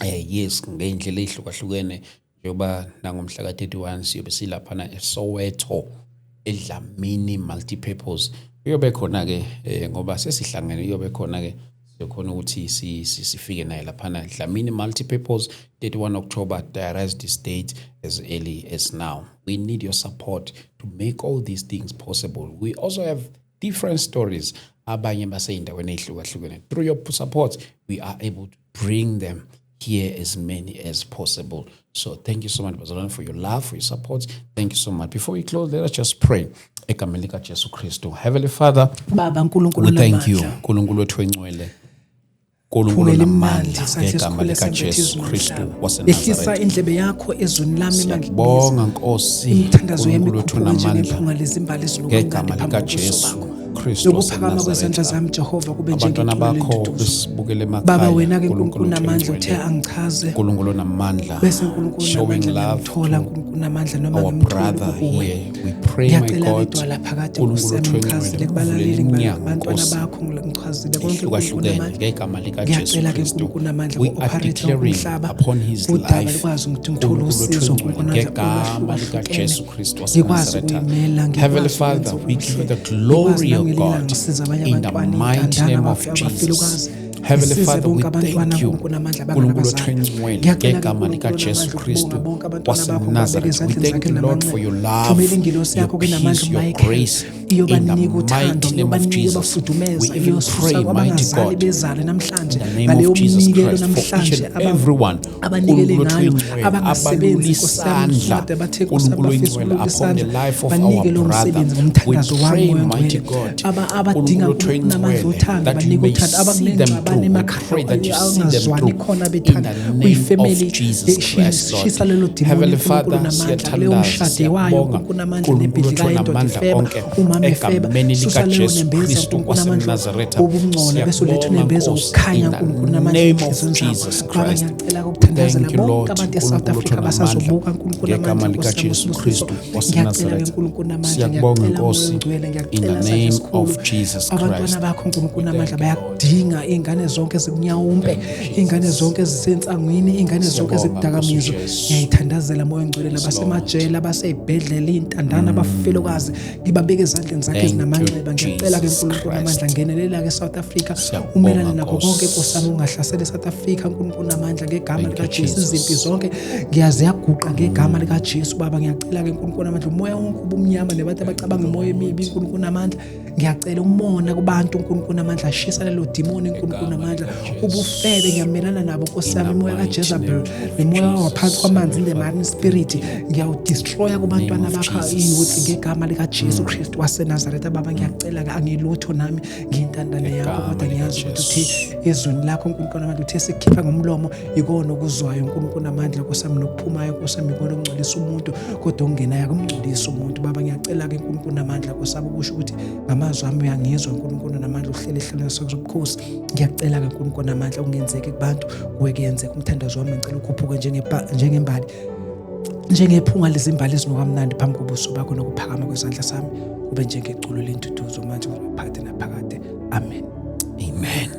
[SPEAKER 2] Yes, ngendlela ehlukahlukene njengoba nangomhla ka-31 siyobe silaphana eSoweto eDlamini multipurpose. Uyobe khona ke ngoba sesihlangene uyobe khona ke siyokhona ukuthi sifike naye laphana Dlamini multipurpose 31 October. Diarise this date as early as now. We need your support to make all these things possible. We also have different stories abanye baseyindaweni ehlukahlukene. Through your support we are able to bring them here as many as possible. So thank you so much bazalwane for your love, for your support. Thank you so much. Before we close, let us just pray. Egameni lika Jesu Kristu. Heavenly Father,
[SPEAKER 1] Baba uNkulunkulu
[SPEAKER 2] we thank you.
[SPEAKER 1] namandla.
[SPEAKER 2] Nkulunkulu wethu engcwele. Nkulunkulu namandla ngegama lika Jesu Kristu
[SPEAKER 1] Ehlisa
[SPEAKER 2] waseNazaretha.
[SPEAKER 1] indlebe yakho ezweni lami
[SPEAKER 2] Siyabonga Nkosi,
[SPEAKER 1] imithandazo yami
[SPEAKER 2] Nkulunkulu wethu
[SPEAKER 1] ikhuphuke
[SPEAKER 2] namandla
[SPEAKER 1] njengephunga lezimbali
[SPEAKER 2] ngegama lika Jesu Kristu
[SPEAKER 1] lokuphakama kwezandla
[SPEAKER 2] waseNazaretha.
[SPEAKER 1] zami Jehova kube
[SPEAKER 2] Abantwana
[SPEAKER 1] njengethuna
[SPEAKER 2] bakho
[SPEAKER 1] lentutuzo.
[SPEAKER 2] besibukele
[SPEAKER 1] Baba
[SPEAKER 2] emakhaya.
[SPEAKER 1] wena ke
[SPEAKER 2] Nkulunkulu
[SPEAKER 1] uNkulunkulu
[SPEAKER 2] wethu
[SPEAKER 1] namandla uthe
[SPEAKER 2] engcwele.
[SPEAKER 1] angichaze
[SPEAKER 2] Nkulunkulu namandla
[SPEAKER 1] bese uNkulunkulu
[SPEAKER 2] showing
[SPEAKER 1] namandla
[SPEAKER 2] love
[SPEAKER 1] ngithola
[SPEAKER 2] to
[SPEAKER 1] uNkulunkulu namandla noma
[SPEAKER 2] our brother
[SPEAKER 1] ngimthole
[SPEAKER 2] here. We pray, my
[SPEAKER 1] ngiyacela
[SPEAKER 2] God,
[SPEAKER 1] ngedwa phakathi
[SPEAKER 2] Nkulunkulu wethu
[SPEAKER 1] ngichazile
[SPEAKER 2] engcwele,
[SPEAKER 1] kubalaleli
[SPEAKER 2] uvulele iminyango,
[SPEAKER 1] ngibantwana
[SPEAKER 2] Nkosi,
[SPEAKER 1] bakho ngichazile konke uNkulunkulu
[SPEAKER 2] ehlukahlukene
[SPEAKER 1] namandla.
[SPEAKER 2] ngegama lika Jesu
[SPEAKER 1] Ngiyacela ke
[SPEAKER 2] Kristu.
[SPEAKER 1] uNkulunkulu namandla
[SPEAKER 2] We are
[SPEAKER 1] ku-operate
[SPEAKER 2] declaring
[SPEAKER 1] umhlaba
[SPEAKER 2] upon his
[SPEAKER 1] udaba
[SPEAKER 2] life,
[SPEAKER 1] likwazi ukuthi ngithole
[SPEAKER 2] Nkulunkulu wethu
[SPEAKER 1] usizo
[SPEAKER 2] engcwele,
[SPEAKER 1] uNkulunkulu
[SPEAKER 2] ngegama lika Jesu Kristu waseNazaretha. Heavenly Father, we give you the glory, O God, in the mighty name of Jesus. Heavenly Father, we thank you. Nkulunkulu wethu engcwele, ngegama lika Jesu Kristu waseNazaretha. We thank you, Lord, for your love, your peace, your grace, in the mighty name of Jesus. We even pray, mighty God, in the name of Jesus Christ, for each and everyone, Nkulunkulu wethu engcwele, abalula isandla, Nkulunkulu engcwele, upon the life of our brother. We pray, mighty God, Nkulunkulu wethu engcwele, that you may see them through. We pray that you see them through in the name of Jesus Christ, Lord. Heavenly Father, siyathandaza, siyabonga, Nkulunkulu wethu namandla onke,
[SPEAKER 1] ngefeba
[SPEAKER 2] egameni
[SPEAKER 1] susa leyo
[SPEAKER 2] likaJesu
[SPEAKER 1] nembeza
[SPEAKER 2] Kristu
[SPEAKER 1] uNkulunkulu amandla
[SPEAKER 2] waseNazaretha.
[SPEAKER 1] obungcola bese uletha
[SPEAKER 2] Siyakubonga,
[SPEAKER 1] unembeza
[SPEAKER 2] Nkosi,
[SPEAKER 1] ukukhanya
[SPEAKER 2] in the
[SPEAKER 1] uNkulunkulu amandla
[SPEAKER 2] name of
[SPEAKER 1] enhliziyweni zabo.
[SPEAKER 2] Jesus
[SPEAKER 1] Baba
[SPEAKER 2] Christ.
[SPEAKER 1] ngiyacela ukuthandazela
[SPEAKER 2] Thank you,
[SPEAKER 1] bonke
[SPEAKER 2] Lord.
[SPEAKER 1] abantu eSouth
[SPEAKER 2] uNkulunkulu
[SPEAKER 1] Africa
[SPEAKER 2] uthona
[SPEAKER 1] basazobuka
[SPEAKER 2] amandla.
[SPEAKER 1] uNkulunkulu
[SPEAKER 2] Ngegama
[SPEAKER 1] amandla Nkosi yami
[SPEAKER 2] likaJesu
[SPEAKER 1] usibusiso.
[SPEAKER 2] Kristu
[SPEAKER 1] Ngiyacela-ke
[SPEAKER 2] waseNazaretha.
[SPEAKER 1] uNkulunkulu amandla,
[SPEAKER 2] Siyakubonga,
[SPEAKER 1] ngiyacela Moya
[SPEAKER 2] Nkosi,
[SPEAKER 1] Ongcwele,
[SPEAKER 2] in
[SPEAKER 1] ngiyacela
[SPEAKER 2] the
[SPEAKER 1] sandla
[SPEAKER 2] name
[SPEAKER 1] esikhulu.
[SPEAKER 2] of Jesus
[SPEAKER 1] Abantwana
[SPEAKER 2] Christ.
[SPEAKER 1] bakho uNkulunkulu amandla
[SPEAKER 2] Thank you, Lord.
[SPEAKER 1] bayakudinga iy'ngane zonke ezikunyawumpe, iy'ngane zonke ezisensangweni, iy'ngane zonke
[SPEAKER 2] Siyabonga,
[SPEAKER 1] ezikudakamizwa.
[SPEAKER 2] Nkosi Jesu.
[SPEAKER 1] Ngiyayithandazela Moya Ongcwele nabasemajele, abasey'bhedlela, iy'ntandane, abafelokazi, ngibabeka ezandleni zakhe
[SPEAKER 2] Thank you,
[SPEAKER 1] ezinamanxeba. Ngiyacela-ke
[SPEAKER 2] Jesus
[SPEAKER 1] uNkulunkulu amandla,
[SPEAKER 2] Christ.
[SPEAKER 1] ngenelela-ke eSouth Africa,
[SPEAKER 2] Siyabonga,
[SPEAKER 1] umelane nakho
[SPEAKER 2] Nkosi.
[SPEAKER 1] konke Nkosi yami ungahlasela eSouth Africa uNkulunkulu amandla ngegama
[SPEAKER 2] Thank you,
[SPEAKER 1] likaJesu.
[SPEAKER 2] Jesus.
[SPEAKER 1] Izimpi zonke ngiyaziyaguqa ngegama likaJesu. Baba ngiyacela-ke uNkulunkulu amandla, umoya wonke ubumnyama nebantu abacabanga umoya emibi uNkulunkulu amandla, ngiyacela umona kubantu uNkulunkulu amandla, ashisa lelo dimoni uNkulunkulu amandla, ubufebe ngiyamelana nabo Nkosi yami, umoya kaJezebel nemoya waphansi kwamanzi in the marine spirit ngiyawudestroya kubantwana bakho iyouth ngegama likaJesu Kristu waseNazaretha. Baba ngiyacela-ke angilutho nami ngiyintandane yakho, kodwa ngiyazi ukuthi uthi izwi lakho uNkulunkulu amandla uthe sikhipha ngomlomo ikona okuzwayo uNkulunkulu amandla Nkosi yami, nokuphumayo Nkosi yami ikona okungcolisa umuntu, kodwa okungenayo akumngcolisi umuntu. Baba ngiyacela-ke uNkulunkulu amandla Nkosi yami, ukusho ukuthi ngamazwi ami uyangizwa uNkulunkulu namandla, uhlele ehlelweni sobukhosi. Ngiyacela-ke uNkulunkulu amandla ungenzeke kubantu, kuwe kuyenzeka umthandazo wami ngicela ukhuphuke njengembali, njengephunga lezimbali ezinokamnandi phambi kobuso bakho, nokuphakama kwezandla sami kube njengeculo lentuduzo manje uzophathe naphakade. Amen.
[SPEAKER 2] Amen.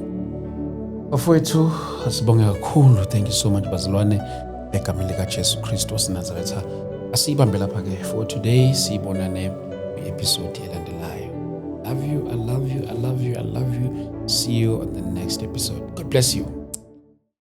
[SPEAKER 2] Bafowethu, asibonge kakhulu. Thank you so much bazalwane, egameni likaJesu Kristu waseNazaretha. Asiyibambe lapha-ke for today, siyibonane kwi-episode elandelayo. Love you, I love you, I love you, I love you. See you on the next episode. God bless you.